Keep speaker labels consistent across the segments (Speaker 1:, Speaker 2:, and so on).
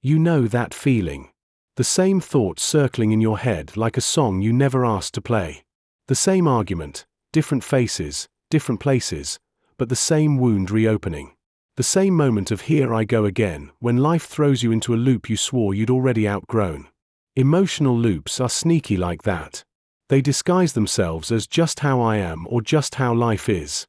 Speaker 1: You know that feeling. The same thoughts circling in your head like a song you never asked to play. The same argument, different faces, different places, but the same wound reopening. The same moment of here I go again, when life throws you into a loop you swore you'd already outgrown. Emotional loops are sneaky like that. They disguise themselves as just how I am or just how life is.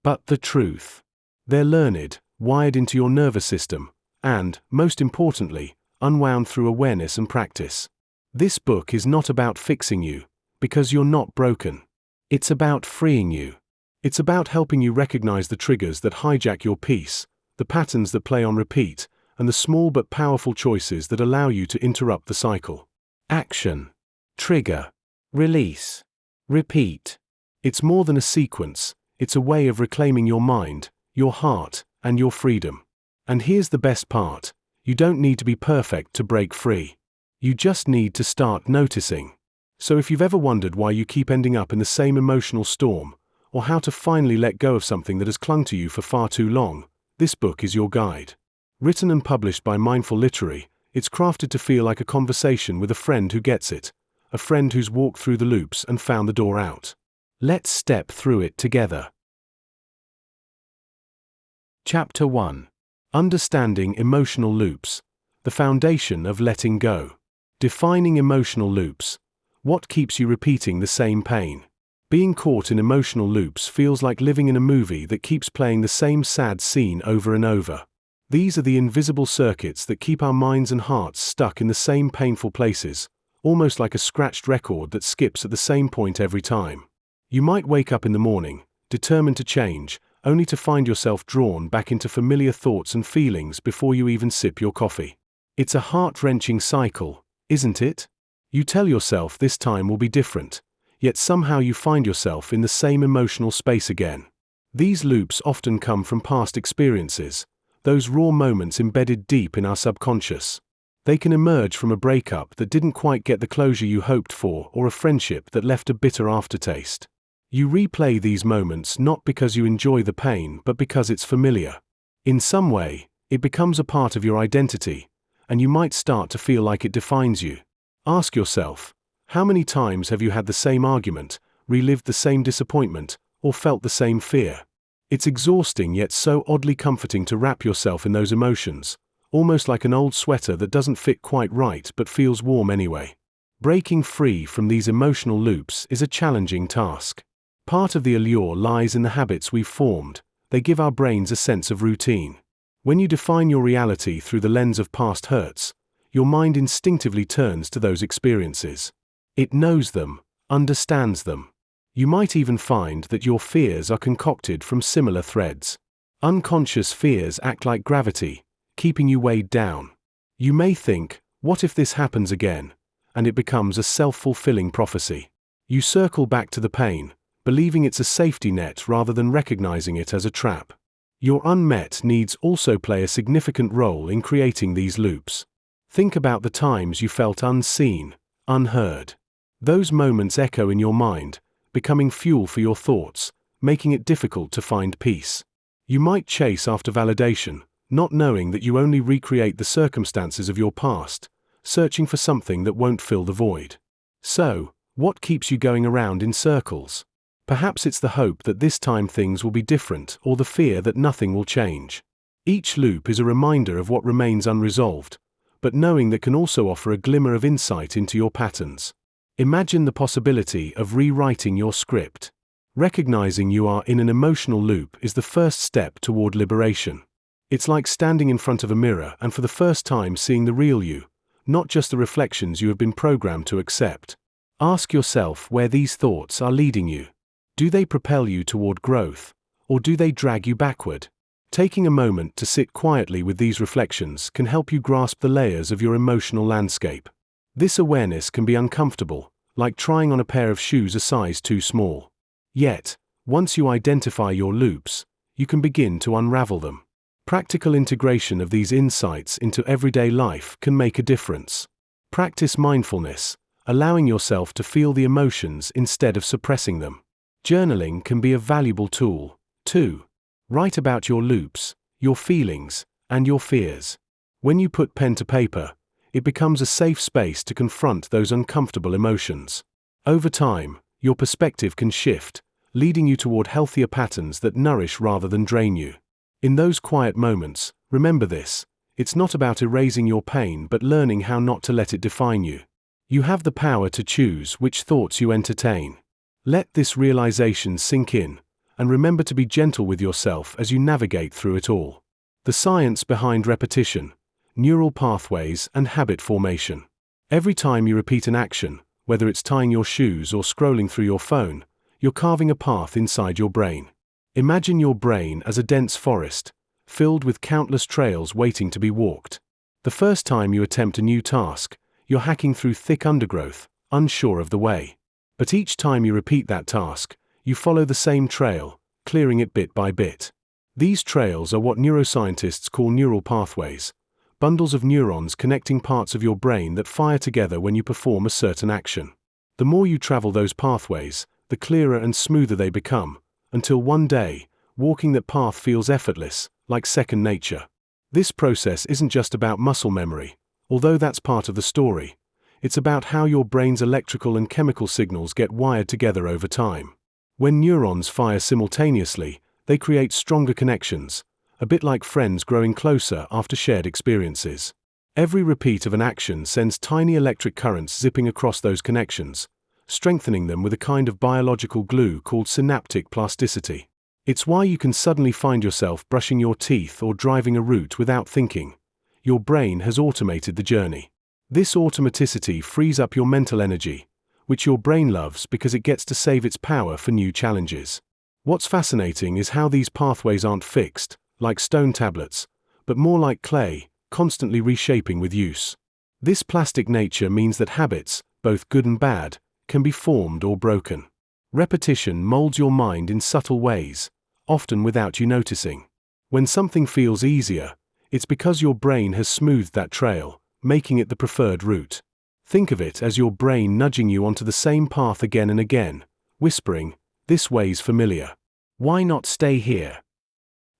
Speaker 1: But the truth. They're learned, wired into your nervous system, and, most importantly, unwound through awareness and practice. This book is not about fixing you, because you're not broken. It's about freeing you. It's about helping you recognize the triggers that hijack your peace, the patterns that play on repeat, and the small but powerful choices that allow you to interrupt the cycle. Action. Trigger. Release. Repeat. It's more than a sequence, it's a way of reclaiming your mind, your heart, and your freedom. And here's the best part. You don't need to be perfect to break free. You just need to start noticing. So if you've ever wondered why you keep ending up in the same emotional storm, or how to finally let go of something that has clung to you for far too long, this book is your guide. Written and published by Mindful Literary, it's crafted to feel like a conversation with a friend who gets it, a friend who's walked through the loops and found the door out. Let's step through it together. Chapter 1. Understanding emotional loops. The foundation of letting go. Defining emotional loops. What keeps you repeating the same pain? Being caught in emotional loops feels like living in a movie that keeps playing the same sad scene over and over. These are the invisible circuits that keep our minds and hearts stuck in the same painful places, almost like a scratched record that skips at the same point every time. You might wake up in the morning, determined to change, only to find yourself drawn back into familiar thoughts and feelings before you even sip your coffee. It's a heart-wrenching cycle, isn't it? You tell yourself this time will be different, yet somehow you find yourself in the same emotional space again. These loops often come from past experiences, those raw moments embedded deep in our subconscious. They can emerge from a breakup that didn't quite get the closure you hoped for or a friendship that left a bitter aftertaste. You replay these moments not because you enjoy the pain but because it's familiar. In some way, it becomes a part of your identity, and you might start to feel like it defines you. Ask yourself, how many times have you had the same argument, relived the same disappointment, or felt the same fear? It's exhausting yet so oddly comforting to wrap yourself in those emotions, almost like an old sweater that doesn't fit quite right but feels warm anyway. Breaking free from these emotional loops is a challenging task. Part of the allure lies in the habits we've formed. They give our brains a sense of routine. When you define your reality through the lens of past hurts, your mind instinctively turns to those experiences. It knows them, understands them. You might even find that your fears are concocted from similar threads. Unconscious fears act like gravity, keeping you weighed down. You may think, what if this happens again? And it becomes a self-fulfilling prophecy. You circle back to the pain, believing it's a safety net rather than recognizing it as a trap. Your unmet needs also play a significant role in creating these loops. Think about the times you felt unseen, unheard. Those moments echo in your mind, becoming fuel for your thoughts, making it difficult to find peace. You might chase after validation, not knowing that you only recreate the circumstances of your past, searching for something that won't fill the void. So, what keeps you going around in circles? Perhaps it's the hope that this time things will be different or the fear that nothing will change. Each loop is a reminder of what remains unresolved, but knowing that can also offer a glimmer of insight into your patterns. Imagine the possibility of rewriting your script. Recognizing you are in an emotional loop is the first step toward liberation. It's like standing in front of a mirror and for the first time seeing the real you, not just the reflections you have been programmed to accept. Ask yourself where these thoughts are leading you. Do they propel you toward growth, or do they drag you backward? Taking a moment to sit quietly with these reflections can help you grasp the layers of your emotional landscape. This awareness can be uncomfortable, like trying on a pair of shoes a size too small. Yet, once you identify your loops, you can begin to unravel them. Practical integration of these insights into everyday life can make a difference. Practice mindfulness, allowing yourself to feel the emotions instead of suppressing them. Journaling can be a valuable tool, too. Write about your loops, your feelings, and your fears. When you put pen to paper, it becomes a safe space to confront those uncomfortable emotions. Over time, your perspective can shift, leading you toward healthier patterns that nourish rather than drain you. In those quiet moments, remember this: it's not about erasing your pain but learning how not to let it define you. You have the power to choose which thoughts you entertain. Let this realization sink in, and remember to be gentle with yourself as you navigate through it all. The science behind repetition, neural pathways, and habit formation. Every time you repeat an action, whether it's tying your shoes or scrolling through your phone, you're carving a path inside your brain. Imagine your brain as a dense forest, filled with countless trails waiting to be walked. The first time you attempt a new task, you're hacking through thick undergrowth, unsure of the way. But each time you repeat that task, you follow the same trail, clearing it bit by bit. These trails are what neuroscientists call neural pathways, bundles of neurons connecting parts of your brain that fire together when you perform a certain action. The more you travel those pathways, the clearer and smoother they become, until one day, walking that path feels effortless, like second nature. This process isn't just about muscle memory, although that's part of the story. It's about how your brain's electrical and chemical signals get wired together over time. When neurons fire simultaneously, they create stronger connections, a bit like friends growing closer after shared experiences. Every repeat of an action sends tiny electric currents zipping across those connections, strengthening them with a kind of biological glue called synaptic plasticity. It's why you can suddenly find yourself brushing your teeth or driving a route without thinking. Your brain has automated the journey. This automaticity frees up your mental energy, which your brain loves because it gets to save its power for new challenges. What's fascinating is how these pathways aren't fixed, like stone tablets, but more like clay, constantly reshaping with use. This plastic nature means that habits, both good and bad, can be formed or broken. Repetition molds your mind in subtle ways, often without you noticing. When something feels easier, it's because your brain has smoothed that trail, making it the preferred route. Think of it as your brain nudging you onto the same path again and again, whispering, "This way's familiar. Why not stay here?"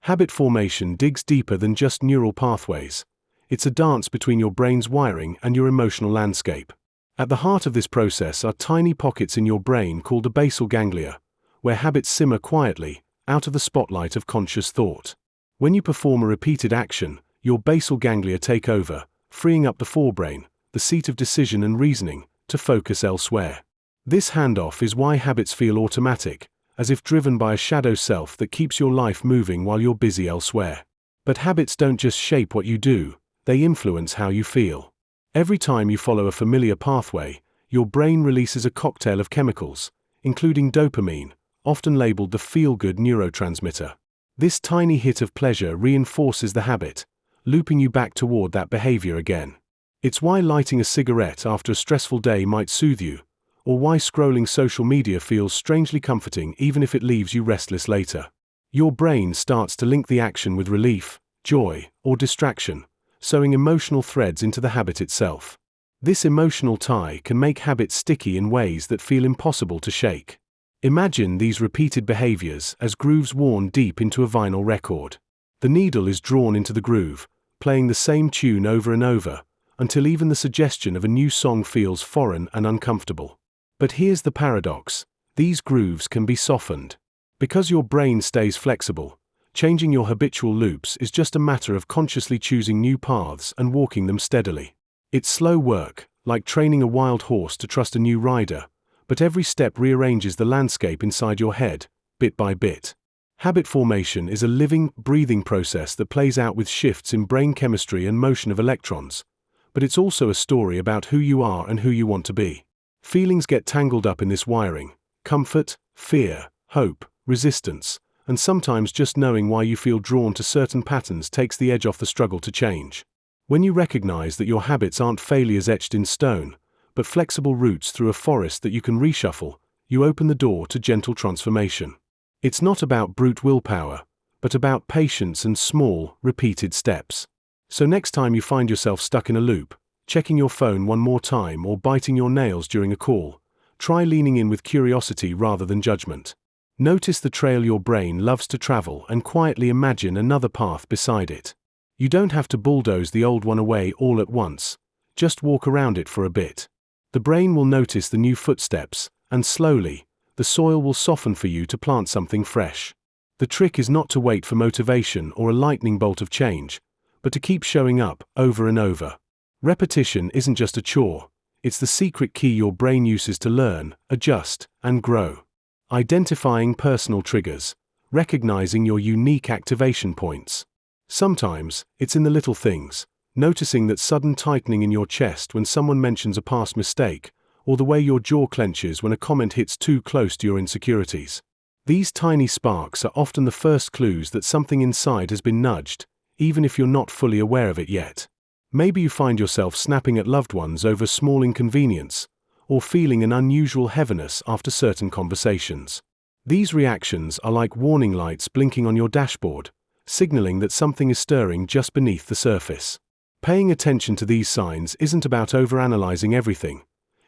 Speaker 1: Habit formation digs deeper than just neural pathways. It's a dance between your brain's wiring and your emotional landscape. At the heart of this process are tiny pockets in your brain called the basal ganglia, where habits simmer quietly, out of the spotlight of conscious thought. When you perform a repeated action, your basal ganglia take over, freeing up the forebrain, the seat of decision and reasoning, to focus elsewhere. This handoff is why habits feel automatic, as if driven by a shadow self that keeps your life moving while you're busy elsewhere. But habits don't just shape what you do, they influence how you feel. Every time you follow a familiar pathway, your brain releases a cocktail of chemicals, including dopamine, often labeled the feel-good neurotransmitter. This tiny hit of pleasure reinforces the habit, looping you back toward that behavior again. It's why lighting a cigarette after a stressful day might soothe you, or why scrolling social media feels strangely comforting even if it leaves you restless later. Your brain starts to link the action with relief, joy, or distraction, sewing emotional threads into the habit itself. This emotional tie can make habits sticky in ways that feel impossible to shake. Imagine these repeated behaviors as grooves worn deep into a vinyl record. The needle is drawn into the groove, playing the same tune over and over, until even the suggestion of a new song feels foreign and uncomfortable. But here's the paradox: these grooves can be softened. Because your brain stays flexible, changing your habitual loops is just a matter of consciously choosing new paths and walking them steadily. It's slow work, like training a wild horse to trust a new rider, but every step rearranges the landscape inside your head, bit by bit. Habit formation is a living, breathing process that plays out with shifts in brain chemistry and motion of electrons, but it's also a story about who you are and who you want to be. Feelings get tangled up in this wiring: comfort, fear, hope, resistance, and sometimes just knowing why you feel drawn to certain patterns takes the edge off the struggle to change. When you recognize that your habits aren't failures etched in stone, but flexible roots through a forest that you can reshuffle, you open the door to gentle transformation. It's not about brute willpower, but about patience and small, repeated steps. So next time you find yourself stuck in a loop, checking your phone one more time or biting your nails during a call, try leaning in with curiosity rather than judgment. Notice the trail your brain loves to travel and quietly imagine another path beside it. You don't have to bulldoze the old one away all at once. Just walk around it for a bit. The brain will notice the new footsteps, and slowly, the soil will soften for you to plant something fresh. The trick is not to wait for motivation or a lightning bolt of change, but to keep showing up over and over. Repetition isn't just a chore, it's the secret key your brain uses to learn, adjust, and grow. Identifying personal triggers, recognizing your unique activation points. Sometimes, it's in the little things, noticing that sudden tightening in your chest when someone mentions a past mistake, or the way your jaw clenches when a comment hits too close to your insecurities. These tiny sparks are often the first clues that something inside has been nudged, even if you're not fully aware of it yet. Maybe you find yourself snapping at loved ones over small inconvenience, or feeling an unusual heaviness after certain conversations. These reactions are like warning lights blinking on your dashboard, signaling that something is stirring just beneath the surface. Paying attention to these signs isn't about overanalyzing everything.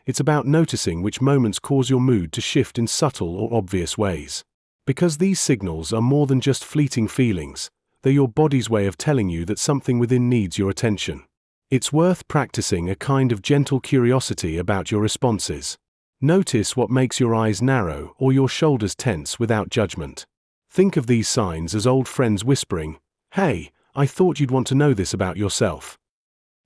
Speaker 1: It's about noticing which moments cause your mood to shift in subtle or obvious ways. Because these signals are more than just fleeting feelings, they're your body's way of telling you that something within needs your attention. It's worth practicing a kind of gentle curiosity about your responses. Notice what makes your eyes narrow or your shoulders tense without judgment. Think of these signs as old friends whispering, "Hey, I thought you'd want to know this about yourself."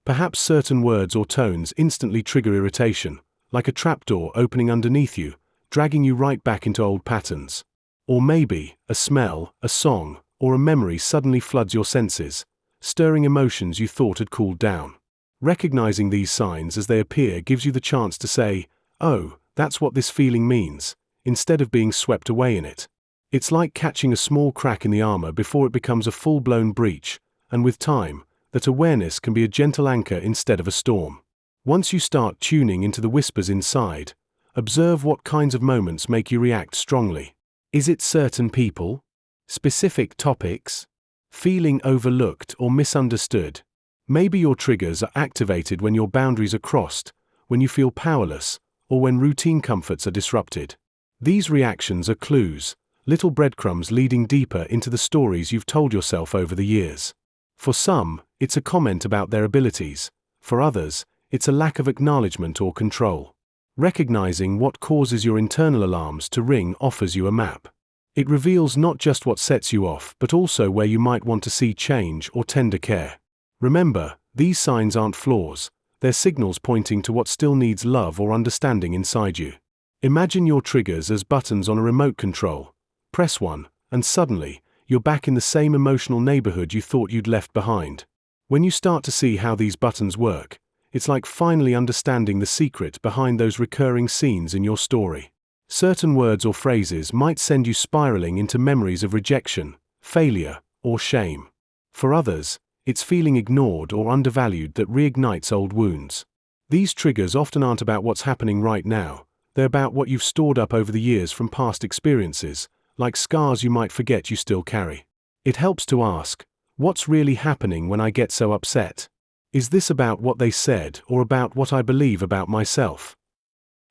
Speaker 1: Perhaps certain words or tones instantly trigger irritation, like a trapdoor opening underneath you, dragging you right back into old patterns. Or maybe, a smell, a song, or a memory suddenly floods your senses, stirring emotions you thought had cooled down. Recognizing these signs as they appear gives you the chance to say, "Oh, that's what this feeling means," instead of being swept away in it. It's like catching a small crack in the armor before it becomes a full-blown breach, and with time, that awareness can be a gentle anchor instead of a storm. Once you start tuning into the whispers inside, observe what kinds of moments make you react strongly. Is it certain people? Specific topics? Feeling overlooked or misunderstood? Maybe your triggers are activated when your boundaries are crossed, when you feel powerless, or when routine comforts are disrupted. These reactions are clues, little breadcrumbs leading deeper into the stories you've told yourself over the years. For some, it's a comment about their abilities. For others, it's a lack of acknowledgement or control. Recognizing what causes your internal alarms to ring offers you a map. It reveals not just what sets you off, but also where you might want to see change or tender care. Remember, these signs aren't flaws, they're signals pointing to what still needs love or understanding inside you. Imagine your triggers as buttons on a remote control. Press one, and suddenly, you're back in the same emotional neighborhood you thought you'd left behind. When you start to see how these buttons work, it's like finally understanding the secret behind those recurring scenes in your story. Certain words or phrases might send you spiraling into memories of rejection, failure, or shame. For others, it's feeling ignored or undervalued that reignites old wounds. These triggers often aren't about what's happening right now, they're about what you've stored up over the years from past experiences, like scars you might forget you still carry. It helps to ask, what's really happening when I get so upset? Is this about what they said or about what I believe about myself?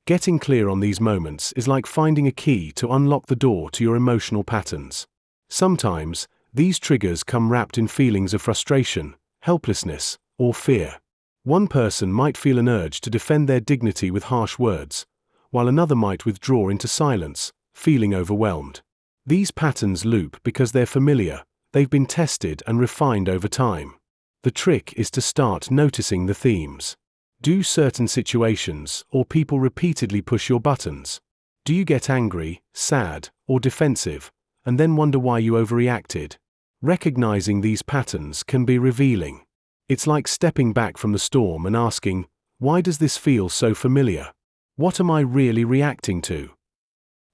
Speaker 1: Getting clear on these moments is like finding a key to unlock the door to your emotional patterns. Sometimes, these triggers come wrapped in feelings of frustration, helplessness, or fear. One person might feel an urge to defend their dignity with harsh words, while another might withdraw into silence, feeling overwhelmed. These patterns loop because they're familiar, they've been tested and refined over time. The trick is to start noticing the themes. Do certain situations or people repeatedly push your buttons? Do you get angry, sad, or defensive, and then wonder why you overreacted? Recognizing these patterns can be revealing. It's like stepping back from the storm and asking, why does this feel so familiar? What am I really reacting to?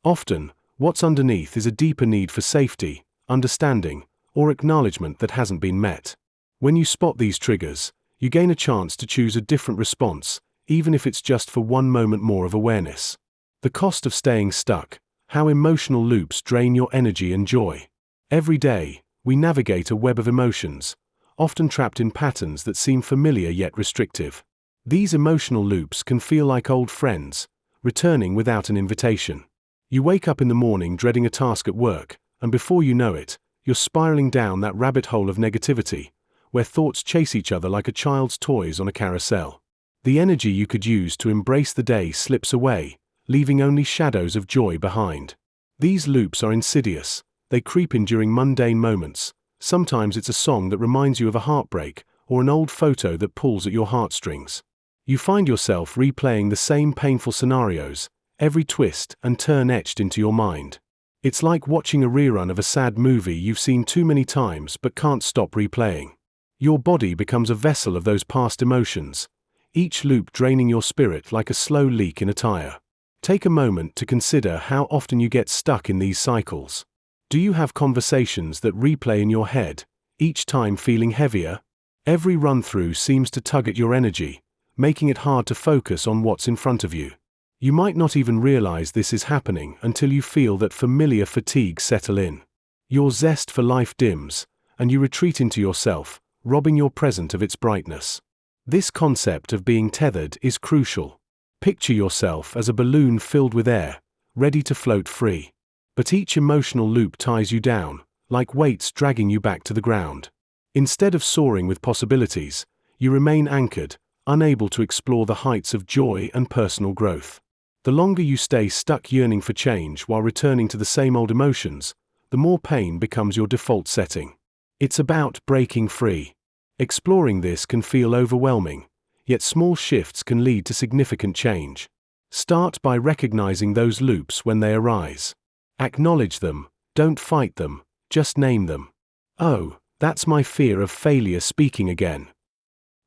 Speaker 1: Often, what's underneath is a deeper need for safety, understanding, or acknowledgement that hasn't been met. When you spot these triggers, you gain a chance to choose a different response, even if it's just for one moment more of awareness. The cost of staying stuck, how emotional loops drain your energy and joy. Every day, we navigate a web of emotions, often trapped in patterns that seem familiar yet restrictive. These emotional loops can feel like old friends, returning without an invitation. You wake up in the morning dreading a task at work, and before you know it, you're spiraling down that rabbit hole of negativity, where thoughts chase each other like a child's toys on a carousel. The energy you could use to embrace the day slips away, leaving only shadows of joy behind. These loops are insidious. They creep in during mundane moments. Sometimes it's a song that reminds you of a heartbreak, or an old photo that pulls at your heartstrings. You find yourself replaying the same painful scenarios, every twist and turn etched into your mind. It's like watching a rerun of a sad movie you've seen too many times but can't stop replaying. Your body becomes a vessel of those past emotions, each loop draining your spirit like a slow leak in a tire. Take a moment to consider how often you get stuck in these cycles. Do you have conversations that replay in your head, each time feeling heavier? Every run-through seems to tug at your energy, making it hard to focus on what's in front of you. You might not even realize this is happening until you feel that familiar fatigue settle in. Your zest for life dims, and you retreat into yourself, robbing your present of its brightness. This concept of being tethered is crucial. Picture yourself as a balloon filled with air, ready to float free. But each emotional loop ties you down, like weights dragging you back to the ground. Instead of soaring with possibilities, you remain anchored, unable to explore the heights of joy and personal growth. The longer you stay stuck yearning for change while returning to the same old emotions, the more pain becomes your default setting. It's about breaking free. Exploring this can feel overwhelming, yet small shifts can lead to significant change. Start by recognizing those loops when they arise. Acknowledge them, don't fight them, just name them. Oh, that's my fear of failure speaking again.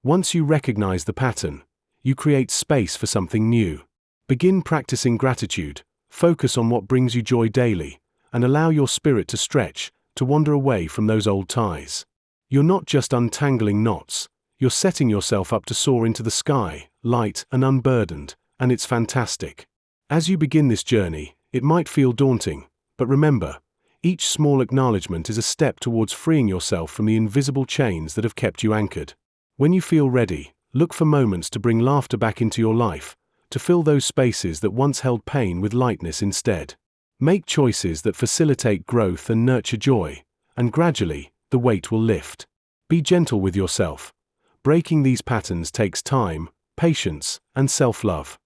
Speaker 1: Once you recognize the pattern, you create space for something new. Begin practicing gratitude, focus on what brings you joy daily, and allow your spirit to stretch, to wander away from those old ties. You're not just untangling knots, you're setting yourself up to soar into the sky, light and unburdened, and it's fantastic. As you begin this journey, it might feel daunting, but remember, each small acknowledgement is a step towards freeing yourself from the invisible chains that have kept you anchored. When you feel ready, look for moments to bring laughter back into your life, to fill those spaces that once held pain with lightness instead. Make choices that facilitate growth and nurture joy, and gradually, the weight will lift. Be gentle with yourself. Breaking these patterns takes time, patience, and self-love.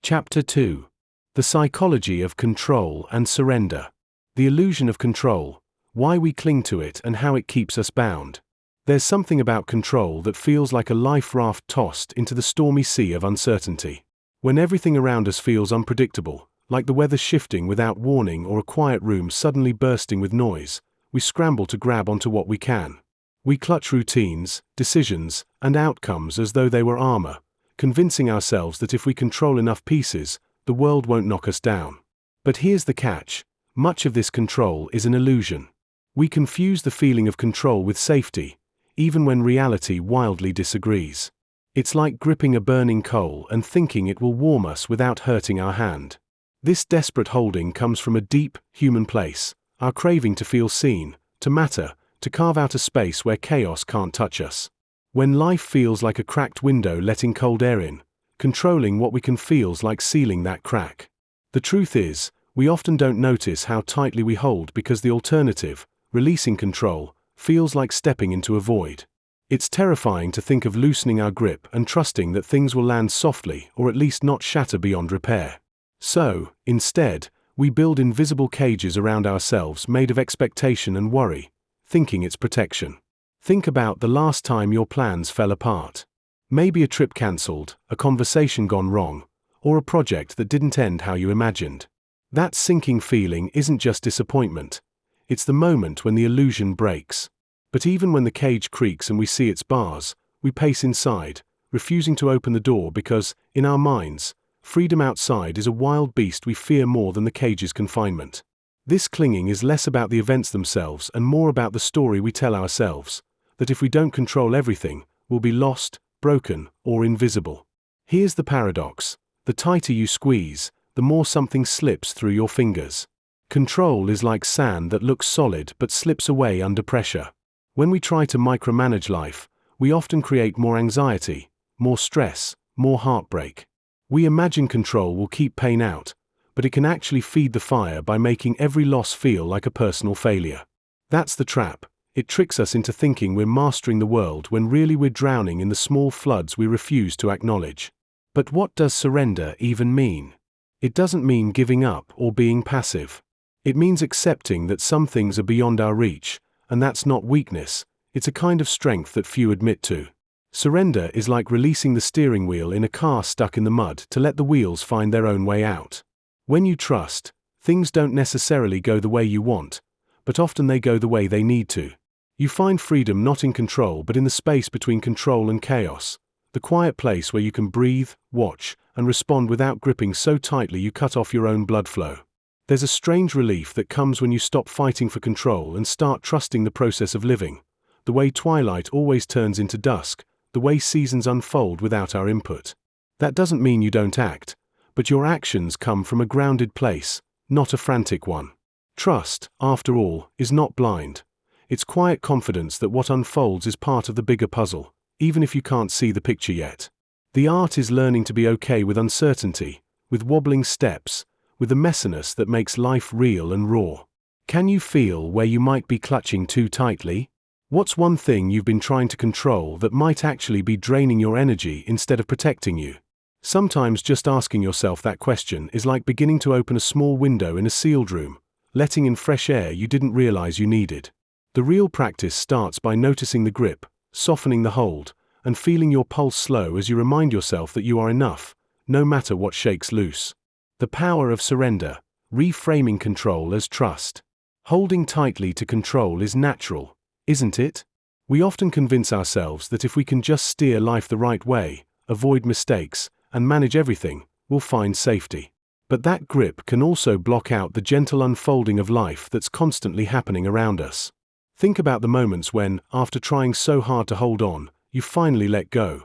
Speaker 1: Chapter 2. The Psychology of Control and Surrender. The illusion of control, why we cling to it and how it keeps us bound. There's something about control that feels like a life raft tossed into the stormy sea of uncertainty. When everything around us feels unpredictable, like the weather shifting without warning or a quiet room suddenly bursting with noise, we scramble to grab onto what we can. We clutch routines, decisions, and outcomes as though they were armor, convincing ourselves that if we control enough pieces, the world won't knock us down. But here's the catch: much of this control is an illusion. We confuse the feeling of control with safety, even when reality wildly disagrees. It's like gripping a burning coal and thinking it will warm us without hurting our hand. This desperate holding comes from a deep, human place, our craving to feel seen, to matter, to carve out a space where chaos can't touch us. When life feels like a cracked window letting cold air in, controlling what we can feels like sealing that crack. The truth is, we often don't notice how tightly we hold because the alternative, releasing control, feels like stepping into a void. It's terrifying to think of loosening our grip and trusting that things will land softly or at least not shatter beyond repair. So, instead, we build invisible cages around ourselves made of expectation and worry, thinking it's protection. Think about the last time your plans fell apart. Maybe a trip cancelled, a conversation gone wrong, or a project that didn't end how you imagined. That sinking feeling isn't just disappointment. It's the moment when the illusion breaks. But even when the cage creaks and we see its bars, we pace inside, refusing to open the door because, in our minds, freedom outside is a wild beast we fear more than the cage's confinement. This clinging is less about the events themselves and more about the story we tell ourselves, that if we don't control everything, we'll be lost, broken, or invisible. Here's the paradox: the tighter you squeeze, the more something slips through your fingers. Control is like sand that looks solid but slips away under pressure. When we try to micromanage life, we often create more anxiety, more stress, more heartbreak. We imagine control will keep pain out, but it can actually feed the fire by making every loss feel like a personal failure. That's the trap. It tricks us into thinking we're mastering the world when really we're drowning in the small floods we refuse to acknowledge. But what does surrender even mean? It doesn't mean giving up or being passive. It means accepting that some things are beyond our reach, and that's not weakness, it's a kind of strength that few admit to. Surrender is like releasing the steering wheel in a car stuck in the mud to let the wheels find their own way out. When you trust, things don't necessarily go the way you want, but often they go the way they need to. You find freedom not in control but in the space between control and chaos, the quiet place where you can breathe, watch, and respond without gripping so tightly you cut off your own blood flow. There's a strange relief that comes when you stop fighting for control and start trusting the process of living, the way twilight always turns into dusk, the way seasons unfold without our input. That doesn't mean you don't act, but your actions come from a grounded place, not a frantic one. Trust, after all, is not blind. It's quiet confidence that what unfolds is part of the bigger puzzle, even if you can't see the picture yet. The art is learning to be okay with uncertainty, with wobbling steps, with the messiness that makes life real and raw. Can you feel where you might be clutching too tightly? What's one thing you've been trying to control that might actually be draining your energy instead of protecting you? Sometimes just asking yourself that question is like beginning to open a small window in a sealed room, letting in fresh air you didn't realize you needed. The real practice starts by noticing the grip, softening the hold, and feeling your pulse slow as you remind yourself that you are enough, no matter what shakes loose. The power of surrender, reframing control as trust. Holding tightly to control is natural, isn't it? We often convince ourselves that if we can just steer life the right way, avoid mistakes, and manage everything, we'll find safety. But that grip can also block out the gentle unfolding of life that's constantly happening around us. Think about the moments when, after trying so hard to hold on, you finally let go.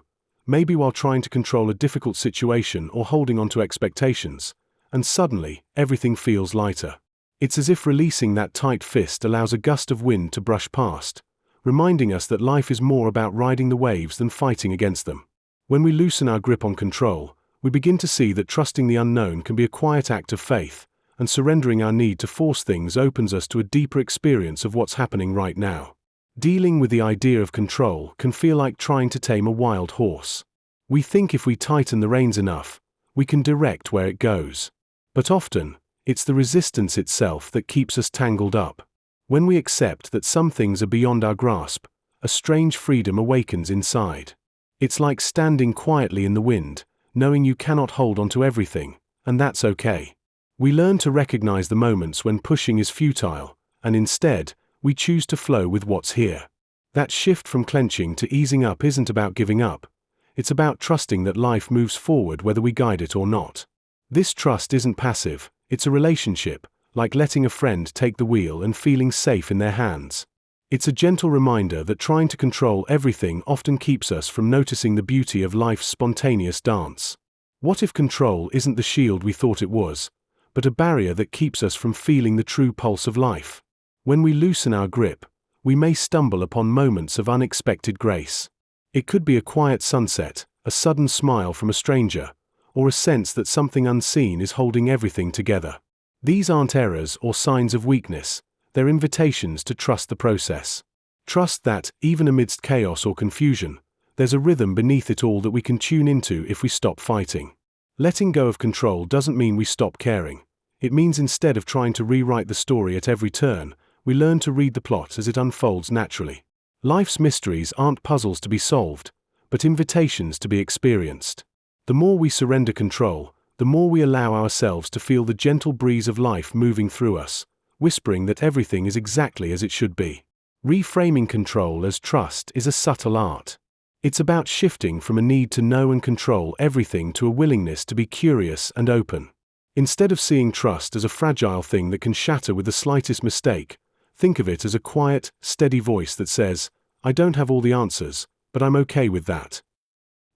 Speaker 1: Maybe while trying to control a difficult situation or holding on to expectations, and suddenly, everything feels lighter. It's as if releasing that tight fist allows a gust of wind to brush past, reminding us that life is more about riding the waves than fighting against them. When we loosen our grip on control, we begin to see that trusting the unknown can be a quiet act of faith, and surrendering our need to force things opens us to a deeper experience of what's happening right now. Dealing with the idea of control can feel like trying to tame a wild horse. We think if we tighten the reins enough, we can direct where it goes. But often, it's the resistance itself that keeps us tangled up. When we accept that some things are beyond our grasp, a strange freedom awakens inside. It's like standing quietly in the wind, knowing you cannot hold onto everything, and that's okay. We learn to recognize the moments when pushing is futile, and instead, we choose to flow with what's here. That shift from clenching to easing up isn't about giving up. It's about trusting that life moves forward whether we guide it or not. This trust isn't passive, it's a relationship, like letting a friend take the wheel and feeling safe in their hands. It's a gentle reminder that trying to control everything often keeps us from noticing the beauty of life's spontaneous dance. What if control isn't the shield we thought it was, but a barrier that keeps us from feeling the true pulse of life? When we loosen our grip, we may stumble upon moments of unexpected grace. It could be a quiet sunset, a sudden smile from a stranger, or a sense that something unseen is holding everything together. These aren't errors or signs of weakness, they're invitations to trust the process. Trust that, even amidst chaos or confusion, there's a rhythm beneath it all that we can tune into if we stop fighting. Letting go of control doesn't mean we stop caring. It means instead of trying to rewrite the story at every turn, we learn to read the plot as it unfolds naturally. Life's mysteries aren't puzzles to be solved, but invitations to be experienced. The more we surrender control, the more we allow ourselves to feel the gentle breeze of life moving through us, whispering that everything is exactly as it should be. Reframing control as trust is a subtle art. It's about shifting from a need to know and control everything to a willingness to be curious and open. Instead of seeing trust as a fragile thing that can shatter with the slightest mistake, think of it as a quiet, steady voice that says, "I don't have all the answers, but I'm okay with that."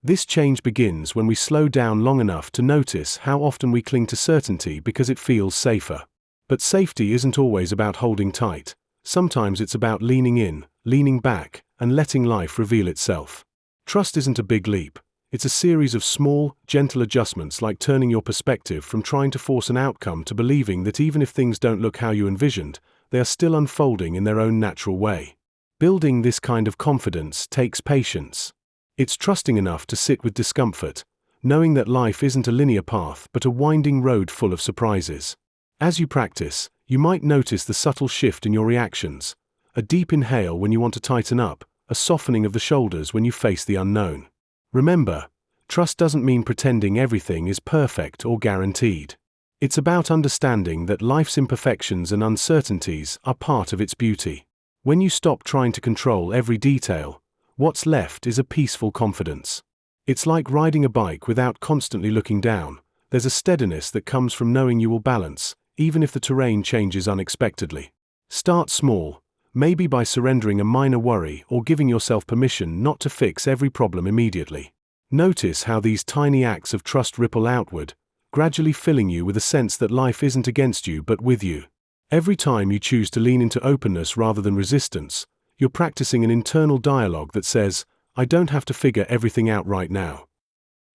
Speaker 1: This change begins when we slow down long enough to notice how often we cling to certainty because it feels safer. But safety isn't always about holding tight. Sometimes it's about leaning in, leaning back, and letting life reveal itself. Trust isn't a big leap. It's a series of small, gentle adjustments, like turning your perspective from trying to force an outcome to believing that even if things don't look how you envisioned, they are still unfolding in their own natural way. Building this kind of confidence takes patience. It's trusting enough to sit with discomfort, knowing that life isn't a linear path but a winding road full of surprises. As you practice, you might notice the subtle shift in your reactions, a deep inhale when you want to tighten up, a softening of the shoulders when you face the unknown. Remember, trust doesn't mean pretending everything is perfect or guaranteed. It's about understanding that life's imperfections and uncertainties are part of its beauty. When you stop trying to control every detail, what's left is a peaceful confidence. It's like riding a bike without constantly looking down. There's a steadiness that comes from knowing you will balance, even if the terrain changes unexpectedly. Start small, maybe by surrendering a minor worry or giving yourself permission not to fix every problem immediately. Notice how these tiny acts of trust ripple outward, gradually filling you with a sense that life isn't against you but with you. Every time you choose to lean into openness rather than resistance, you're practicing an internal dialogue that says, "I don't have to figure everything out right now."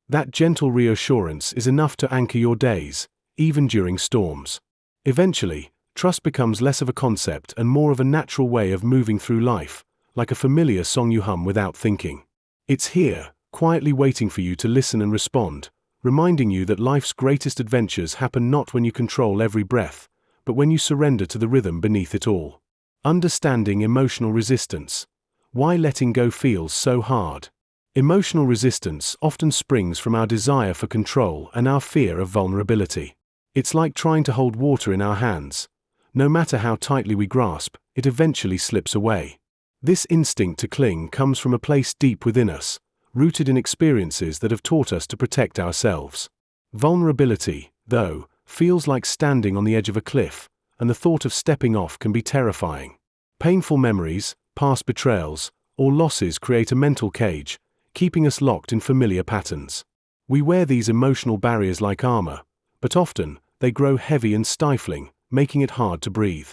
Speaker 1: That gentle reassurance is enough to anchor your days, even during storms. Eventually, trust becomes less of a concept and more of a natural way of moving through life, like a familiar song you hum without thinking. It's here, quietly waiting for you to listen and respond, reminding you that life's greatest adventures happen not when you control every breath, but when you surrender to the rhythm beneath it all. Understanding emotional resistance. Why letting go feels so hard. Emotional resistance often springs from our desire for control and our fear of vulnerability. It's like trying to hold water in our hands. No matter how tightly we grasp, it eventually slips away. This instinct to cling comes from a place deep within us, rooted in experiences that have taught us to protect ourselves. Vulnerability, though, feels like standing on the edge of a cliff, and the thought of stepping off can be terrifying. Painful memories, past betrayals, or losses create a mental cage, keeping us locked in familiar patterns. We wear these emotional barriers like armor, but often, they grow heavy and stifling, making it hard to breathe.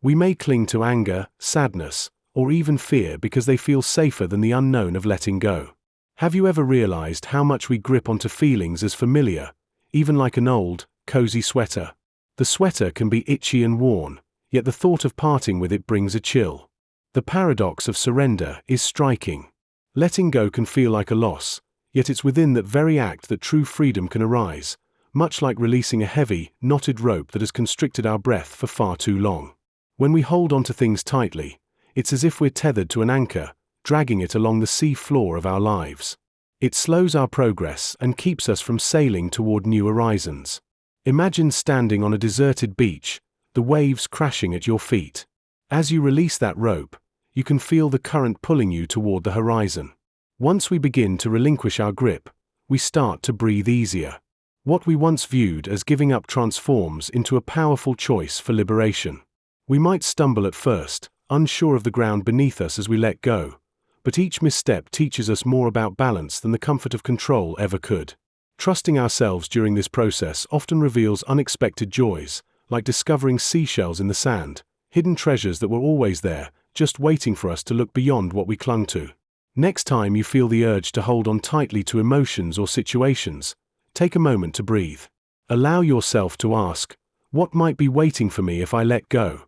Speaker 1: We may cling to anger, sadness, or even fear because they feel safer than the unknown of letting go. Have you ever realized how much we grip onto feelings as familiar, even like an old, cozy sweater? The sweater can be itchy and worn, yet the thought of parting with it brings a chill. The paradox of surrender is striking. Letting go can feel like a loss, yet it's within that very act that true freedom can arise, much like releasing a heavy, knotted rope that has constricted our breath for far too long. When we hold onto things tightly, it's as if we're tethered to an anchor, dragging it along the sea floor of our lives. It slows our progress and keeps us from sailing toward new horizons. Imagine standing on a deserted beach, the waves crashing at your feet. As you release that rope, you can feel the current pulling you toward the horizon. Once we begin to relinquish our grip, we start to breathe easier. What we once viewed as giving up transforms into a powerful choice for liberation. We might stumble at first, unsure of the ground beneath us as we let go, but each misstep teaches us more about balance than the comfort of control ever could. Trusting ourselves during this process often reveals unexpected joys, like discovering seashells in the sand, hidden treasures that were always there, just waiting for us to look beyond what we clung to. Next time you feel the urge to hold on tightly to emotions or situations, take a moment to breathe. Allow yourself to ask, what might be waiting for me if I let go?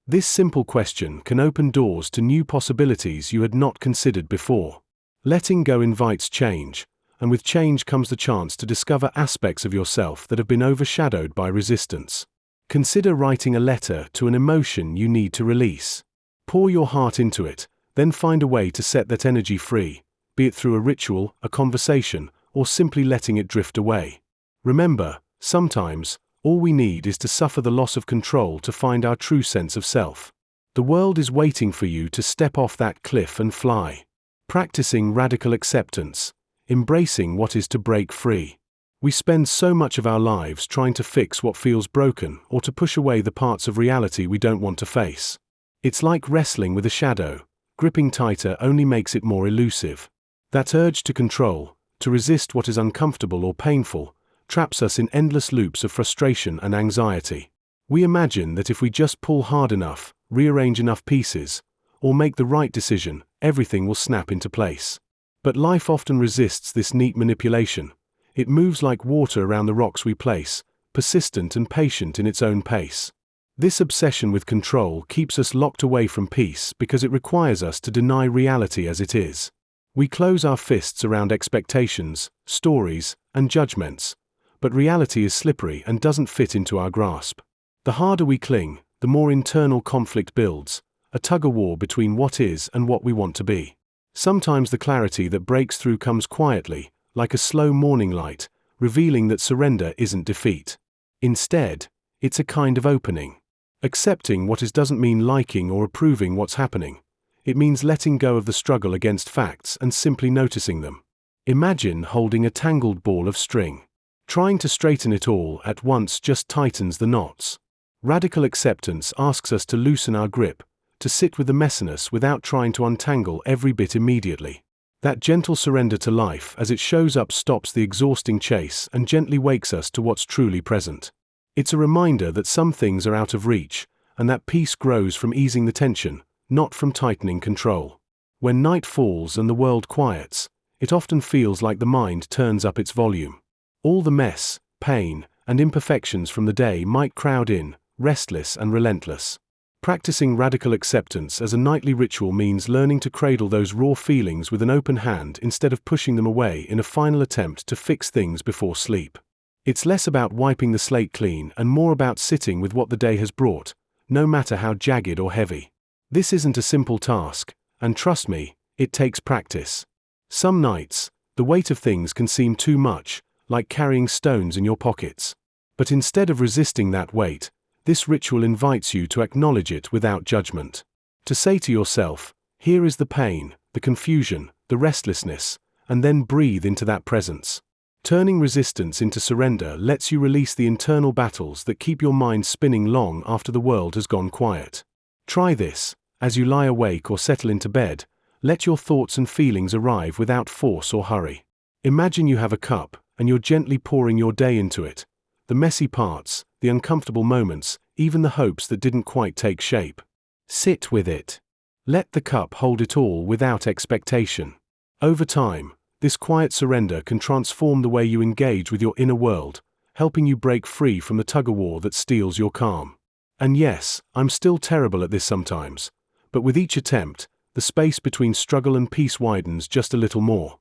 Speaker 1: This simple question can open doors to new possibilities you had not considered before. Letting go invites change, and with change comes the chance to discover aspects of yourself that have been overshadowed by resistance. Consider writing a letter to an emotion you need to release. Pour your heart into it, then find a way to set that energy free, be it through a ritual, a conversation, or simply letting it drift away. Remember, sometimes, all we need is to suffer the loss of control to find our true sense of self. The world is waiting for you to step off that cliff and fly. Practicing radical acceptance, embracing what is to break free. We spend so much of our lives trying to fix what feels broken or to push away the parts of reality we don't want to face. It's like wrestling with a shadow. Gripping tighter only makes it more elusive. That urge to control, to resist what is uncomfortable or painful, traps us in endless loops of frustration and anxiety. We imagine that if we just pull hard enough, rearrange enough pieces, or make the right decision, everything will snap into place. But life often resists this neat manipulation. It moves like water around the rocks we place, persistent and patient in its own pace. This obsession with control keeps us locked away from peace because it requires us to deny reality as it is. We close our fists around expectations, stories, and judgments, but reality is slippery and doesn't fit into our grasp. The harder we cling, the more internal conflict builds, a tug-of-war between what is and what we want to be. Sometimes the clarity that breaks through comes quietly, like a slow morning light, revealing that surrender isn't defeat. Instead, it's a kind of opening. Accepting what is doesn't mean liking or approving what's happening. It means letting go of the struggle against facts and simply noticing them. Imagine holding a tangled ball of string. Trying to straighten it all at once just tightens the knots. Radical acceptance asks us to loosen our grip, to sit with the messiness without trying to untangle every bit immediately. That gentle surrender to life as it shows up stops the exhausting chase and gently wakes us to what's truly present. It's a reminder that some things are out of reach, and that peace grows from easing the tension, not from tightening control. When night falls and the world quiets, it often feels like the mind turns up its volume. All the mess, pain, and imperfections from the day might crowd in, restless and relentless. Practicing radical acceptance as a nightly ritual means learning to cradle those raw feelings with an open hand instead of pushing them away in a final attempt to fix things before sleep. It's less about wiping the slate clean and more about sitting with what the day has brought, no matter how jagged or heavy. This isn't a simple task, and trust me, it takes practice. Some nights, the weight of things can seem too much, like carrying stones in your pockets. But instead of resisting that weight, this ritual invites you to acknowledge it without judgment. To say to yourself, here is the pain, the confusion, the restlessness, and then breathe into that presence. Turning resistance into surrender lets you release the internal battles that keep your mind spinning long after the world has gone quiet. Try this. As you lie awake or settle into bed, let your thoughts and feelings arrive without force or hurry. Imagine you have a cup, and you're gently pouring your day into it. The messy parts, the uncomfortable moments, even the hopes that didn't quite take shape. Sit with it. Let the cup hold it all without expectation. Over time, this quiet surrender can transform the way you engage with your inner world, helping you break free from the tug-of-war that steals your calm. And yes, I'm still terrible at this sometimes, but with each attempt, the space between struggle and peace widens just a little more.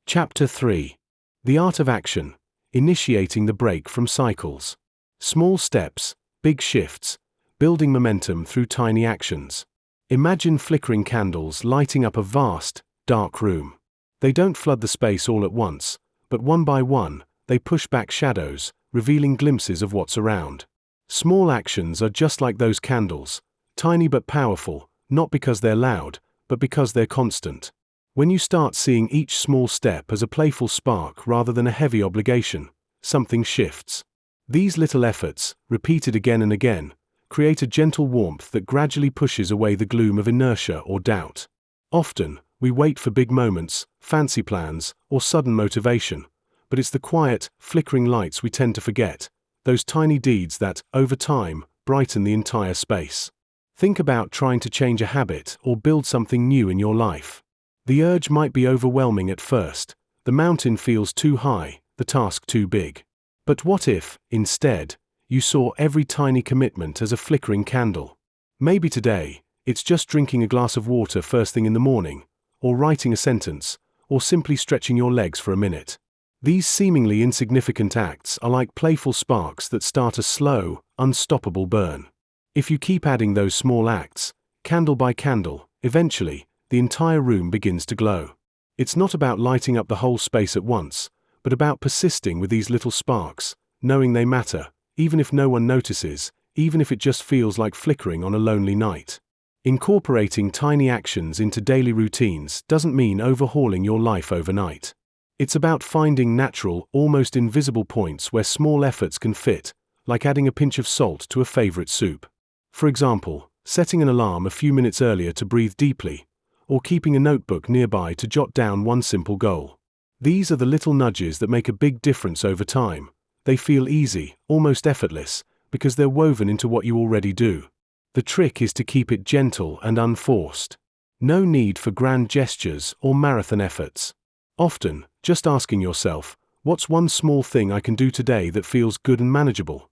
Speaker 1: Chapter 3. The Art of Action. Initiating the break from cycles. Small steps, big shifts, building momentum through tiny actions. Imagine flickering candles lighting up a vast, dark room. They don't flood the space all at once, but one by one, they push back shadows, revealing glimpses of what's around. Small actions are just like those candles, tiny but powerful, not because they're loud, but because they're constant. When you start seeing each small step as a playful spark rather than a heavy obligation, something shifts. These little efforts, repeated again and again, create a gentle warmth that gradually pushes away the gloom of inertia or doubt. Often, we wait for big moments, fancy plans, or sudden motivation, but it's the quiet, flickering lights we tend to forget, those tiny deeds that, over time, brighten the entire space. Think about trying to change a habit or build something new in your life. The urge might be overwhelming at first, the mountain feels too high, the task too big. But what if, instead, you saw every tiny commitment as a flickering candle? Maybe today, it's just drinking a glass of water first thing in the morning, or writing a sentence, or simply stretching your legs for a minute. These seemingly insignificant acts are like playful sparks that start a slow, unstoppable burn. If you keep adding those small acts, candle by candle, eventually, the entire room begins to glow. It's not about lighting up the whole space at once, but about persisting with these little sparks, knowing they matter, even if no one notices, even if it just feels like flickering on a lonely night. Incorporating tiny actions into daily routines doesn't mean overhauling your life overnight. It's about finding natural, almost invisible points where small efforts can fit, like adding a pinch of salt to a favorite soup. For example, setting an alarm a few minutes earlier to breathe deeply, or keeping a notebook nearby to jot down one simple goal. These are the little nudges that make a big difference over time. They feel easy, almost effortless, because they're woven into what you already do. The trick is to keep it gentle and unforced. No need for grand gestures or marathon efforts. Often, just asking yourself, what's one small thing I can do today that feels good and manageable?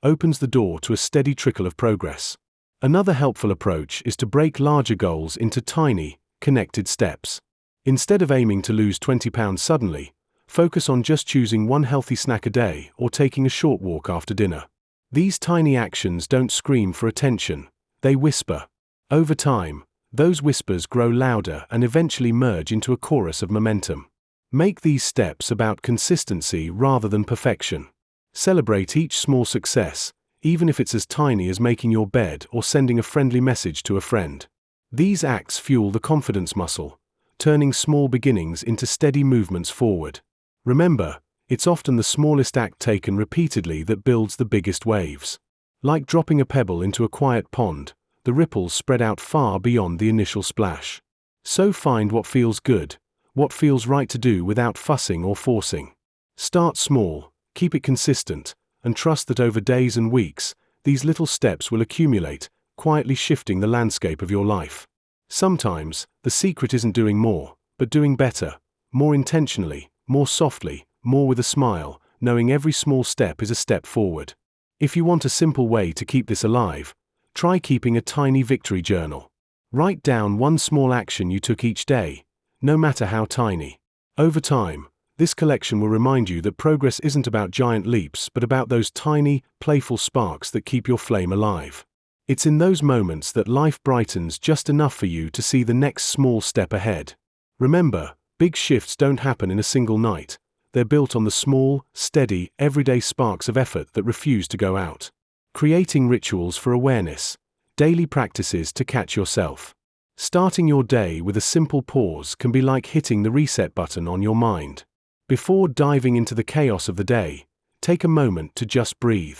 Speaker 1: opens the door to a steady trickle of progress. Another helpful approach is to break larger goals into tiny, connected steps. Instead of aiming to lose 20 pounds suddenly, focus on just choosing one healthy snack a day or taking a short walk after dinner. These tiny actions don't scream for attention, they whisper. Over time, those whispers grow louder and eventually merge into a chorus of momentum. Make these steps about consistency rather than perfection. Celebrate each small success, even if it's as tiny as making your bed or sending a friendly message to a friend. These acts fuel the confidence muscle, turning small beginnings into steady movements forward. Remember, it's often the smallest act taken repeatedly that builds the biggest waves. Like dropping a pebble into a quiet pond, the ripples spread out far beyond the initial splash. So find what feels good, what feels right to do without fussing or forcing. Start small, keep it consistent, and trust that over days and weeks, these little steps will accumulate, quietly shifting the landscape of your life. Sometimes, the secret isn't doing more, but doing better, more intentionally, more softly, more with a smile, knowing every small step is a step forward. If you want a simple way to keep this alive, try keeping a tiny victory journal. Write down one small action you took each day, no matter how tiny. Over time, this collection will remind you that progress isn't about giant leaps but about those tiny, playful sparks that keep your flame alive. It's in those moments that life brightens just enough for you to see the next small step ahead. Remember, big shifts don't happen in a single night. They're built on the small, steady, everyday sparks of effort that refuse to go out. Creating rituals for awareness, daily practices to catch yourself. Starting your day with a simple pause can be like hitting the reset button on your mind. Before diving into the chaos of the day, take a moment to just breathe.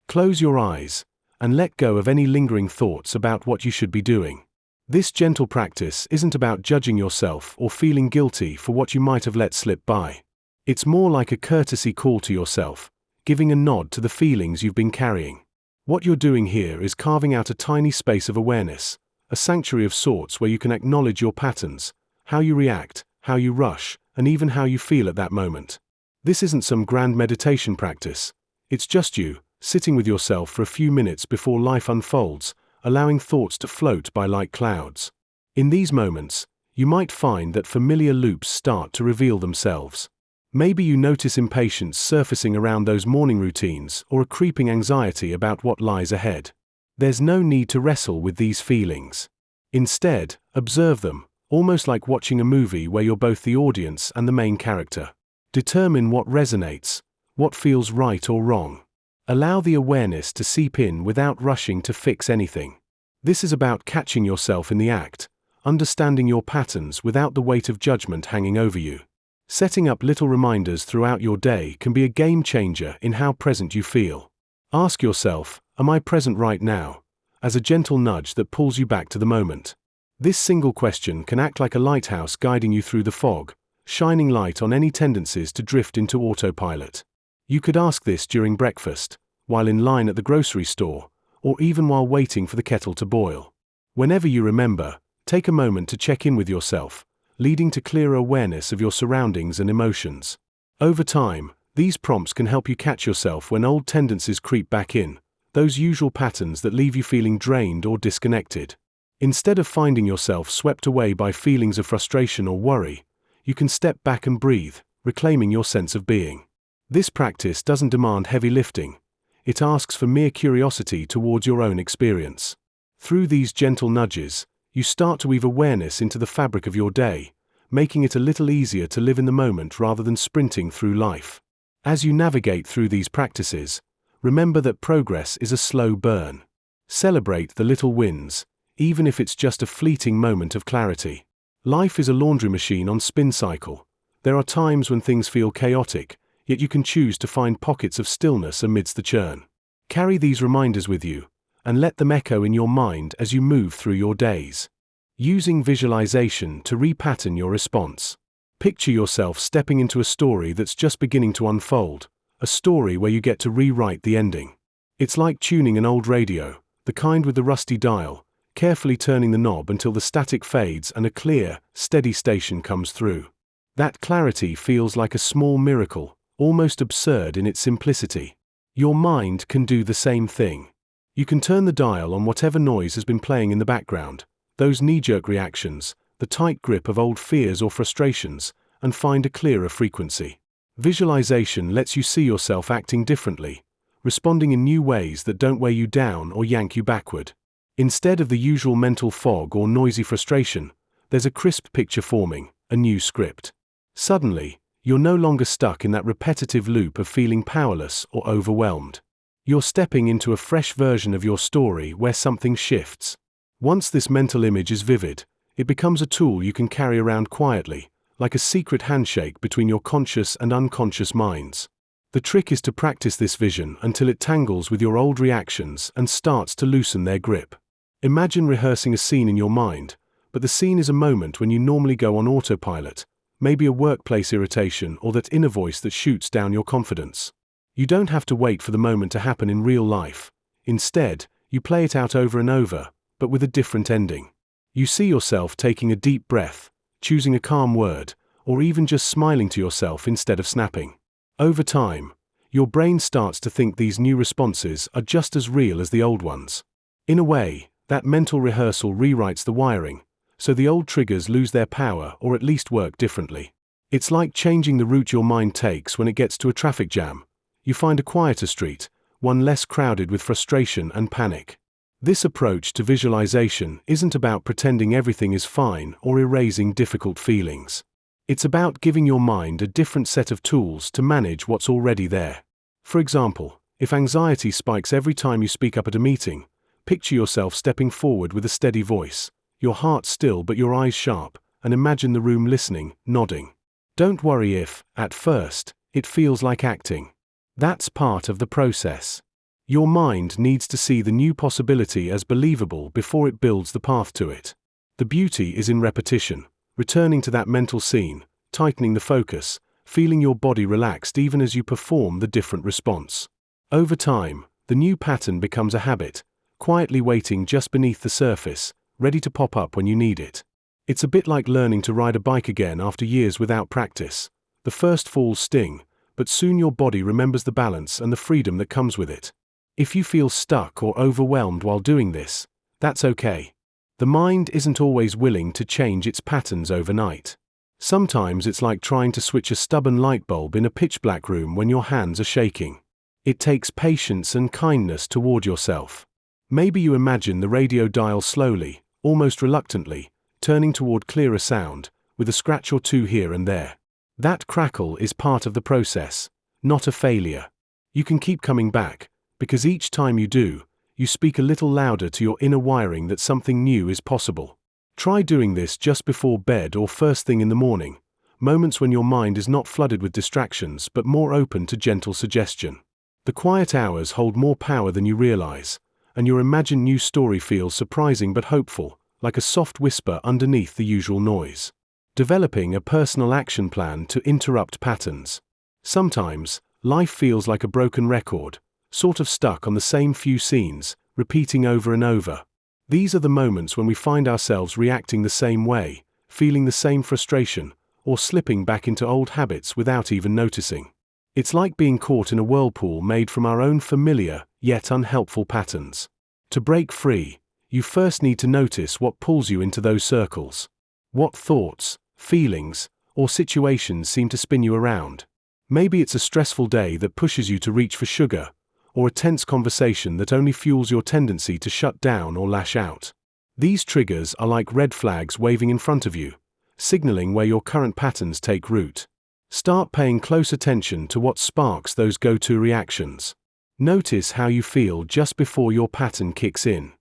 Speaker 1: Close your eyes, and let go of any lingering thoughts about what you should be doing. This gentle practice isn't about judging yourself or feeling guilty for what you might have let slip by. It's more like a courtesy call to yourself, giving a nod to the feelings you've been carrying. What you're doing here is carving out a tiny space of awareness, a sanctuary of sorts where you can acknowledge your patterns, how you react, how you rush, and even how you feel at that moment. This isn't some grand meditation practice. It's just you, sitting with yourself for a few minutes before life unfolds, allowing thoughts to float by like clouds. In these moments, you might find that familiar loops start to reveal themselves. Maybe you notice impatience surfacing around those morning routines or a creeping anxiety about what lies ahead. There's no need to wrestle with these feelings. Instead, observe them, almost like watching a movie where you're both the audience and the main character. Determine what resonates, what feels right or wrong. Allow the awareness to seep in without rushing to fix anything. This is about catching yourself in the act, understanding your patterns without the weight of judgment hanging over you. Setting up little reminders throughout your day can be a game changer in how present you feel. Ask yourself, am I present right now? As a gentle nudge that pulls you back to the moment. This single question can act like a lighthouse guiding you through the fog, shining light on any tendencies to drift into autopilot. You could ask this during breakfast, while in line at the grocery store, or even while waiting for the kettle to boil. Whenever you remember, take a moment to check in with yourself, leading to clearer awareness of your surroundings and emotions. Over time, these prompts can help you catch yourself when old tendencies creep back in, those usual patterns that leave you feeling drained or disconnected. Instead of finding yourself swept away by feelings of frustration or worry, you can step back and breathe, reclaiming your sense of being. This practice doesn't demand heavy lifting. It asks for mere curiosity towards your own experience. Through these gentle nudges, you start to weave awareness into the fabric of your day, making it a little easier to live in the moment rather than sprinting through life. As you navigate through these practices, remember that progress is a slow burn. Celebrate the little wins, even if it's just a fleeting moment of clarity. Life is a laundry machine on spin cycle. There are times when things feel chaotic, yet you can choose to find pockets of stillness amidst the churn. Carry these reminders with you, and let them echo in your mind as you move through your days. Using visualization to repattern your response. Picture yourself stepping into a story that's just beginning to unfold, a story where you get to rewrite the ending. It's like tuning an old radio, the kind with the rusty dial, carefully turning the knob until the static fades and a clear, steady station comes through. That clarity feels like a small miracle, almost absurd in its simplicity. Your mind can do the same thing. You can turn the dial on whatever noise has been playing in the background, those knee-jerk reactions, the tight grip of old fears or frustrations, and find a clearer frequency. Visualization lets you see yourself acting differently, responding in new ways that don't weigh you down or yank you backward. Instead of the usual mental fog or noisy frustration, there's a crisp picture forming, a new script. Suddenly, you're no longer stuck in that repetitive loop of feeling powerless or overwhelmed. You're stepping into a fresh version of your story where something shifts. Once this mental image is vivid, it becomes a tool you can carry around quietly, like a secret handshake between your conscious and unconscious minds. The trick is to practice this vision until it tangles with your old reactions and starts to loosen their grip. Imagine rehearsing a scene in your mind, but the scene is a moment when you normally go on autopilot, maybe a workplace irritation or that inner voice that shoots down your confidence. You don't have to wait for the moment to happen in real life. Instead, you play it out over and over, but with a different ending. You see yourself taking a deep breath, choosing a calm word, or even just smiling to yourself instead of snapping. Over time, your brain starts to think these new responses are just as real as the old ones. In a way, that mental rehearsal rewrites the wiring, so the old triggers lose their power or at least work differently. It's like changing the route your mind takes when it gets to a traffic jam. You find a quieter street, one less crowded with frustration and panic. This approach to visualization isn't about pretending everything is fine or erasing difficult feelings. It's about giving your mind a different set of tools to manage what's already there. For example, if anxiety spikes every time you speak up at a meeting, picture yourself stepping forward with a steady voice, your heart still but your eyes sharp, and imagine the room listening, nodding. Don't worry if, at first, it feels like acting. That's part of the process. Your mind needs to see the new possibility as believable before it builds the path to it. The beauty is in repetition, returning to that mental scene, tightening the focus, feeling your body relaxed even as you perform the different response. Over time, the new pattern becomes a habit, quietly waiting just beneath the surface, ready to pop up when you need it. It's a bit like learning to ride a bike again after years without practice. The first falls sting, but soon your body remembers the balance and the freedom that comes with it. If you feel stuck or overwhelmed while doing this, that's okay. The mind isn't always willing to change its patterns overnight. Sometimes it's like trying to switch a stubborn light bulb in a pitch-black room when your hands are shaking. It takes patience and kindness toward yourself. Maybe you imagine the radio dial slowly, almost reluctantly, turning toward clearer sound, with a scratch or two here and there. That crackle is part of the process, not a failure. You can keep coming back, because each time you do, you speak a little louder to your inner wiring that something new is possible. Try doing this just before bed or first thing in the morning, moments when your mind is not flooded with distractions but more open to gentle suggestion. The quiet hours hold more power than you realize, and your imagined new story feels surprising but hopeful, like a soft whisper underneath the usual noise. Developing a personal action plan to interrupt patterns. Sometimes, life feels like a broken record, sort of stuck on the same few scenes, repeating over and over. These are the moments when we find ourselves reacting the same way, feeling the same frustration, or slipping back into old habits without even noticing. It's like being caught in a whirlpool made from our own familiar, yet unhelpful patterns. To break free, you first need to notice what pulls you into those circles. What thoughts, feelings, or situations seem to spin you around. Maybe it's a stressful day that pushes you to reach for sugar, or a tense conversation that only fuels your tendency to shut down or lash out. These triggers are like red flags waving in front of you, signaling where your current patterns take root. Start paying close attention to what sparks those go-to reactions. Notice how you feel just before your pattern kicks in.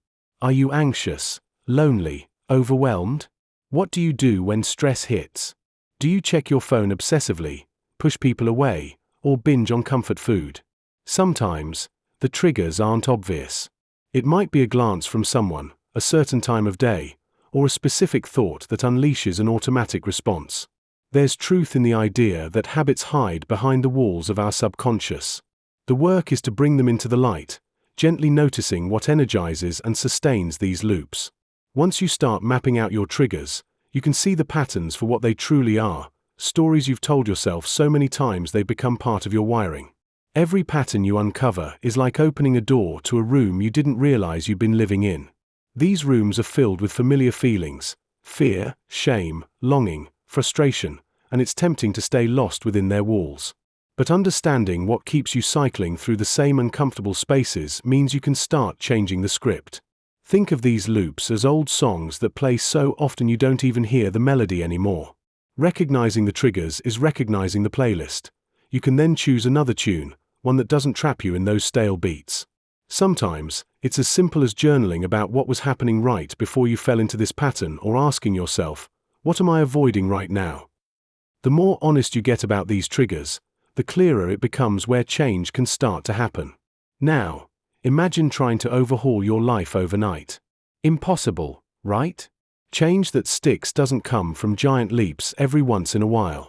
Speaker 1: Are you anxious, lonely, overwhelmed? What do you do when stress hits? Do you check your phone obsessively, push people away, or binge on comfort food? Sometimes, the triggers aren't obvious. It might be a glance from someone, a certain time of day, or a specific thought that unleashes an automatic response. There's truth in the idea that habits hide behind the walls of our subconscious. The work is to bring them into the light, gently noticing what energizes and sustains these loops. Once you start mapping out your triggers, you can see the patterns for what they truly are, stories you've told yourself so many times they've become part of your wiring. Every pattern you uncover is like opening a door to a room you didn't realize you'd been living in. These rooms are filled with familiar feelings: fear, shame, longing, frustration, and it's tempting to stay lost within their walls. But understanding what keeps you cycling through the same uncomfortable spaces means you can start changing the script. Think of these loops as old songs that play so often you don't even hear the melody anymore. Recognizing the triggers is recognizing the playlist. You can then choose another tune, one that doesn't trap you in those stale beats. Sometimes, it's as simple as journaling about what was happening right before you fell into this pattern, or asking yourself, what am I avoiding right now? The more honest you get about these triggers, the clearer it becomes where change can start to happen. Now, imagine trying to overhaul your life overnight. Impossible, right? Change that sticks doesn't come from giant leaps every once in a while.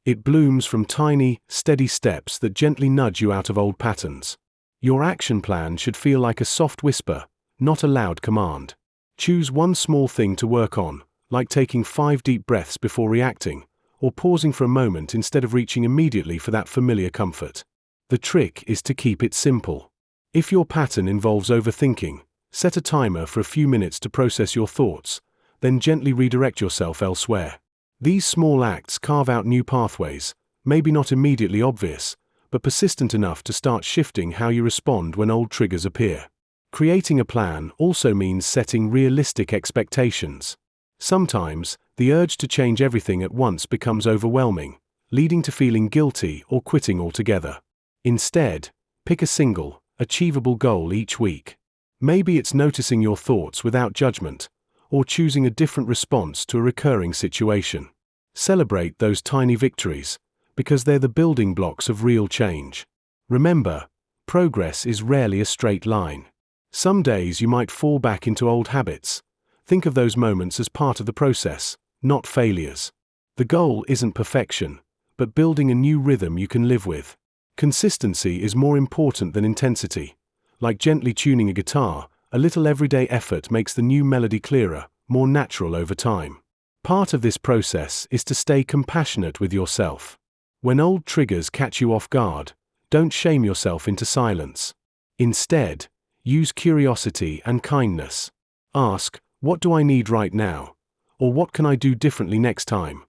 Speaker 1: It blooms from tiny, steady steps that gently nudge you out of old patterns. Your action plan should feel like a soft whisper, not a loud command. Choose one small thing to work on, like taking 5 deep breaths before reacting, or pausing for a moment instead of reaching immediately for that familiar comfort. The trick is to keep it simple. If your pattern involves overthinking, set a timer for a few minutes to process your thoughts, then gently redirect yourself elsewhere. These small acts carve out new pathways, maybe not immediately obvious, but persistent enough to start shifting how you respond when old triggers appear. Creating a plan also means setting realistic expectations. Sometimes, the urge to change everything at once becomes overwhelming, leading to feeling guilty or quitting altogether. Instead, pick a single, achievable goal each week. Maybe it's noticing your thoughts without judgment, or choosing a different response to a recurring situation. Celebrate those tiny victories, because they're the building blocks of real change. Remember, progress is rarely a straight line. Some days you might fall back into old habits. Think of those moments as part of the process, not failures. The goal isn't perfection, but building a new rhythm you can live with. Consistency is more important than intensity. Like gently tuning a guitar, a little everyday effort makes the new melody clearer, more natural over time. Part of this process is to stay compassionate with yourself. When old triggers catch you off guard, don't shame yourself into silence. Instead, use curiosity and kindness. Ask, what do I need right now? Or what can I do differently next time?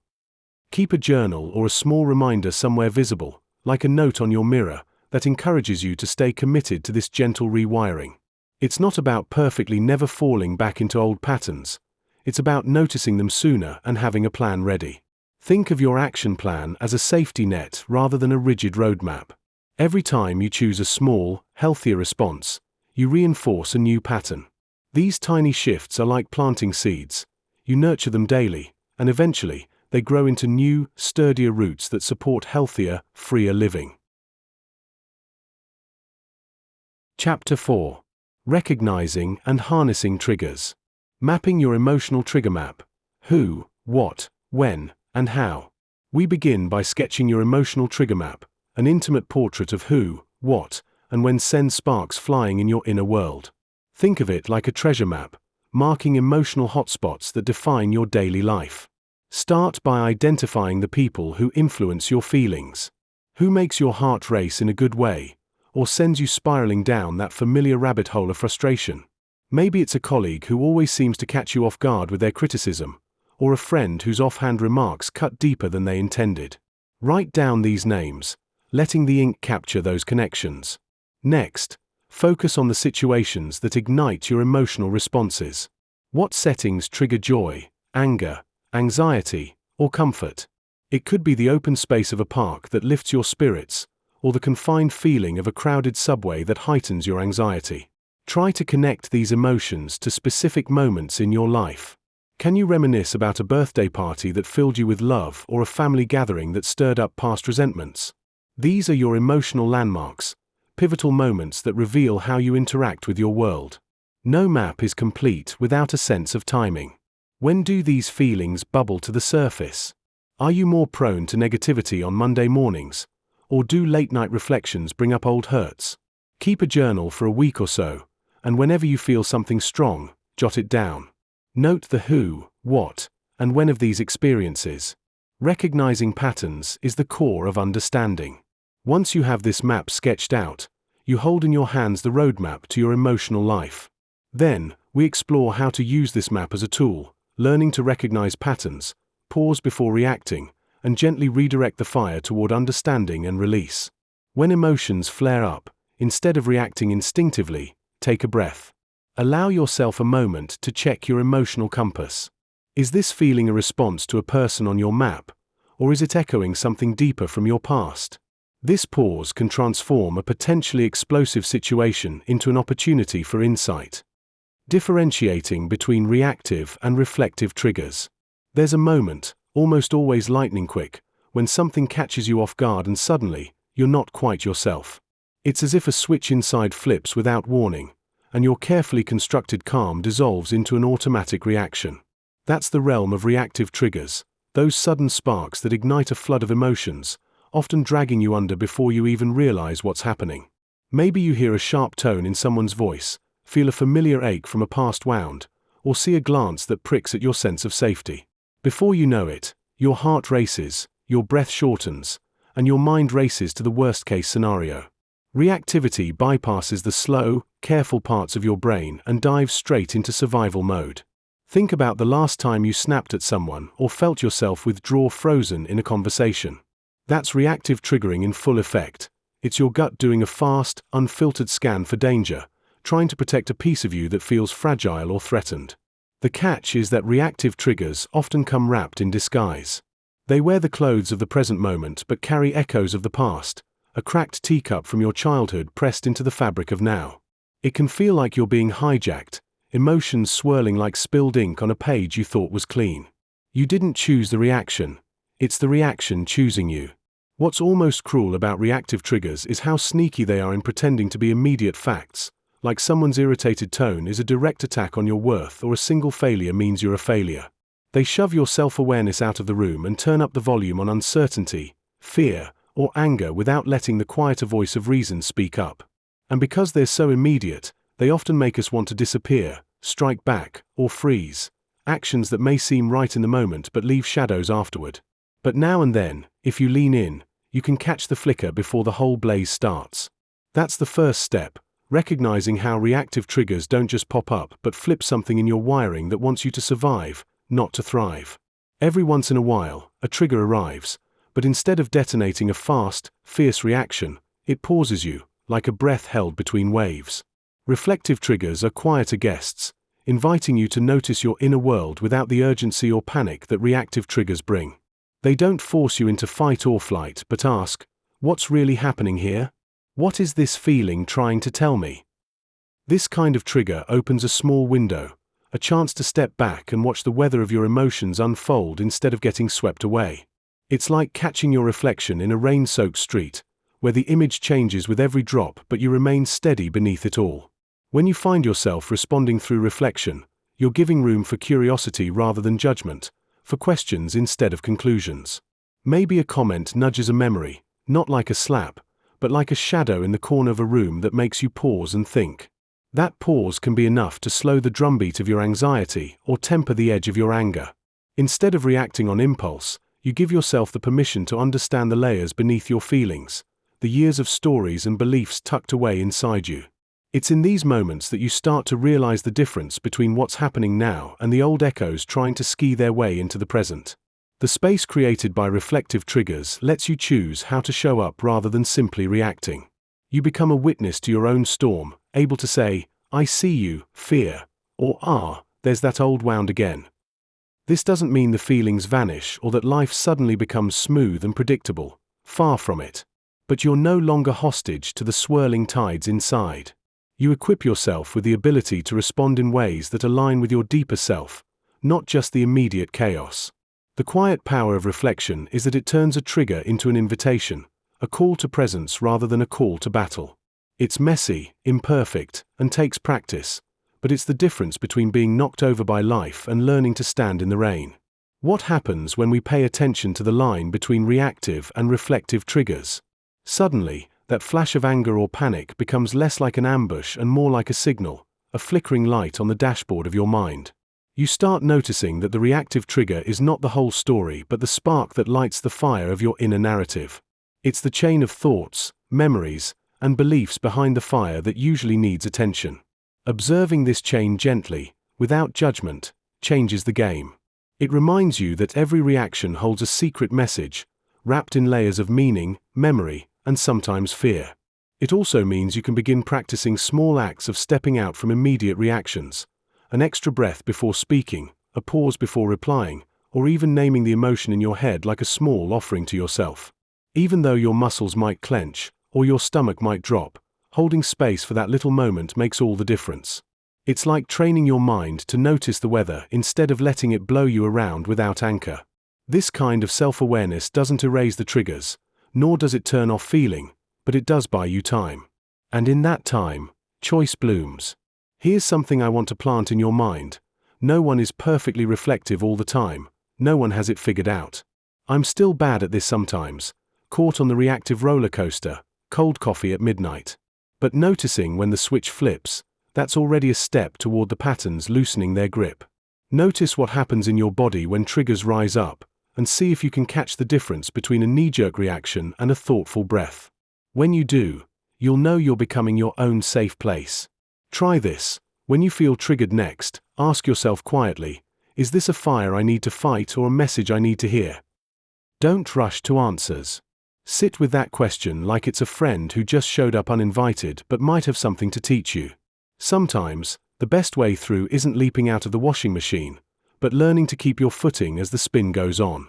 Speaker 1: Keep a journal or a small reminder somewhere visible, like a note on your mirror, that encourages you to stay committed to this gentle rewiring. It's not about perfectly never falling back into old patterns. It's about noticing them sooner and having a plan ready. Think of your action plan as a safety net rather than a rigid roadmap. Every time you choose a small, healthier response, you reinforce a new pattern. These tiny shifts are like planting seeds. You nurture them daily, and eventually, they grow into new, sturdier roots that support healthier, freer living. Chapter 4. Recognizing and harnessing triggers. Mapping your emotional trigger map. Who, what, when, and how. We begin by sketching your emotional trigger map, an intimate portrait of who, what, and when sends sparks flying in your inner world. Think of it like a treasure map, marking emotional hotspots that define your daily life. Start by identifying the people who influence your feelings. Who makes your heart race in a good way, or sends you spiraling down that familiar rabbit hole of frustration? Maybe it's a colleague who always seems to catch you off guard with their criticism, or a friend whose offhand remarks cut deeper than they intended. Write down these names, letting the ink capture those connections. Next, focus on the situations that ignite your emotional responses. What settings trigger joy, anger, anxiety, or comfort? It could be the open space of a park that lifts your spirits, or the confined feeling of a crowded subway that heightens your anxiety. Try to connect these emotions to specific moments in your life. Can you reminisce about a birthday party that filled you with love or a family gathering that stirred up past resentments? These are your emotional landmarks, pivotal moments that reveal how you interact with your world. No map is complete without a sense of timing. When do these feelings bubble to the surface? Are you more prone to negativity on Monday mornings, or do late-night reflections bring up old hurts? Keep a journal for a week or so, and whenever you feel something strong, jot it down. Note the who, what, and when of these experiences. Recognizing patterns is the core of understanding. Once you have this map sketched out, you hold in your hands the roadmap to your emotional life. Then, we explore how to use this map as a tool, learning to recognize patterns, pause before reacting, and gently redirect the fire toward understanding and release. When emotions flare up, instead of reacting instinctively, take a breath. Allow yourself a moment to check your emotional compass. Is this feeling a response to a person on your map, or is it echoing something deeper from your past? This pause can transform a potentially explosive situation into an opportunity for insight. Differentiating between reactive and reflective triggers. There's a moment, almost always lightning quick, when something catches you off guard and suddenly, you're not quite yourself. It's as if a switch inside flips without warning, and your carefully constructed calm dissolves into an automatic reaction. That's the realm of reactive triggers, those sudden sparks that ignite a flood of emotions, often dragging you under before you even realize what's happening. Maybe you hear a sharp tone in someone's voice, feel a familiar ache from a past wound, or see a glance that pricks at your sense of safety. Before you know it, your heart races, your breath shortens, and your mind races to the worst-case scenario. Reactivity bypasses the slow, careful parts of your brain and dives straight into survival mode. Think about the last time you snapped at someone or felt yourself withdraw frozen in a conversation. That's reactive triggering in full effect. It's your gut doing a fast, unfiltered scan for danger, trying to protect a piece of you that feels fragile or threatened. The catch is that reactive triggers often come wrapped in disguise. They wear the clothes of the present moment but carry echoes of the past, a cracked teacup from your childhood pressed into the fabric of now. It can feel like you're being hijacked, emotions swirling like spilled ink on a page you thought was clean. You didn't choose the reaction. It's the reaction choosing you. What's almost cruel about reactive triggers is how sneaky they are in pretending to be immediate facts, like someone's irritated tone is a direct attack on your worth or a single failure means you're a failure. They shove your self-awareness out of the room and turn up the volume on uncertainty, fear, or anger without letting the quieter voice of reason speak up. And because they're so immediate, they often make us want to disappear, strike back, or freeze, actions that may seem right in the moment but leave shadows afterward. But now and then, if you lean in, you can catch the flicker before the whole blaze starts. That's the first step, recognizing how reactive triggers don't just pop up but flip something in your wiring that wants you to survive, not to thrive. Every once in a while, a trigger arrives, but instead of detonating a fast, fierce reaction, it pauses you, like a breath held between waves. Reflective triggers are quieter guests, inviting you to notice your inner world without the urgency or panic that reactive triggers bring. They don't force you into fight or flight but ask, what's really happening here? What is this feeling trying to tell me? This kind of trigger opens a small window, a chance to step back and watch the weather of your emotions unfold instead of getting swept away. It's like catching your reflection in a rain-soaked street, where the image changes with every drop but you remain steady beneath it all. When you find yourself responding through reflection, you're giving room for curiosity rather than judgment, for questions instead of conclusions. Maybe a comment nudges a memory, not like a slap, but like a shadow in the corner of a room that makes you pause and think. That pause can be enough to slow the drumbeat of your anxiety or temper the edge of your anger. Instead of reacting on impulse, you give yourself the permission to understand the layers beneath your feelings, the years of stories and beliefs tucked away inside you. It's in these moments that you start to realize the difference between what's happening now and the old echoes trying to ski their way into the present. The space created by reflective triggers lets you choose how to show up rather than simply reacting. You become a witness to your own storm, able to say, I see you, fear, or there's that old wound again. This doesn't mean the feelings vanish or that life suddenly becomes smooth and predictable, far from it. But you're no longer hostage to the swirling tides inside. You equip yourself with the ability to respond in ways that align with your deeper self, not just the immediate chaos. The quiet power of reflection is that it turns a trigger into an invitation, a call to presence rather than a call to battle. It's messy, imperfect, and takes practice, but it's the difference between being knocked over by life and learning to stand in the rain. What happens when we pay attention to the line between reactive and reflective triggers? Suddenly, that flash of anger or panic becomes less like an ambush and more like a signal, a flickering light on the dashboard of your mind. You start noticing that the reactive trigger is not the whole story but the spark that lights the fire of your inner narrative. It's the chain of thoughts, memories, and beliefs behind the fire that usually needs attention. Observing this chain gently, without judgment, changes the game. It reminds you that every reaction holds a secret message, wrapped in layers of meaning, memory, and sometimes fear. It also means you can begin practicing small acts of stepping out from immediate reactions, an extra breath before speaking, a pause before replying, or even naming the emotion in your head like a small offering to yourself. Even though your muscles might clench, or your stomach might drop, holding space for that little moment makes all the difference. It's like training your mind to notice the weather instead of letting it blow you around without anchor. This kind of self-awareness doesn't erase the triggers, nor does it turn off feeling, but it does buy you time. And in that time, choice blooms. Here's something I want to plant in your mind. No one is perfectly reflective all the time. No one has it figured out. I'm still bad at this sometimes, caught on the reactive roller coaster, cold coffee at midnight. But noticing when the switch flips, that's already a step toward the patterns loosening their grip. Notice what happens in your body when triggers rise up, and see if you can catch the difference between a knee-jerk reaction and a thoughtful breath. When you do, you'll know you're becoming your own safe place. Try this. When you feel triggered next, ask yourself quietly, is this a fire I need to fight or a message I need to hear? Don't rush to answers. Sit with that question like it's a friend who just showed up uninvited but might have something to teach you. Sometimes, the best way through isn't leaping out of the washing machine, but learning to keep your footing as the spin goes on.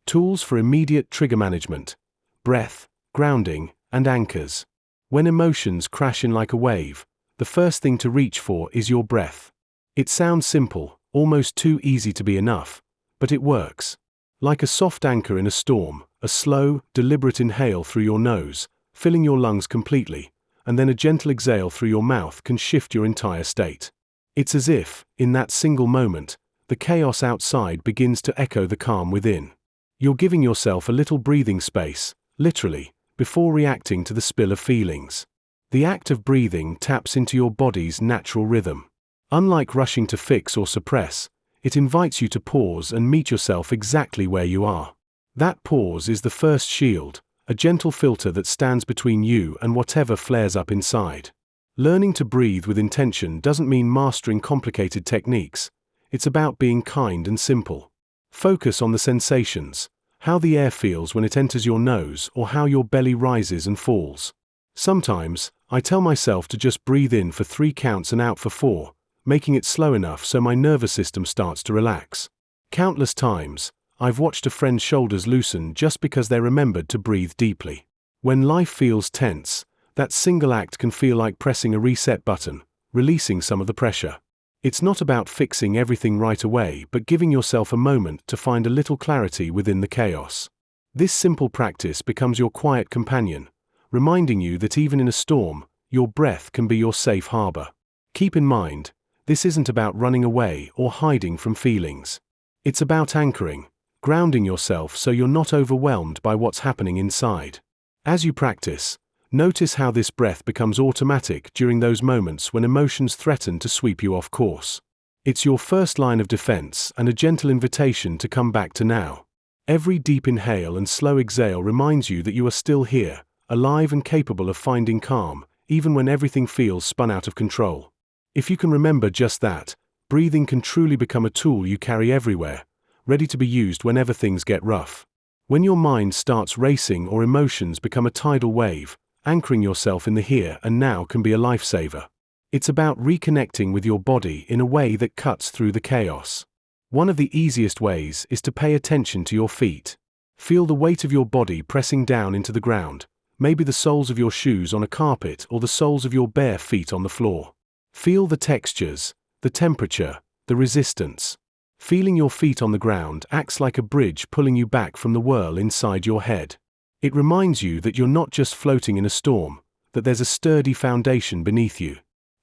Speaker 1: Tools for immediate trigger management: breath, grounding, and anchors. When emotions crash in like a wave, the first thing to reach for is your breath. It sounds simple, almost too easy to be enough, but it works. Like a soft anchor in a storm, a slow, deliberate inhale through your nose, filling your lungs completely, and then a gentle exhale through your mouth can shift your entire state. It's as if, in that single moment, the chaos outside begins to echo the calm within. You're giving yourself a little breathing space, literally, before reacting to the spill of feelings. The act of breathing taps into your body's natural rhythm. Unlike rushing to fix or suppress, it invites you to pause and meet yourself exactly where you are. That pause is the first shield, a gentle filter that stands between you and whatever flares up inside. Learning to breathe with intention doesn't mean mastering complicated techniques. It's about being kind and simple. Focus on the sensations, how the air feels when it enters your nose or how your belly rises and falls. Sometimes, I tell myself to just breathe in for 3 counts and out for 4, making it slow enough so my nervous system starts to relax. Countless times, I've watched a friend's shoulders loosen just because they remembered to breathe deeply. When life feels tense, that single act can feel like pressing a reset button, releasing some of the pressure. It's not about fixing everything right away, but giving yourself a moment to find a little clarity within the chaos. This simple practice becomes your quiet companion, reminding you that even in a storm, your breath can be your safe harbor. Keep in mind, this isn't about running away or hiding from feelings. It's about anchoring, grounding yourself so you're not overwhelmed by what's happening inside. As you practice, notice how this breath becomes automatic during those moments when emotions threaten to sweep you off course. It's your first line of defense and a gentle invitation to come back to now. Every deep inhale and slow exhale reminds you that you are still here, alive and capable of finding calm, even when everything feels spun out of control. If you can remember just that, breathing can truly become a tool you carry everywhere, ready to be used whenever things get rough. When your mind starts racing or emotions become a tidal wave, anchoring yourself in the here and now can be a lifesaver. It's about reconnecting with your body in a way that cuts through the chaos. One of the easiest ways is to pay attention to your feet. Feel the weight of your body pressing down into the ground, maybe the soles of your shoes on a carpet or the soles of your bare feet on the floor. Feel the textures, the temperature, the resistance. Feeling your feet on the ground acts like a bridge pulling you back from the whirl inside your head. It reminds you that you're not just floating in a storm, that there's a sturdy foundation beneath you.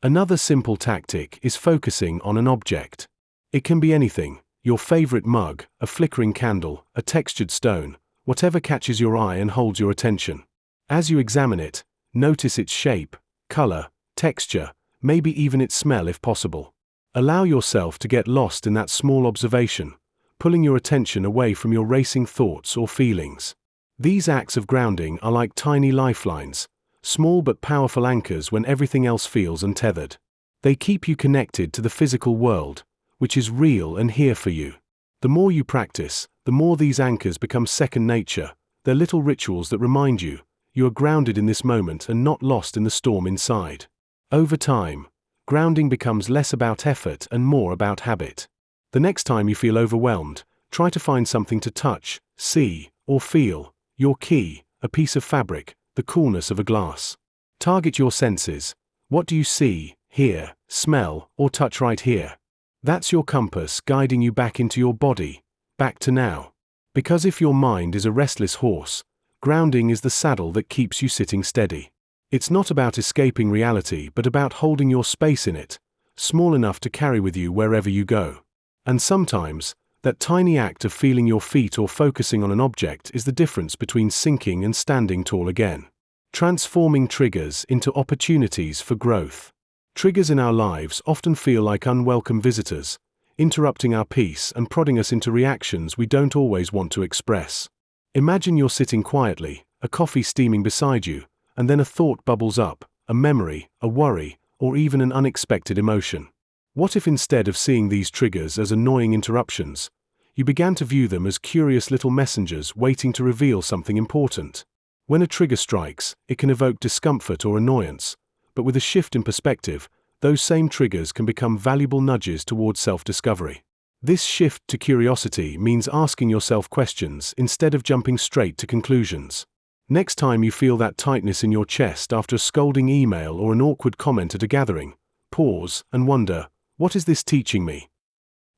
Speaker 1: Another simple tactic is focusing on an object. It can be anything: your favorite mug, a flickering candle, a textured stone, whatever catches your eye and holds your attention. As you examine it, notice its shape, color, texture, maybe even its smell if possible. Allow yourself to get lost in that small observation, pulling your attention away from your racing thoughts or feelings. These acts of grounding are like tiny lifelines, small but powerful anchors when everything else feels untethered. They keep you connected to the physical world, which is real and here for you. The more you practice, the more these anchors become second nature. They're little rituals that remind you, you are grounded in this moment and not lost in the storm inside. Over time, grounding becomes less about effort and more about habit. The next time you feel overwhelmed, try to find something to touch, see, or feel: your key, a piece of fabric, the coolness of a glass. Target your senses. What do you see, hear, smell, or touch right here? That's your compass guiding you back into your body, back to now. Because if your mind is a restless horse, grounding is the saddle that keeps you sitting steady. It's not about escaping reality but about holding your space in it, small enough to carry with you wherever you go. And sometimes, that tiny act of feeling your feet or focusing on an object is the difference between sinking and standing tall again. Transforming triggers into opportunities for growth. Triggers in our lives often feel like unwelcome visitors, interrupting our peace and prodding us into reactions we don't always want to express. Imagine you're sitting quietly, a coffee steaming beside you, and then a thought bubbles up, a memory, a worry, or even an unexpected emotion. What if instead of seeing these triggers as annoying interruptions, you began to view them as curious little messengers waiting to reveal something important? When a trigger strikes, it can evoke discomfort or annoyance, but with a shift in perspective, those same triggers can become valuable nudges towards self-discovery. This shift to curiosity means asking yourself questions instead of jumping straight to conclusions. Next time you feel that tightness in your chest after a scolding email or an awkward comment at a gathering, pause and wonder, what is this teaching me?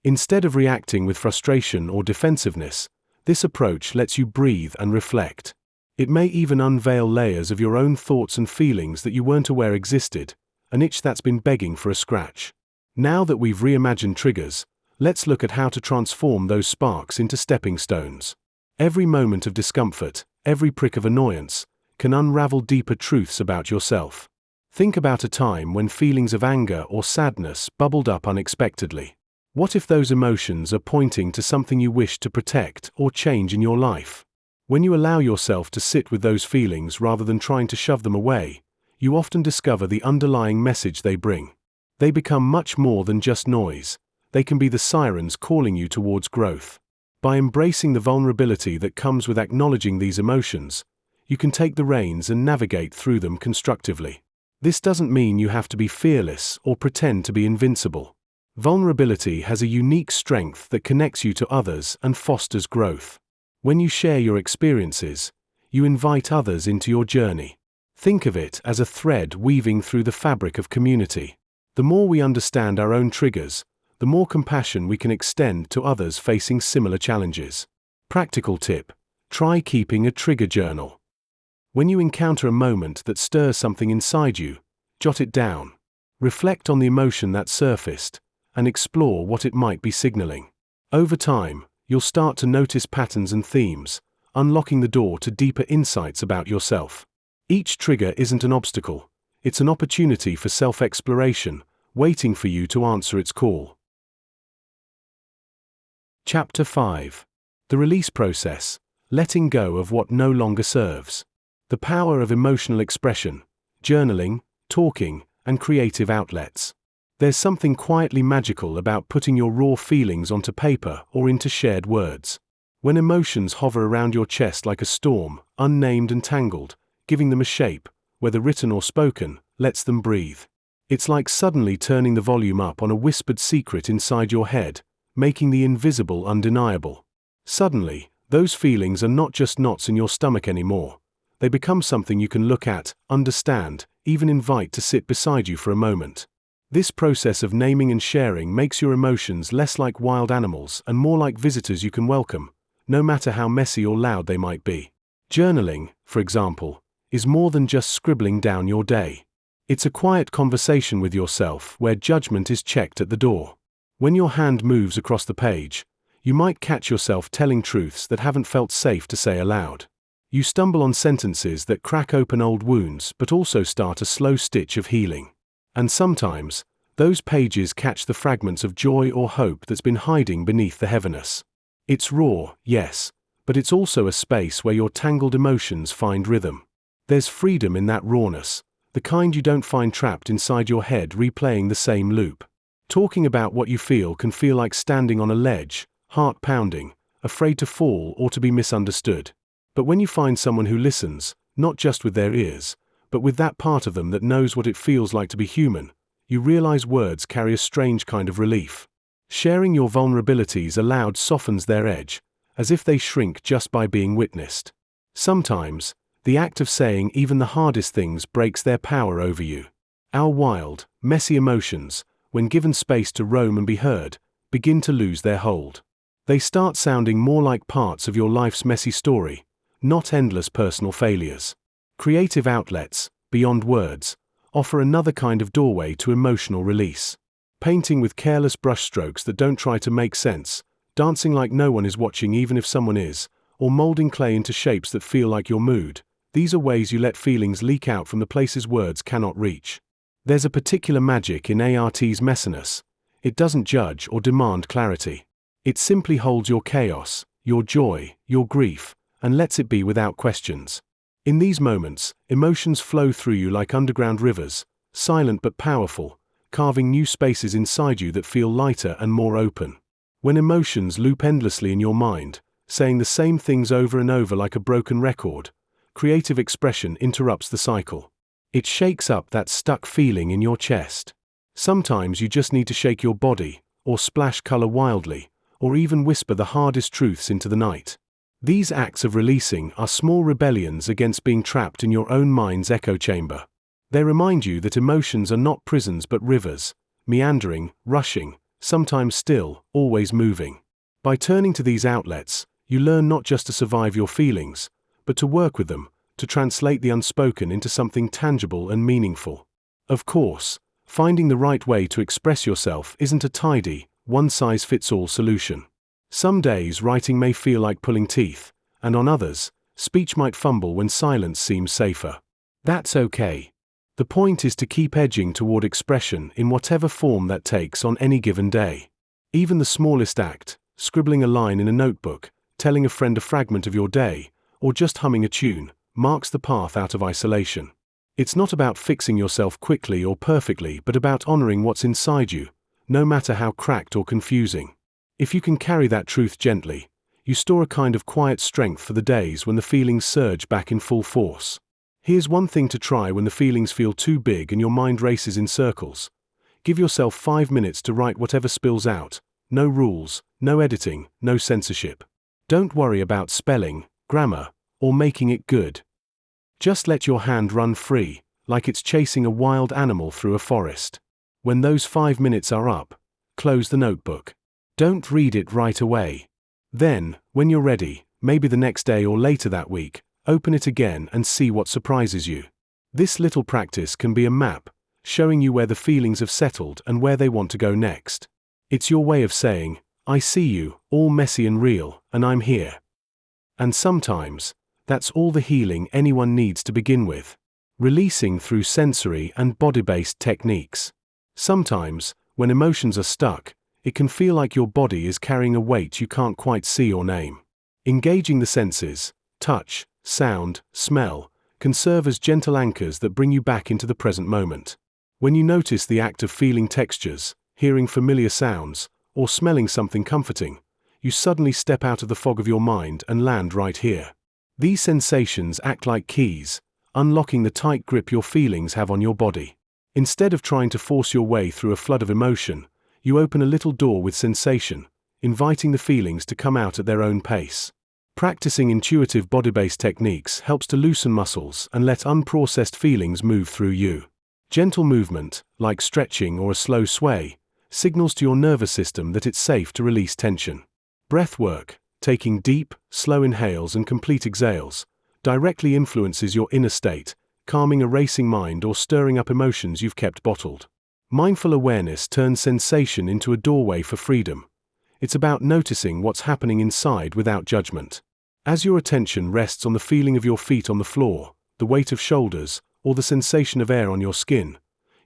Speaker 1: Instead of reacting with frustration or defensiveness, this approach lets you breathe and reflect. It may even unveil layers of your own thoughts and feelings that you weren't aware existed, an itch that's been begging for a scratch. Now that we've reimagined triggers, let's look at how to transform those sparks into stepping stones. Every moment of discomfort, every prick of annoyance, can unravel deeper truths about yourself. Think about a time when feelings of anger or sadness bubbled up unexpectedly. What if those emotions are pointing to something you wish to protect or change in your life? When you allow yourself to sit with those feelings rather than trying to shove them away, you often discover the underlying message they bring. They become much more than just noise. They can be the sirens calling you towards growth. By embracing the vulnerability that comes with acknowledging these emotions, you can take the reins and navigate through them constructively. This doesn't mean you have to be fearless or pretend to be invincible. Vulnerability has a unique strength that connects you to others and fosters growth. When you share your experiences, you invite others into your journey. Think of it as a thread weaving through the fabric of community. The more we understand our own triggers, the more compassion we can extend to others facing similar challenges. Practical tip: try keeping a trigger journal. When you encounter a moment that stirs something inside you, jot it down. Reflect on the emotion that surfaced, and explore what it might be signaling. Over time, you'll start to notice patterns and themes, unlocking the door to deeper insights about yourself. Each trigger isn't an obstacle, it's an opportunity for self-exploration, waiting for you to answer its call. Chapter 5. The Release Process: Letting Go of What No Longer Serves. The Power of Emotional Expression, Journaling, Talking, and Creative Outlets. There's something quietly magical about putting your raw feelings onto paper or into shared words. When emotions hover around your chest like a storm, unnamed and tangled, giving them a shape, whether written or spoken, lets them breathe. It's like suddenly turning the volume up on a whispered secret inside your head, making the invisible undeniable. Suddenly, those feelings are not just knots in your stomach anymore. They become something you can look at, understand, even invite to sit beside you for a moment. This process of naming and sharing makes your emotions less like wild animals and more like visitors you can welcome, no matter how messy or loud they might be. Journaling, for example, is more than just scribbling down your day. It's a quiet conversation with yourself where judgment is checked at the door. When your hand moves across the page, you might catch yourself telling truths that haven't felt safe to say aloud. You stumble on sentences that crack open old wounds but also start a slow stitch of healing. And sometimes, those pages catch the fragments of joy or hope that's been hiding beneath the heaviness. It's raw, yes, but it's also a space where your tangled emotions find rhythm. There's freedom in that rawness, the kind you don't find trapped inside your head replaying the same loop. Talking about what you feel can feel like standing on a ledge, heart pounding, afraid to fall or to be misunderstood. But when you find someone who listens, not just with their ears, but with that part of them that knows what it feels like to be human, you realize words carry a strange kind of relief. Sharing your vulnerabilities aloud softens their edge, as if they shrink just by being witnessed. Sometimes, the act of saying even the hardest things breaks their power over you. Our wild, messy emotions, when given space to roam and be heard, begin to lose their hold. They start sounding more like parts of your life's messy story, not endless personal failures. Creative outlets, beyond words, offer another kind of doorway to emotional release. Painting with careless brushstrokes that don't try to make sense, dancing like no one is watching even if someone is, or molding clay into shapes that feel like your mood, these are ways you let feelings leak out from the places words cannot reach. There's a particular magic in art's messiness. It doesn't judge or demand clarity. It simply holds your chaos, your joy, your grief, and lets it be without questions. In these moments, emotions flow through you like underground rivers, silent but powerful, carving new spaces inside you that feel lighter and more open. When emotions loop endlessly in your mind, saying the same things over and over like a broken record, creative expression interrupts the cycle. It shakes up that stuck feeling in your chest. Sometimes you just need to shake your body, or splash color wildly, or even whisper the hardest truths into the night. These acts of releasing are small rebellions against being trapped in your own mind's echo chamber. They remind you that emotions are not prisons but rivers, meandering, rushing, sometimes still, always moving. By turning to these outlets, you learn not just to survive your feelings, but to work with them, to translate the unspoken into something tangible and meaningful. Of course, finding the right way to express yourself isn't a tidy, one-size-fits-all solution. Some days writing may feel like pulling teeth, and on others, speech might fumble when silence seems safer. That's okay. The point is to keep edging toward expression in whatever form that takes on any given day. Even the smallest act, scribbling a line in a notebook, telling a friend a fragment of your day, or just humming a tune, marks the path out of isolation. It's not about fixing yourself quickly or perfectly, but about honoring what's inside you, no matter how cracked or confusing. If you can carry that truth gently, you store a kind of quiet strength for the days when the feelings surge back in full force. Here's one thing to try when the feelings feel too big and your mind races in circles. Give yourself 5 minutes to write whatever spills out. No rules, no editing, no censorship. Don't worry about spelling, grammar, or making it good. Just let your hand run free, like it's chasing a wild animal through a forest. When those 5 minutes are up, close the notebook. Don't read it right away. Then, when you're ready, maybe the next day or later that week, open it again and see what surprises you. This little practice can be a map, showing you where the feelings have settled and where they want to go next. It's your way of saying, I see you, all messy and real, and I'm here. And sometimes, that's all the healing anyone needs to begin with. Releasing through sensory and body-based techniques. Sometimes, when emotions are stuck, it can feel like your body is carrying a weight you can't quite see or name. Engaging the senses, touch, sound, smell, can serve as gentle anchors that bring you back into the present moment. When you notice the act of feeling textures, hearing familiar sounds, or smelling something comforting, you suddenly step out of the fog of your mind and land right here. These sensations act like keys, unlocking the tight grip your feelings have on your body. Instead of trying to force your way through a flood of emotion, you open a little door with sensation, inviting the feelings to come out at their own pace. Practicing intuitive body-based techniques helps to loosen muscles and let unprocessed feelings move through you. Gentle movement, like stretching or a slow sway, signals to your nervous system that it's safe to release tension. Breath work, taking deep, slow inhales and complete exhales, directly influences your inner state, calming a racing mind or stirring up emotions you've kept bottled. Mindful awareness turns sensation into a doorway for freedom. It's about noticing what's happening inside without judgment. As your attention rests on the feeling of your feet on the floor, the weight of shoulders, or the sensation of air on your skin,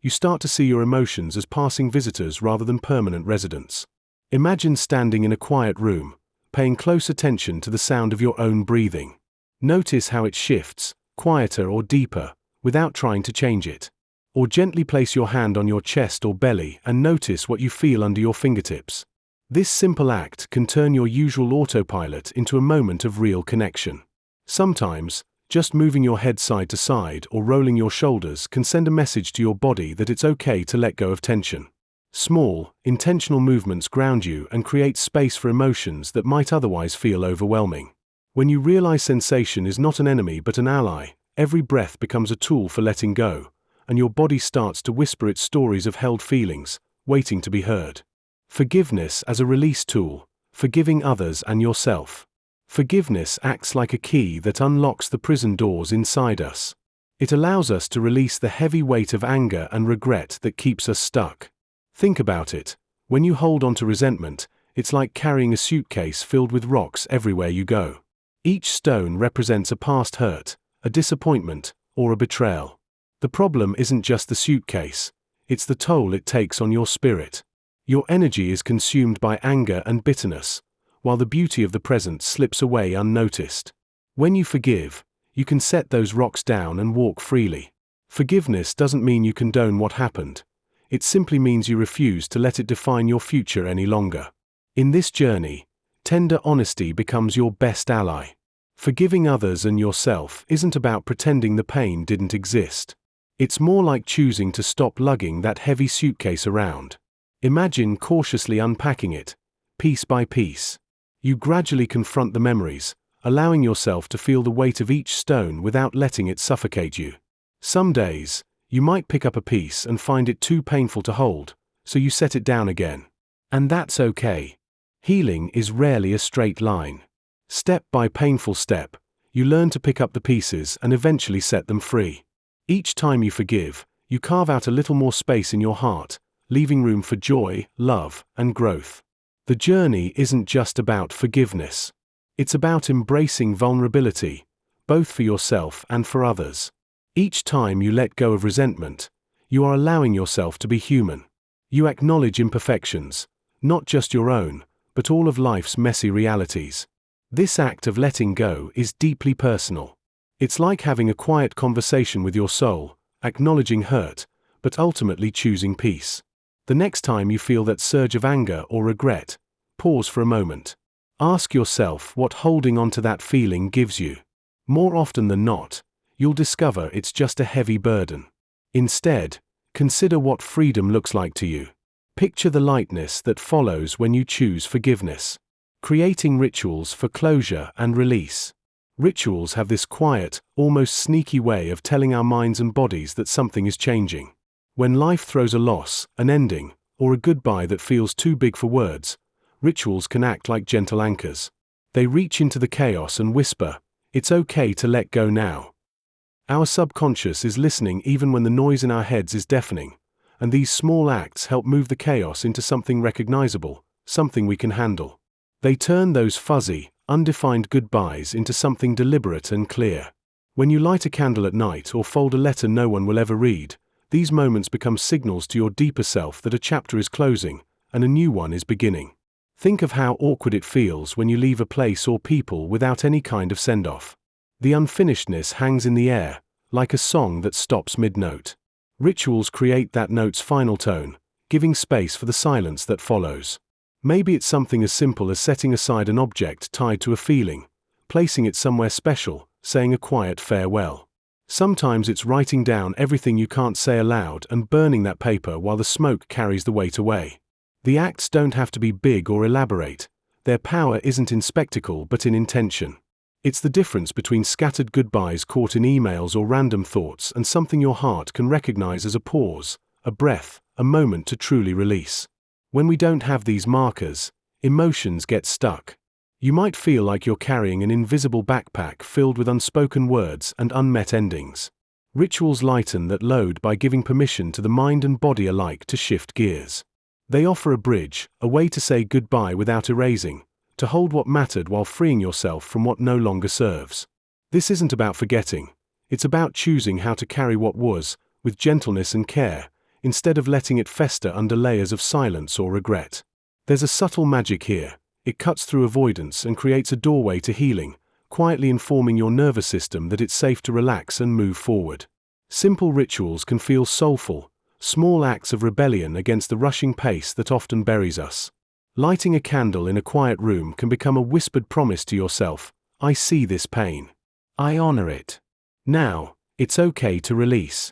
Speaker 1: you start to see your emotions as passing visitors rather than permanent residents. Imagine standing in a quiet room, paying close attention to the sound of your own breathing. Notice how it shifts, quieter or deeper, without trying to change it. Or gently place your hand on your chest or belly and notice what you feel under your fingertips. This simple act can turn your usual autopilot into a moment of real connection. Sometimes, just moving your head side to side or rolling your shoulders can send a message to your body that it's okay to let go of tension. Small, intentional movements ground you and create space for emotions that might otherwise feel overwhelming. When you realize sensation is not an enemy but an ally, every breath becomes a tool for letting go, and your body starts to whisper its stories of held feelings, waiting to be heard. Forgiveness as a release tool, forgiving others and yourself. Forgiveness acts like a key that unlocks the prison doors inside us. It allows us to release the heavy weight of anger and regret that keeps us stuck. Think about it. When you hold on to resentment, it's like carrying a suitcase filled with rocks everywhere you go. Each stone represents a past hurt, a disappointment, or a betrayal. The problem isn't just the suitcase, it's the toll it takes on your spirit. Your energy is consumed by anger and bitterness, while the beauty of the present slips away unnoticed. When you forgive, you can set those rocks down and walk freely. Forgiveness doesn't mean you condone what happened. It simply means you refuse to let it define your future any longer. In this journey, tender honesty becomes your best ally. Forgiving others and yourself isn't about pretending the pain didn't exist. It's more like choosing to stop lugging that heavy suitcase around. Imagine cautiously unpacking it, piece by piece. You gradually confront the memories, allowing yourself to feel the weight of each stone without letting it suffocate you. Some days, you might pick up a piece and find it too painful to hold, so you set it down again. And that's okay. Healing is rarely a straight line. Step by painful step, you learn to pick up the pieces and eventually set them free. Each time you forgive, you carve out a little more space in your heart, leaving room for joy, love, and growth. The journey isn't just about forgiveness. It's about embracing vulnerability, both for yourself and for others. Each time you let go of resentment, you are allowing yourself to be human. You acknowledge imperfections, not just your own, but all of life's messy realities. This act of letting go is deeply personal. It's like having a quiet conversation with your soul, acknowledging hurt, but ultimately choosing peace. The next time you feel that surge of anger or regret, pause for a moment. Ask yourself what holding on to that feeling gives you. More often than not, you'll discover it's just a heavy burden. Instead, consider what freedom looks like to you. Picture the lightness that follows when you choose forgiveness. Creating rituals for closure and release. Rituals have this quiet, almost sneaky way of telling our minds and bodies that something is changing. When life throws a loss, an ending, or a goodbye that feels too big for words, rituals can act like gentle anchors. They reach into the chaos and whisper, "It's okay to let go now." Our subconscious is listening even when the noise in our heads is deafening, and these small acts help move the chaos into something recognizable, something we can handle. They turn those fuzzy, undefined goodbyes into something deliberate and clear. When you light a candle at night or fold a letter no one will ever read, these moments become signals to your deeper self that a chapter is closing and a new one is beginning. Think of how awkward it feels when you leave a place or people without any kind of send-off. The unfinishedness hangs in the air, like a song that stops mid-note. Rituals create that note's final tone, giving space for the silence that follows. Maybe it's something as simple as setting aside an object tied to a feeling, placing it somewhere special, saying a quiet farewell. Sometimes it's writing down everything you can't say aloud and burning that paper while the smoke carries the weight away. The acts don't have to be big or elaborate. Their power isn't in spectacle but in intention. It's the difference between scattered goodbyes caught in emails or random thoughts and something your heart can recognize as a pause, a breath, a moment to truly release. When we don't have these markers, emotions get stuck. You might feel like you're carrying an invisible backpack filled with unspoken words and unmet endings. Rituals lighten that load by giving permission to the mind and body alike to shift gears. They offer a bridge, a way to say goodbye without erasing, to hold what mattered while freeing yourself from what no longer serves. This isn't about forgetting. It's about choosing how to carry what was, with gentleness and care, instead of letting it fester under layers of silence or regret. There's a subtle magic here. It cuts through avoidance and creates a doorway to healing, quietly informing your nervous system that it's safe to relax and move forward. Simple rituals can feel soulful, small acts of rebellion against the rushing pace that often buries us. Lighting a candle in a quiet room can become a whispered promise to yourself, I see this pain. I honor it. Now, it's okay to release.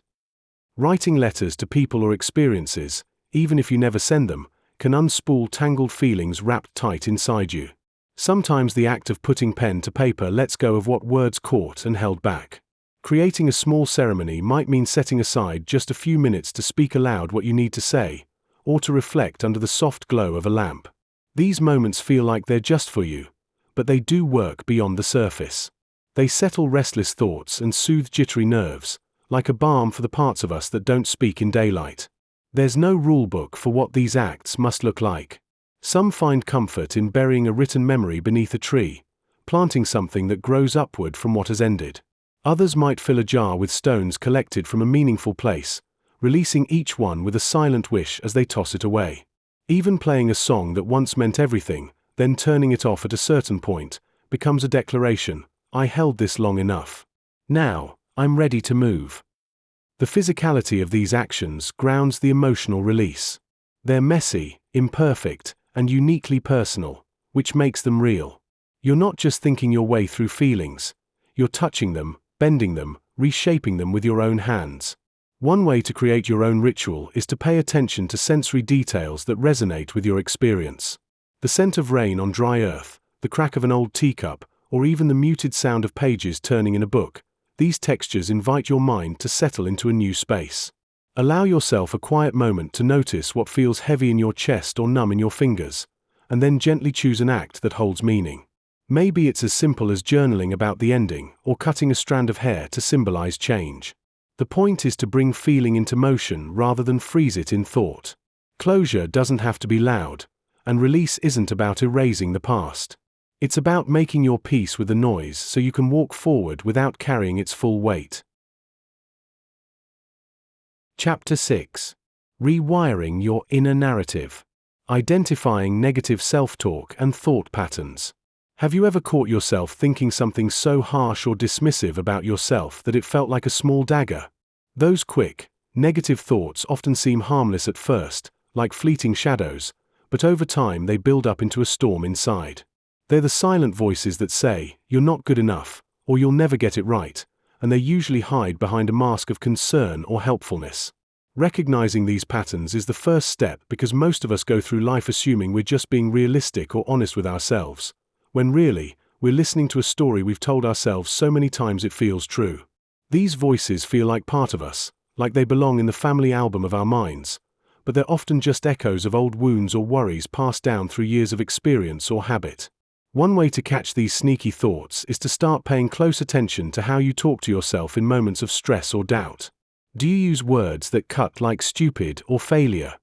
Speaker 1: Writing letters to people or experiences, even if you never send them, can unspool tangled feelings wrapped tight inside you. Sometimes the act of putting pen to paper lets go of what words caught and held back. Creating a small ceremony might mean setting aside just a few minutes to speak aloud what you need to say, or to reflect under the soft glow of a lamp. These moments feel like they're just for you, but they do work beyond the surface. They settle restless thoughts and soothe jittery nerves, like a balm for the parts of us that don't speak in daylight. There's no rulebook for what these acts must look like. Some find comfort in burying a written memory beneath a tree, planting something that grows upward from what has ended. Others might fill a jar with stones collected from a meaningful place, releasing each one with a silent wish as they toss it away. Even playing a song that once meant everything, then turning it off at a certain point, becomes a declaration, I held this long enough. Now, I'm ready to move. The physicality of these actions grounds the emotional release. They're messy, imperfect, and uniquely personal, which makes them real. You're not just thinking your way through feelings, you're touching them, bending them, reshaping them with your own hands. One way to create your own ritual is to pay attention to sensory details that resonate with your experience. The scent of rain on dry earth, the crack of an old teacup, or even the muted sound of pages turning in a book, these textures invite your mind to settle into a new space. Allow yourself a quiet moment to notice what feels heavy in your chest or numb in your fingers, and then gently choose an act that holds meaning. Maybe it's as simple as journaling about the ending or cutting a strand of hair to symbolize change. The point is to bring feeling into motion rather than freeze it in thought. Closure doesn't have to be loud, and release isn't about erasing the past. It's about making your peace with the noise so you can walk forward without carrying its full weight. Chapter 6. Rewiring your inner narrative. Identifying negative self-talk and thought patterns. Have you ever caught yourself thinking something so harsh or dismissive about yourself that it felt like a small dagger? Those quick, negative thoughts often seem harmless at first, like fleeting shadows, but over time they build up into a storm inside. They're the silent voices that say, you're not good enough, or you'll never get it right, and they usually hide behind a mask of concern or helpfulness. Recognizing these patterns is the first step because most of us go through life assuming we're just being realistic or honest with ourselves, when really, we're listening to a story we've told ourselves so many times it feels true. These voices feel like part of us, like they belong in the family album of our minds, but they're often just echoes of old wounds or worries passed down through years of experience or habit. One way to catch these sneaky thoughts is to start paying close attention to how you talk to yourself in moments of stress or doubt. Do you use words that cut like stupid or failure?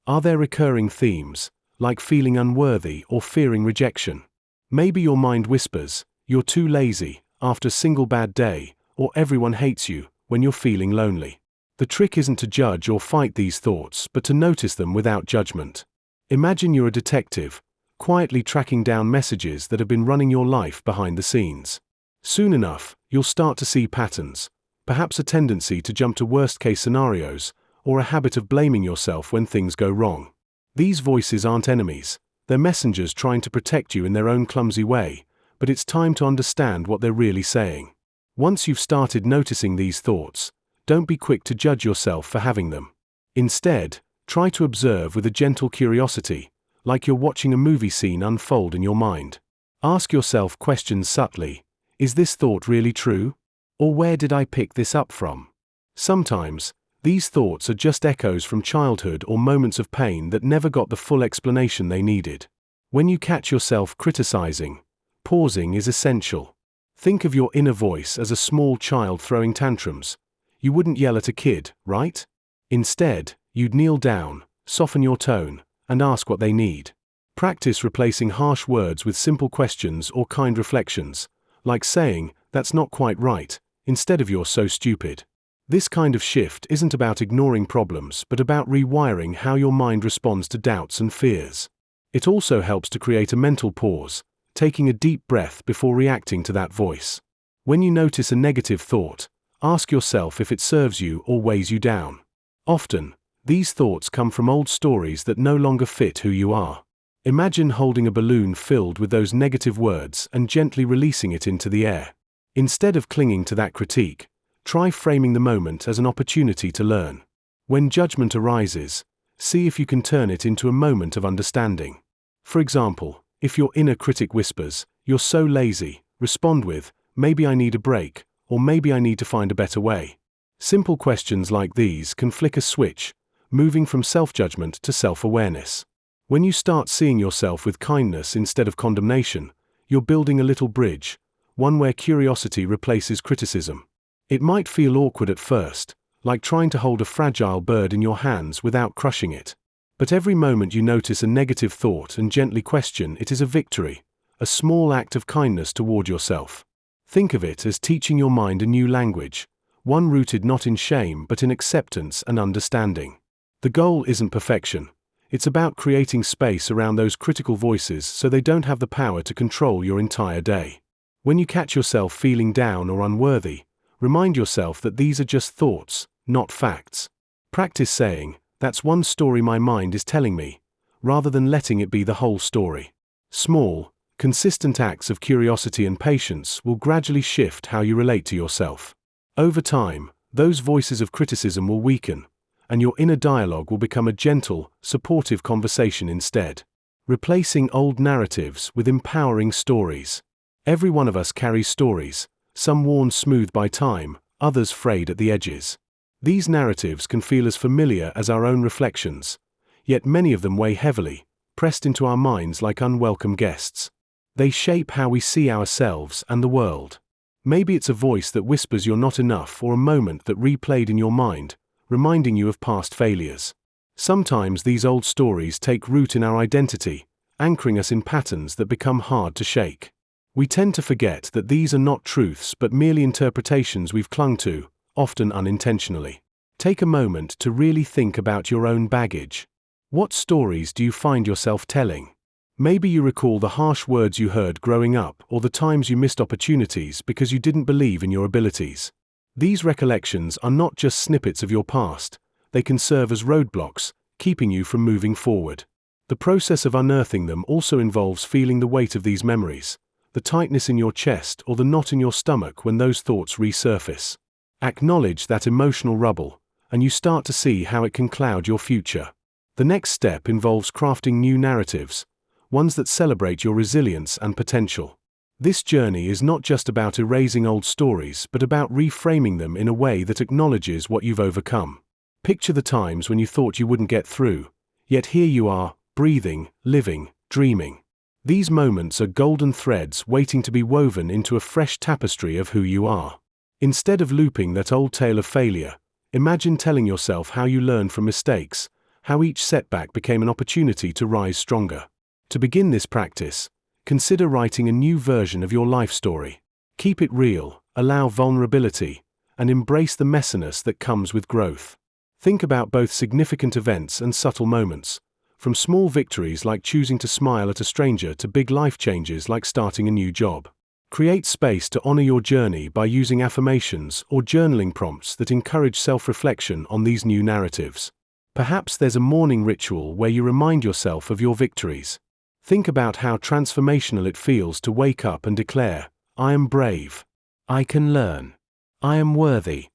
Speaker 1: Are there recurring themes, like feeling unworthy or fearing rejection? Maybe your mind whispers, you're too lazy, after a single bad day, or everyone hates you, when you're feeling lonely. The trick isn't to judge or fight these thoughts, but to notice them without judgment. Imagine you're a detective, quietly tracking down messages that have been running your life behind the scenes. Soon enough, you'll start to see patterns, perhaps a tendency to jump to worst-case scenarios, or a habit of blaming yourself when things go wrong. These voices aren't enemies. They're messengers trying to protect you in their own clumsy way, but it's time to understand what they're really saying. Once you've started noticing these thoughts, don't be quick to judge yourself for having them. Instead, try to observe with a gentle curiosity, like you're watching a movie scene unfold in your mind. Ask yourself questions subtly. Is this thought really true? Or where did I pick this up from? Sometimes, these thoughts are just echoes from childhood or moments of pain that never got the full explanation they needed. When you catch yourself criticizing, pausing is essential. Think of your inner voice as a small child throwing tantrums. You wouldn't yell at a kid, right? Instead, you'd kneel down, soften your tone, and ask what they need. Practice replacing harsh words with simple questions or kind reflections, like saying, that's not quite right, instead of you're so stupid. This kind of shift isn't about ignoring problems but about rewiring how your mind responds to doubts and fears. It also helps to create a mental pause, taking a deep breath before reacting to that voice. When you notice a negative thought, ask yourself if it serves you or weighs you down. Often, these thoughts come from old stories that no longer fit who you are. Imagine holding a balloon filled with those negative words and gently releasing it into the air. Instead of clinging to that critique, try framing the moment as an opportunity to learn. When judgment arises, see if you can turn it into a moment of understanding. For example, if your inner critic whispers, "You're so lazy," respond with, "Maybe I need a break," or "Maybe I need to find a better way." Simple questions like these can flick a switch, moving from self-judgment to self-awareness. When you start seeing yourself with kindness instead of condemnation, you're building a little bridge, one where curiosity replaces criticism. It might feel awkward at first, like trying to hold a fragile bird in your hands without crushing it. But every moment you notice a negative thought and gently question it is a victory, a small act of kindness toward yourself. Think of it as teaching your mind a new language, one rooted not in shame but in acceptance and understanding. The goal isn't perfection. It's about creating space around those critical voices so they don't have the power to control your entire day. When you catch yourself feeling down or unworthy, remind yourself that these are just thoughts, not facts. Practice saying, "That's one story my mind is telling me," rather than letting it be the whole story. Small, consistent acts of curiosity and patience will gradually shift how you relate to yourself. Over time, those voices of criticism will weaken, and your inner dialogue will become a gentle, supportive conversation instead, replacing old narratives with empowering stories. Every one of us carries stories, some worn smooth by time, others frayed at the edges. These narratives can feel as familiar as our own reflections, yet many of them weigh heavily, pressed into our minds like unwelcome guests. They shape how we see ourselves and the world. Maybe it's a voice that whispers you're not enough, or a moment that replayed in your mind, reminding you of past failures. Sometimes these old stories take root in our identity, anchoring us in patterns that become hard to shake. We tend to forget that these are not truths but merely interpretations we've clung to, often unintentionally. Take a moment to really think about your own baggage. What stories do you find yourself telling? Maybe you recall the harsh words you heard growing up or the times you missed opportunities because you didn't believe in your abilities. These recollections are not just snippets of your past, they can serve as roadblocks, keeping you from moving forward. The process of unearthing them also involves feeling the weight of these memories, the tightness in your chest or the knot in your stomach when those thoughts resurface. Acknowledge that emotional rubble, and you start to see how it can cloud your future. The next step involves crafting new narratives, ones that celebrate your resilience and potential. This journey is not just about erasing old stories but about reframing them in a way that acknowledges what you've overcome. Picture the times when you thought you wouldn't get through, yet here you are, breathing, living, dreaming. These moments are golden threads waiting to be woven into a fresh tapestry of who you are. Instead of looping that old tale of failure, imagine telling yourself how you learned from mistakes, how each setback became an opportunity to rise stronger. To begin this practice, consider writing a new version of your life story. Keep it real, allow vulnerability, and embrace the messiness that comes with growth. Think about both significant events and subtle moments, from small victories like choosing to smile at a stranger to big life changes like starting a new job. Create space to honor your journey by using affirmations or journaling prompts that encourage self-reflection on these new narratives. Perhaps there's a morning ritual where you remind yourself of your victories. Think about how transformational it feels to wake up and declare, "I am brave. I can learn. I am worthy."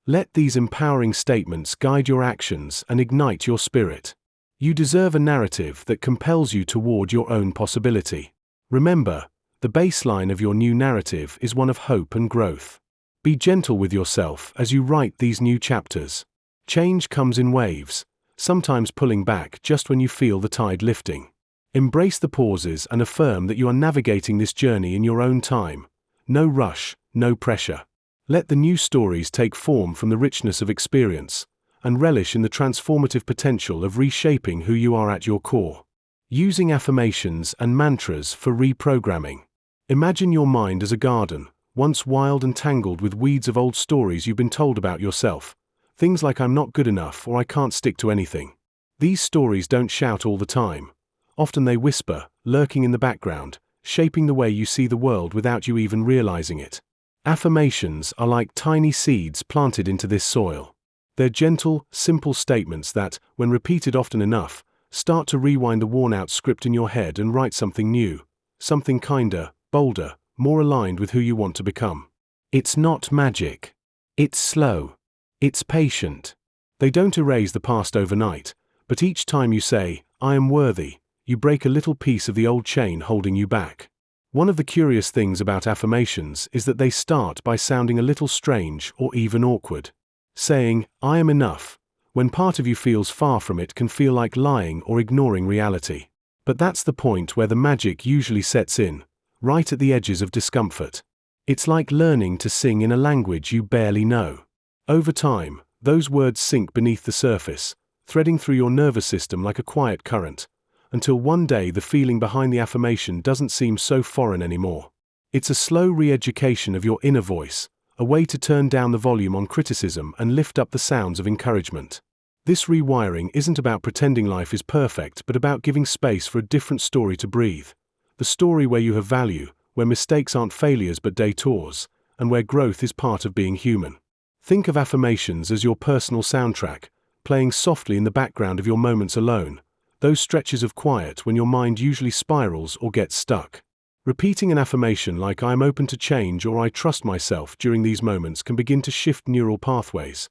Speaker 1: Let these empowering statements guide your actions and ignite your spirit. You deserve a narrative that compels you toward your own possibility. Remember, the baseline of your new narrative is one of hope and growth. Be gentle with yourself as you write these new chapters. Change comes in waves, sometimes pulling back just when you feel the tide lifting. Embrace the pauses and affirm that you are navigating this journey in your own time. No rush, no pressure. Let the new stories take form from the richness of experience, and relish in the transformative potential of reshaping who you are at your core. Using affirmations and mantras for reprogramming. Imagine your mind as a garden, once wild and tangled with weeds of old stories you've been told about yourself. Things like "I'm not good enough" or "I can't stick to anything." These stories don't shout all the time. Often they whisper, lurking in the background, shaping the way you see the world without you even realizing it. Affirmations are like tiny seeds planted into this soil. They're gentle, simple statements that, when repeated often enough, start to rewind the worn-out script in your head and write something new, something kinder, bolder, more aligned with who you want to become. It's not magic. It's slow. It's patient. They don't erase the past overnight, but each time you say, "I am worthy," you break a little piece of the old chain holding you back. One of the curious things about affirmations is that they start by sounding a little strange or even awkward. Saying, "I am enough," when part of you feels far from it, can feel like lying or ignoring reality. But that's the point where the magic usually sets in, right at the edges of discomfort. It's like learning to sing in a language you barely know. Over time, those words sink beneath the surface, threading through your nervous system like a quiet current, until one day the feeling behind the affirmation doesn't seem so foreign anymore. It's a slow re-education of your inner voice, a way to turn down the volume on criticism and lift up the sounds of encouragement. This rewiring isn't about pretending life is perfect, but about giving space for a different story to breathe. The story where you have value, where mistakes aren't failures but detours, and where growth is part of being human. Think of affirmations as your personal soundtrack, playing softly in the background of your moments alone, those stretches of quiet when your mind usually spirals or gets stuck. Repeating an affirmation like "I am open to change" or "I trust myself" during these moments can begin to shift neural pathways.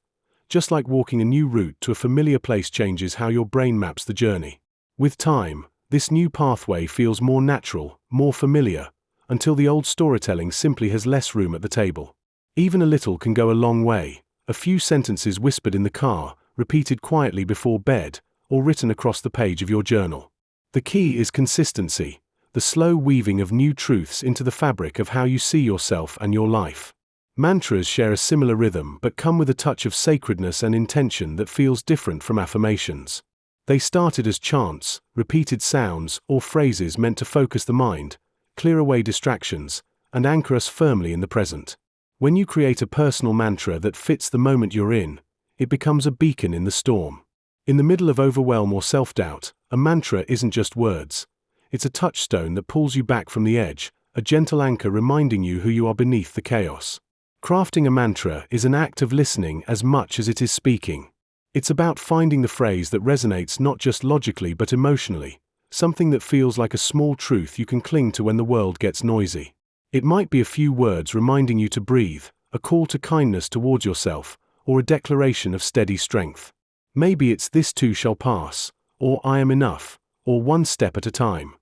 Speaker 1: Just like walking a new route to a familiar place changes how your brain maps the journey. With time, this new pathway feels more natural, more familiar, until the old storytelling simply has less room at the table. Even a little can go a long way. A few sentences whispered in the car, repeated quietly before bed, or written across the page of your journal. The key is consistency, the slow weaving of new truths into the fabric of how you see yourself and your life. Mantras share a similar rhythm but come with a touch of sacredness and intention that feels different from affirmations. They started as chants, repeated sounds, or phrases meant to focus the mind, clear away distractions, and anchor us firmly in the present. When you create a personal mantra that fits the moment you're in, it becomes a beacon in the storm. In the middle of overwhelm or self-doubt, a mantra isn't just words. It's a touchstone that pulls you back from the edge, a gentle anchor reminding you who you are beneath the chaos. Crafting a mantra is an act of listening as much as it is speaking. It's about finding the phrase that resonates not just logically but emotionally, something that feels like a small truth you can cling to when the world gets noisy. It might be a few words reminding you to breathe, a call to kindness towards yourself, or a declaration of steady strength. Maybe it's "this too shall pass," or "I am enough," or "one step at a time."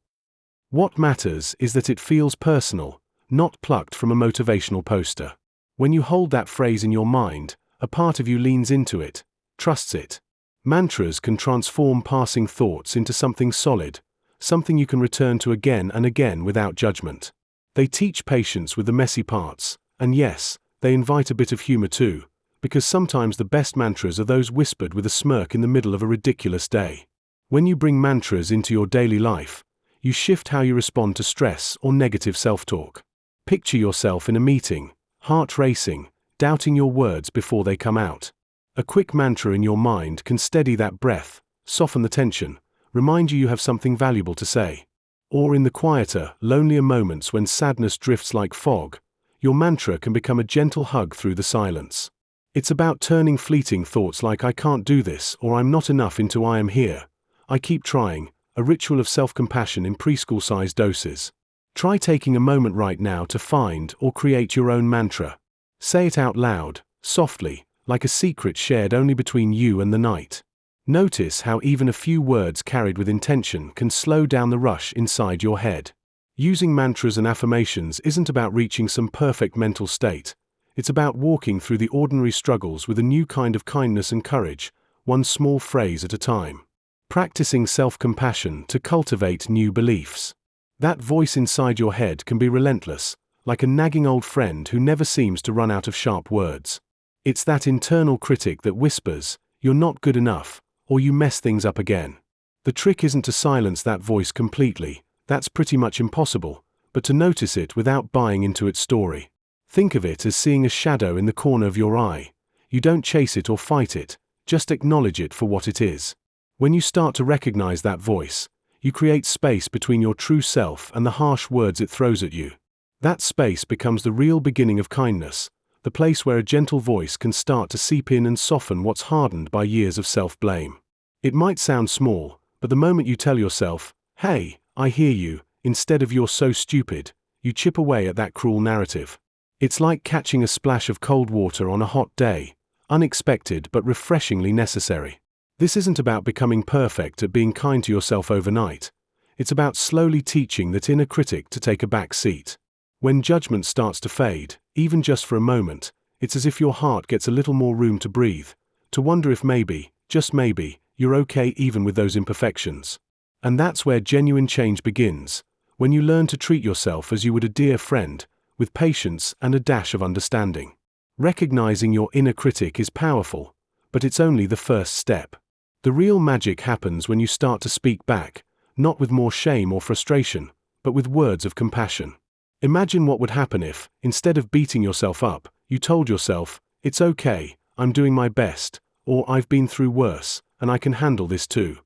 Speaker 1: What matters is that it feels personal, not plucked from a motivational poster. When you hold that phrase in your mind, a part of you leans into it, trusts it. Mantras can transform passing thoughts into something solid, something you can return to again and again without judgment. They teach patience with the messy parts, and yes, they invite a bit of humor too, because sometimes the best mantras are those whispered with a smirk in the middle of a ridiculous day. When you bring mantras into your daily life, you shift how you respond to stress or negative self-talk. Picture yourself in a meeting, heart racing, doubting your words before they come out. A quick mantra in your mind can steady that breath, soften the tension, remind you have something valuable to say. Or in the quieter, lonelier moments when sadness drifts like fog, your mantra can become a gentle hug through the silence. It's about turning fleeting thoughts like "I can't do this" or "I'm not enough" into "I am here, I keep trying," a ritual of self-compassion in preschool-sized doses. Try taking a moment right now to find or create your own mantra. Say it out loud, softly, like a secret shared only between you and the night. Notice how even a few words carried with intention can slow down the rush inside your head. Using mantras and affirmations isn't about reaching some perfect mental state. It's about walking through the ordinary struggles with a new kind of kindness and courage, one small phrase at a time. Practicing self-compassion to cultivate new beliefs. That voice inside your head can be relentless, like a nagging old friend who never seems to run out of sharp words. It's that internal critic that whispers, "You're not good enough," or "You mess things up again." The trick isn't to silence that voice completely, that's pretty much impossible, but to notice it without buying into its story. Think of it as seeing a shadow in the corner of your eye. You don't chase it or fight it, just acknowledge it for what it is. When you start to recognize that voice, You create space between your true self and the harsh words it throws at you. That space becomes the real beginning of kindness, the place where a gentle voice can start to seep in and soften what's hardened by years of self-blame. It might sound small, but the moment you tell yourself, "Hey, I hear you," instead of "You're so stupid," you chip away at that cruel narrative. It's like catching a splash of cold water on a hot day, unexpected but refreshingly necessary. This isn't about becoming perfect at being kind to yourself overnight. It's about slowly teaching that inner critic to take a back seat. When judgment starts to fade, even just for a moment, it's as if your heart gets a little more room to breathe, to wonder if maybe, just maybe, you're okay even with those imperfections. And that's where genuine change begins, when you learn to treat yourself as you would a dear friend, with patience and a dash of understanding. Recognizing your inner critic is powerful, but it's only the first step. The real magic happens when you start to speak back, not with more shame or frustration, but with words of compassion. Imagine what would happen if, instead of beating yourself up, you told yourself, "It's okay, I'm doing my best," or "I've been through worse, and I can handle this too."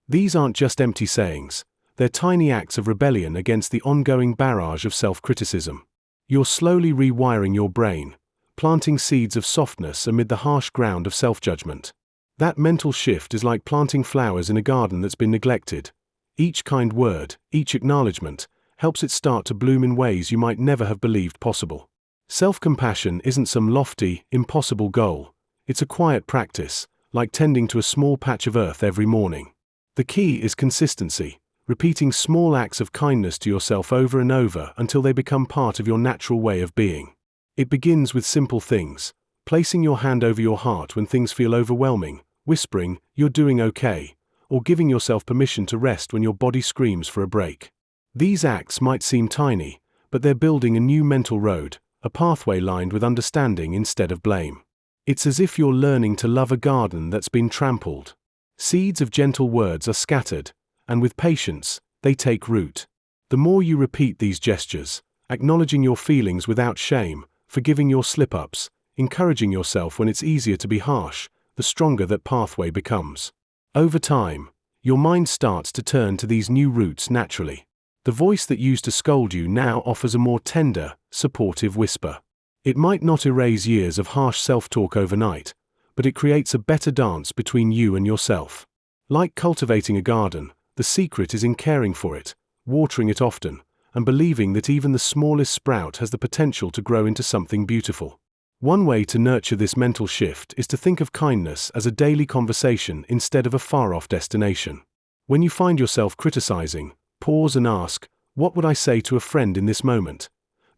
Speaker 1: These aren't just empty sayings, they're tiny acts of rebellion against the ongoing barrage of self-criticism. You're slowly rewiring your brain, planting seeds of softness amid the harsh ground of self-judgment. That mental shift is like planting flowers in a garden that's been neglected. Each kind word, each acknowledgement, helps it start to bloom in ways you might never have believed possible. Self-compassion isn't some lofty, impossible goal. It's a quiet practice, like tending to a small patch of earth every morning. The key is consistency, repeating small acts of kindness to yourself over and over until they become part of your natural way of being. It begins with simple things, placing your hand over your heart when things feel overwhelming, whispering, "You're doing okay," or giving yourself permission to rest when your body screams for a break. These acts might seem tiny, but they're building a new mental road, a pathway lined with understanding instead of blame. It's as if you're learning to love a garden that's been trampled. Seeds of gentle words are scattered, and with patience, they take root. The more you repeat these gestures, acknowledging your feelings without shame, forgiving your slip-ups, encouraging yourself when it's easier to be harsh, the stronger that pathway becomes. Over time, your mind starts to turn to these new roots naturally. The voice that used to scold you now offers a more tender, supportive whisper. It might not erase years of harsh self-talk overnight, but it creates a better dance between you and yourself. Like cultivating a garden, the secret is in caring for it, watering it often, and believing that even the smallest sprout has the potential to grow into something beautiful. One way to nurture this mental shift is to think of kindness as a daily conversation instead of a far-off destination. When you find yourself criticizing, pause and ask, "What would I say to a friend in this moment?"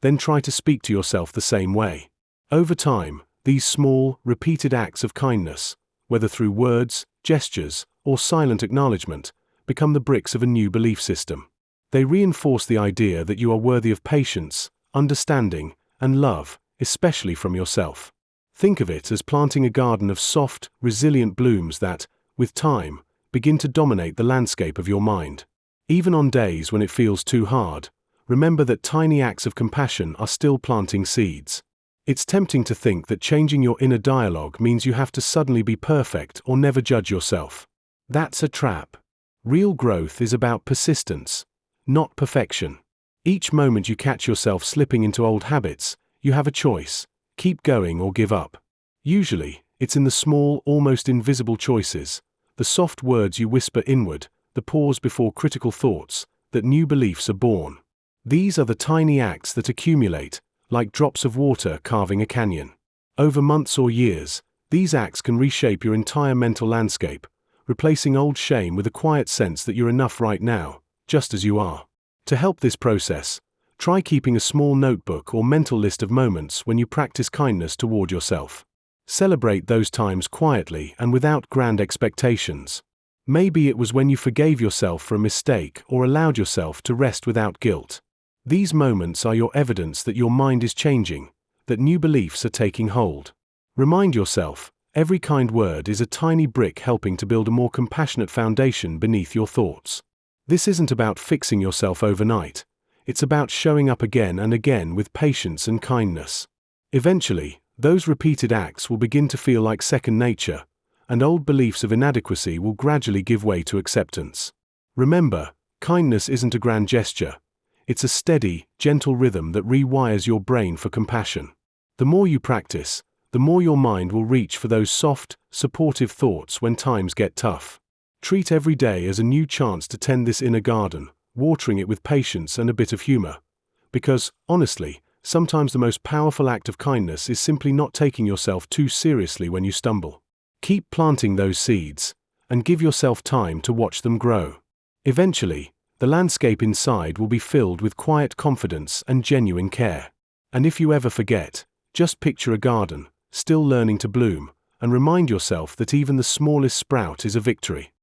Speaker 1: Then try to speak to yourself the same way. Over time, these small, repeated acts of kindness, whether through words, gestures, or silent acknowledgement, become the bricks of a new belief system. They reinforce the idea that you are worthy of patience, understanding, and love, especially from yourself. Think of it as planting a garden of soft, resilient blooms that, with time, begin to dominate the landscape of your mind. Even on days when it feels too hard, remember that tiny acts of compassion are still planting seeds. It's tempting to think that changing your inner dialogue means you have to suddenly be perfect or never judge yourself. That's a trap. Real growth is about persistence, not perfection. Each moment you catch yourself slipping into old habits, you have a choice: keep going or give up. Usually, it's in the small, almost invisible choices, the soft words you whisper inward, the pause before critical thoughts, that new beliefs are born. These are the tiny acts that accumulate, like drops of water carving a canyon. Over months or years, these acts can reshape your entire mental landscape, replacing old shame with a quiet sense that you're enough right now, just as you are. To help this process, try keeping a small notebook or mental list of moments when you practice kindness toward yourself. Celebrate those times quietly and without grand expectations. Maybe it was when you forgave yourself for a mistake or allowed yourself to rest without guilt. These moments are your evidence that your mind is changing, that new beliefs are taking hold. Remind yourself, every kind word is a tiny brick helping to build a more compassionate foundation beneath your thoughts. This isn't about fixing yourself overnight. It's about showing up again and again with patience and kindness. Eventually, those repeated acts will begin to feel like second nature, and old beliefs of inadequacy will gradually give way to acceptance. Remember, kindness isn't a grand gesture. It's a steady, gentle rhythm that rewires your brain for compassion. The more you practice, the more your mind will reach for those soft, supportive thoughts when times get tough. Treat every day as a new chance to tend this inner garden, watering it with patience and a bit of humor. Because, honestly, sometimes the most powerful act of kindness is simply not taking yourself too seriously when you stumble. Keep planting those seeds, and give yourself time to watch them grow. Eventually, the landscape inside will be filled with quiet confidence and genuine care. And if you ever forget, just picture a garden, still learning to bloom, and remind yourself that even the smallest sprout is a victory.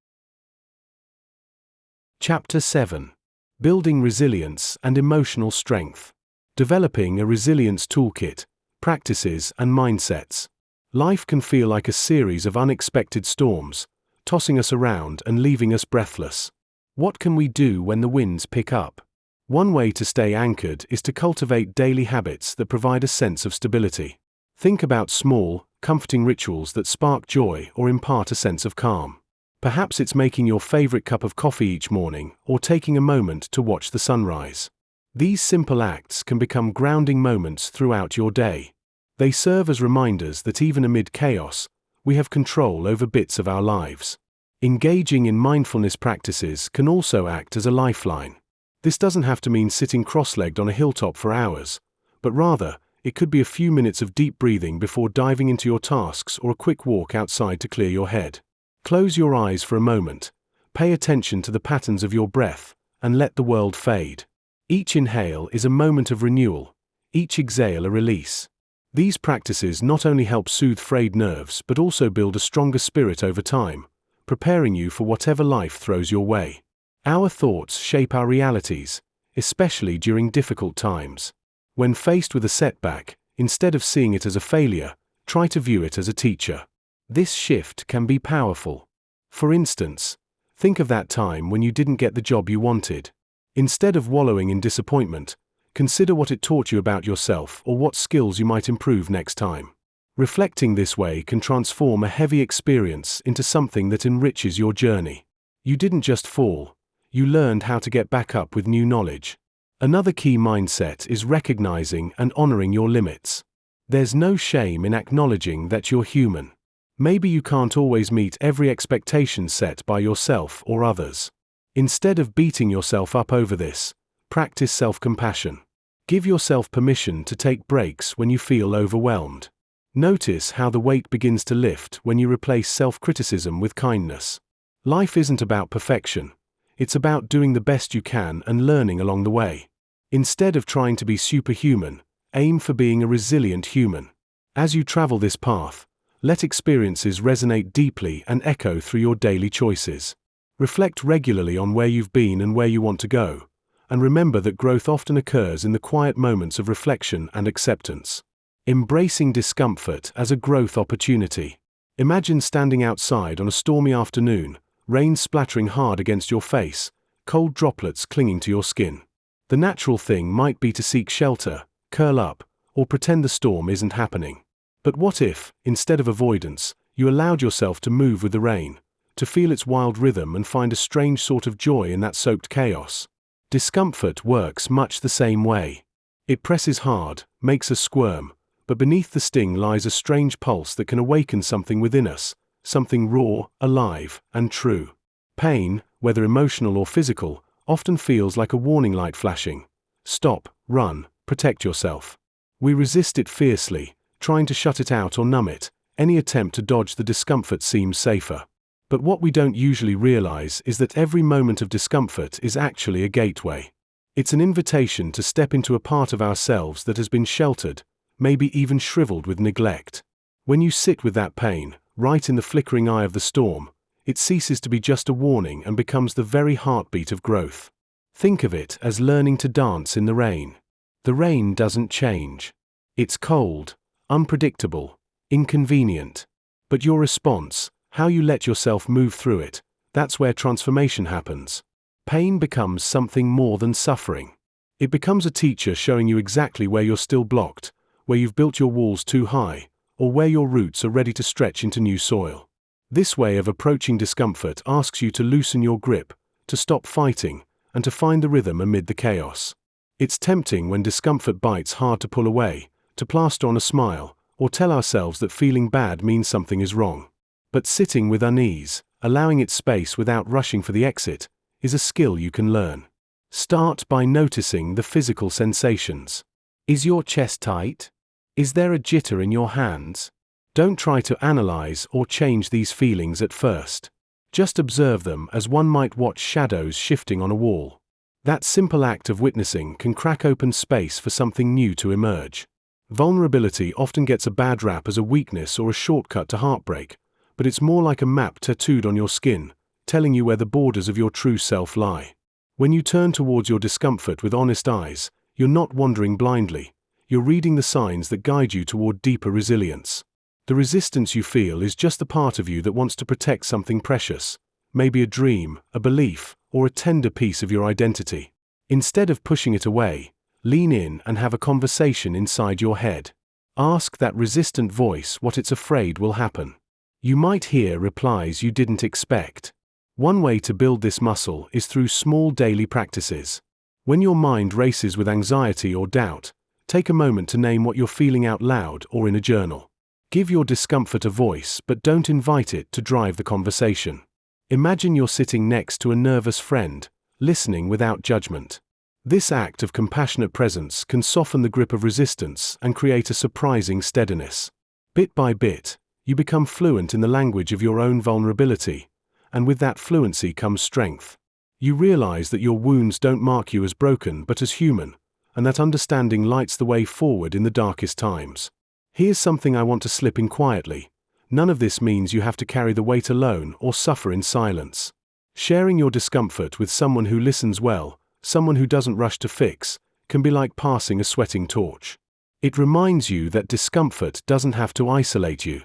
Speaker 1: Chapter 7. Building Resilience and Emotional Strength. Developing a Resilience Toolkit, Practices and Mindsets. Life can feel like a series of unexpected storms, tossing us around and leaving us breathless. What can we do when the winds pick up? One way to stay anchored is to cultivate daily habits that provide a sense of stability. Think about small, comforting rituals that spark joy or impart a sense of calm. Perhaps it's making your favorite cup of coffee each morning or taking a moment to watch the sunrise. These simple acts can become grounding moments throughout your day. They serve as reminders that even amid chaos, we have control over bits of our lives. Engaging in mindfulness practices can also act as a lifeline. This doesn't have to mean sitting cross-legged on a hilltop for hours, but rather, it could be a few minutes of deep breathing before diving into your tasks or a quick walk outside to clear your head. Close your eyes for a moment, pay attention to the patterns of your breath, and let the world fade. Each inhale is a moment of renewal, each exhale a release. These practices not only help soothe frayed nerves but also build a stronger spirit over time, preparing you for whatever life throws your way. Our thoughts shape our realities, especially during difficult times. When faced with a setback, instead of seeing it as a failure, try to view it as a teacher. This shift can be powerful. For instance, think of that time when you didn't get the job you wanted. Instead of wallowing in disappointment, consider what it taught you about yourself or what skills you might improve next time. Reflecting this way can transform a heavy experience into something that enriches your journey. You didn't just fall, you learned how to get back up with new knowledge. Another key mindset is recognizing and honoring your limits. There's no shame in acknowledging that you're human. Maybe you can't always meet every expectation set by yourself or others. Instead of beating yourself up over this, practice self-compassion. Give yourself permission to take breaks when you feel overwhelmed. Notice how the weight begins to lift when you replace self-criticism with kindness. Life isn't about perfection. It's about doing the best you can and learning along the way. Instead of trying to be superhuman, aim for being a resilient human. As you travel this path, let experiences resonate deeply and echo through your daily choices. Reflect regularly on where you've been and where you want to go, and remember that growth often occurs in the quiet moments of reflection and acceptance. Embracing discomfort as a growth opportunity. Imagine standing outside on a stormy afternoon, rain splattering hard against your face, cold droplets clinging to your skin. The natural thing might be to seek shelter, curl up, or pretend the storm isn't happening. But what if, instead of avoidance, you allowed yourself to move with the rain, to feel its wild rhythm and find a strange sort of joy in that soaked chaos? Discomfort works much the same way. It presses hard, makes us squirm, but beneath the sting lies a strange pulse that can awaken something within us, something raw, alive, and true. Pain, whether emotional or physical, often feels like a warning light flashing. Stop, run, protect yourself. We resist it fiercely, trying to shut it out or numb it. Any attempt to dodge the discomfort seems safer. But what we don't usually realize is that every moment of discomfort is actually a gateway. It's an invitation to step into a part of ourselves that has been sheltered, maybe even shriveled with neglect. When you sit with that pain, right in the flickering eye of the storm, it ceases to be just a warning and becomes the very heartbeat of growth. Think of it as learning to dance in the rain. The rain doesn't change. It's cold, unpredictable, inconvenient. But your response, how you let yourself move through it, that's where transformation happens. Pain becomes something more than suffering. It becomes a teacher showing you exactly where you're still blocked, where you've built your walls too high, or where your roots are ready to stretch into new soil. This way of approaching discomfort asks you to loosen your grip, to stop fighting, and to find the rhythm amid the chaos. It's tempting when discomfort bites hard to pull away, to plaster on a smile, or tell ourselves that feeling bad means something is wrong. But sitting with unease, allowing it space without rushing for the exit, is a skill you can learn. Start by noticing the physical sensations. Is your chest tight? Is there a jitter in your hands? Don't try to analyze or change these feelings at first. Just observe them as one might watch shadows shifting on a wall. That simple act of witnessing can crack open space for something new to emerge. Vulnerability often gets a bad rap as a weakness or a shortcut to heartbreak, but it's more like a map tattooed on your skin, telling you where the borders of your true self lie. When you turn towards your discomfort with honest eyes, you're not wandering blindly. You're reading the signs that guide you toward deeper resilience. The resistance you feel is just the part of you that wants to protect something precious, maybe a dream, a belief, or a tender piece of your identity. Instead of pushing it away, lean in and have a conversation inside your head. Ask that resistant voice what it's afraid will happen. You might hear replies you didn't expect. One way to build this muscle is through small daily practices. When your mind races with anxiety or doubt, take a moment to name what you're feeling out loud or in a journal. Give your discomfort a voice, but don't invite it to drive the conversation. Imagine you're sitting next to a nervous friend, listening without judgment. This act of compassionate presence can soften the grip of resistance and create a surprising steadiness. Bit by bit, you become fluent in the language of your own vulnerability, and with that fluency comes strength. You realize that your wounds don't mark you as broken but as human, and that understanding lights the way forward in the darkest times. Here's something I want to slip in quietly. None of this means you have to carry the weight alone or suffer in silence. Sharing your discomfort with someone who listens well, someone who doesn't rush to fix, can be like passing a sweating torch. It reminds you that discomfort doesn't have to isolate you.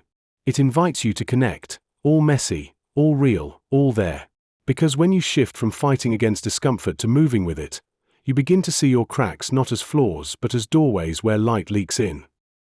Speaker 1: It invites you to connect, all messy, all real, all there. Because when you shift from fighting against discomfort to moving with it, you begin to see your cracks not as flaws but as doorways where light leaks in.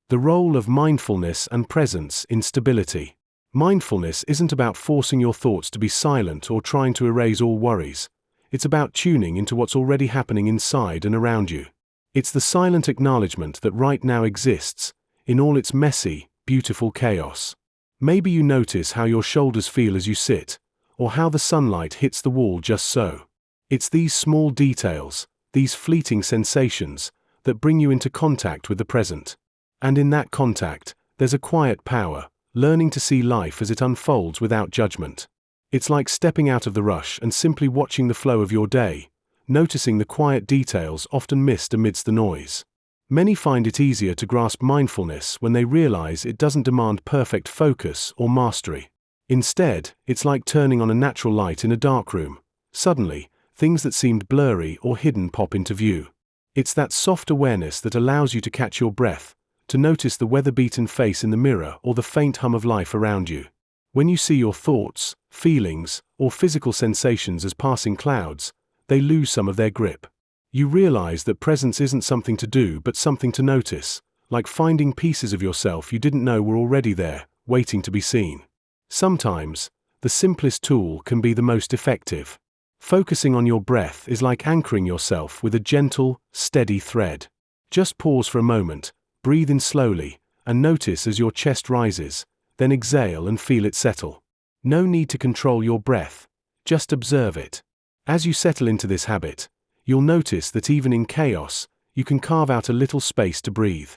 Speaker 1: The role of mindfulness and presence in stability. Mindfulness isn't about forcing your thoughts to be silent or trying to erase all worries. It's about tuning into what's already happening inside and around you. It's the silent acknowledgement that right now exists, in all its messy, beautiful chaos. Maybe you notice how your shoulders feel as you sit, or how the sunlight hits the wall just so. It's these small details, these fleeting sensations, that bring you into contact with the present. And in that contact, there's a quiet power, learning to see life as it unfolds without judgment. It's like stepping out of the rush and simply watching the flow of your day, noticing the quiet details often missed amidst the noise. Many find it easier to grasp mindfulness when they realize it doesn't demand perfect focus or mastery. Instead, it's like turning on a natural light in a dark room. Suddenly, things that seemed blurry or hidden pop into view. It's that soft awareness that allows you to catch your breath, to notice the weather-beaten face in the mirror or the faint hum of life around you. When you see your thoughts, feelings, or physical sensations as passing clouds, they lose some of their grip. You realize that presence isn't something to do but something to notice, like finding pieces of yourself you didn't know were already there, waiting to be seen. Sometimes, the simplest tool can be the most effective. Focusing on your breath is like anchoring yourself with a gentle, steady thread. Just pause for a moment, breathe in slowly, and notice as your chest rises, then exhale and feel it settle. No need to control your breath, just observe it. As you settle into this habit, you'll notice that even in chaos, you can carve out a little space to breathe.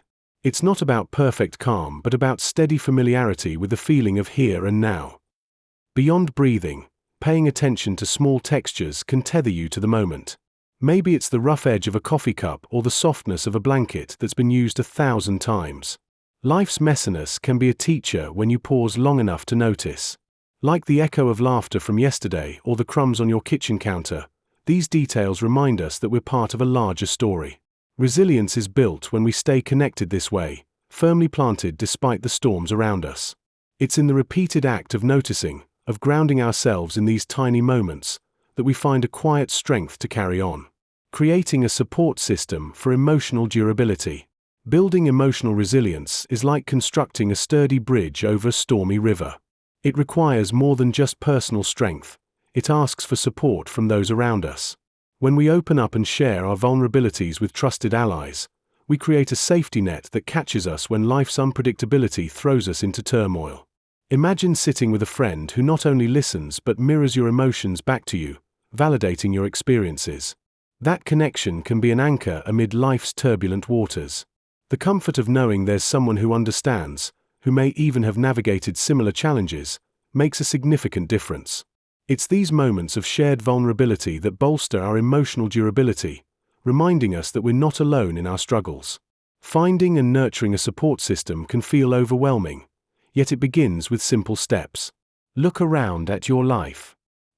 Speaker 1: It's not about perfect calm but about steady familiarity with the feeling of here and now. Beyond breathing, paying attention to small textures can tether you to the moment. Maybe it's the rough edge of a coffee cup or the softness of a blanket that's been used 1,000 times. Life's messiness can be a teacher when you pause long enough to notice. Like the echo of laughter from yesterday or the crumbs on your kitchen counter, these details remind us that we're part of a larger story. Resilience is built when we stay connected this way, firmly planted despite the storms around us. It's in the repeated act of noticing, of grounding ourselves in these tiny moments, that we find a quiet strength to carry on. Creating a support system for emotional durability. Building emotional resilience is like constructing a sturdy bridge over a stormy river. It requires more than just personal strength. It asks for support from those around us. When we open up and share our vulnerabilities with trusted allies, we create a safety net that catches us when life's unpredictability throws us into turmoil. Imagine sitting with a friend who not only listens but mirrors your emotions back to you, validating your experiences. That connection can be an anchor amid life's turbulent waters. The comfort of knowing there's someone who understands, who may even have navigated similar challenges, makes a significant difference. It's these moments of shared vulnerability that bolster our emotional durability, reminding us that we're not alone in our struggles. Finding and nurturing a support system can feel overwhelming, yet it begins with simple steps. Look around at your life.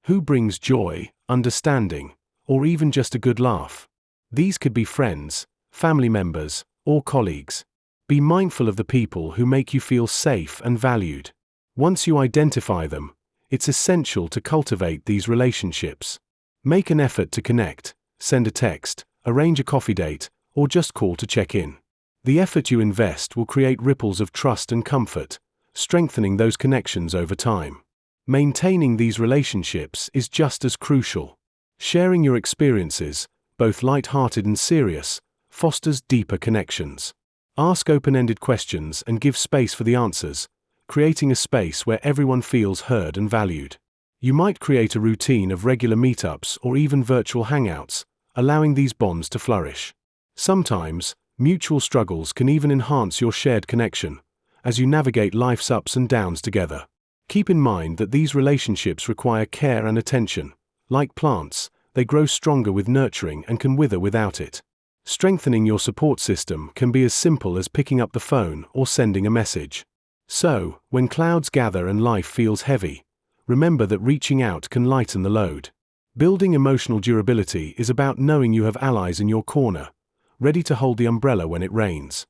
Speaker 1: Who brings joy, understanding, or even just a good laugh? These could be friends, family members, or colleagues. Be mindful of the people who make you feel safe and valued. Once you identify them, it's essential to cultivate these relationships. Make an effort to connect, send a text, arrange a coffee date, or just call to check in. The effort you invest will create ripples of trust and comfort, strengthening those connections over time. Maintaining these relationships is just as crucial. Sharing your experiences, both light-hearted and serious, fosters deeper connections. Ask open-ended questions and give space for the answers, creating a space where everyone feels heard and valued. You might create a routine of regular meetups or even virtual hangouts, allowing these bonds to flourish. Sometimes, mutual struggles can even enhance your shared connection, as you navigate life's ups and downs together. Keep in mind that these relationships require care and attention. Like plants, they grow stronger with nurturing and can wither without it. Strengthening your support system can be as simple as picking up the phone or sending a message. So, when clouds gather and life feels heavy, remember that reaching out can lighten the load. Building emotional durability is about knowing you have allies in your corner, ready to hold the umbrella when it rains.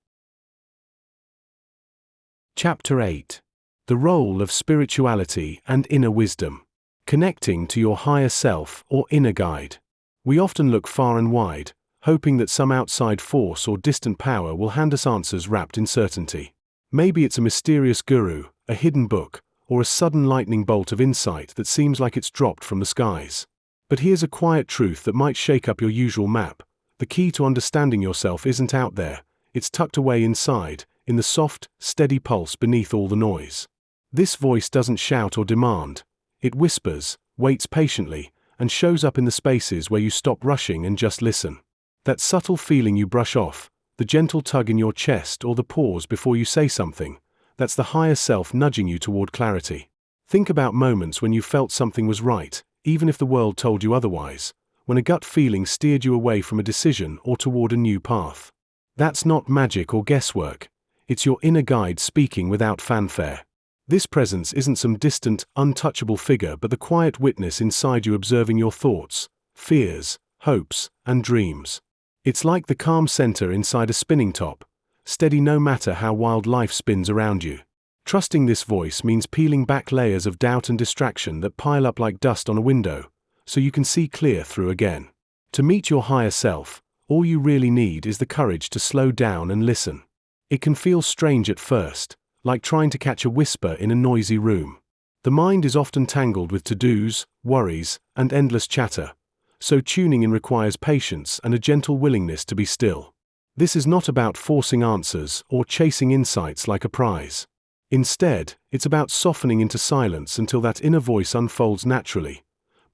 Speaker 1: Chapter 8. The Role of Spirituality and Inner Wisdom. Connecting to your higher self or inner guide. We often look far and wide, hoping that some outside force or distant power will hand us answers wrapped in certainty. Maybe it's a mysterious guru, a hidden book, or a sudden lightning bolt of insight that seems like it's dropped from the skies. But here's a quiet truth that might shake up your usual map. The key to understanding yourself isn't out there, it's tucked away inside, in the soft, steady pulse beneath all the noise. This voice doesn't shout or demand. It whispers, waits patiently, and shows up in the spaces where you stop rushing and just listen. That subtle feeling you brush off, the gentle tug in your chest or the pause before you say something, that's the higher self nudging you toward clarity. Think about moments when you felt something was right, even if the world told you otherwise, when a gut feeling steered you away from a decision or toward a new path. That's not magic or guesswork. It's your inner guide speaking without fanfare. This presence isn't some distant, untouchable figure but the quiet witness inside you observing your thoughts, fears, hopes, and dreams. It's like the calm center inside a spinning top, steady no matter how wild life spins around you. Trusting this voice means peeling back layers of doubt and distraction that pile up like dust on a window, so you can see clear through again. To meet your higher self, all you really need is the courage to slow down and listen. It can feel strange at first, like trying to catch a whisper in a noisy room. The mind is often tangled with to-dos, worries, and endless chatter, so tuning in requires patience and a gentle willingness to be still. This is not about forcing answers or chasing insights like a prize. Instead, it's about softening into silence until that inner voice unfolds naturally,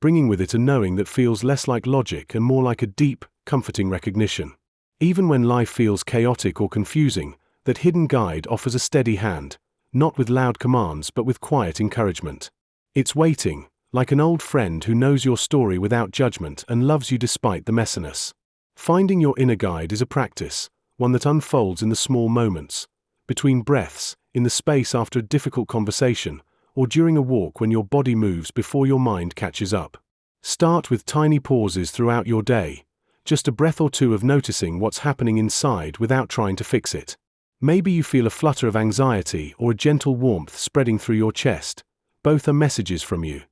Speaker 1: bringing with it a knowing that feels less like logic and more like a deep, comforting recognition. Even when life feels chaotic or confusing, that hidden guide offers a steady hand, not with loud commands but with quiet encouragement. It's waiting, like an old friend who knows your story without judgment and loves you despite the messiness. Finding your inner guide is a practice, one that unfolds in the small moments, between breaths, in the space after a difficult conversation, or during a walk when your body moves before your mind catches up. Start with tiny pauses throughout your day, just a breath or two of noticing what's happening inside without trying to fix it. Maybe you feel a flutter of anxiety or a gentle warmth spreading through your chest. Both are messages from you.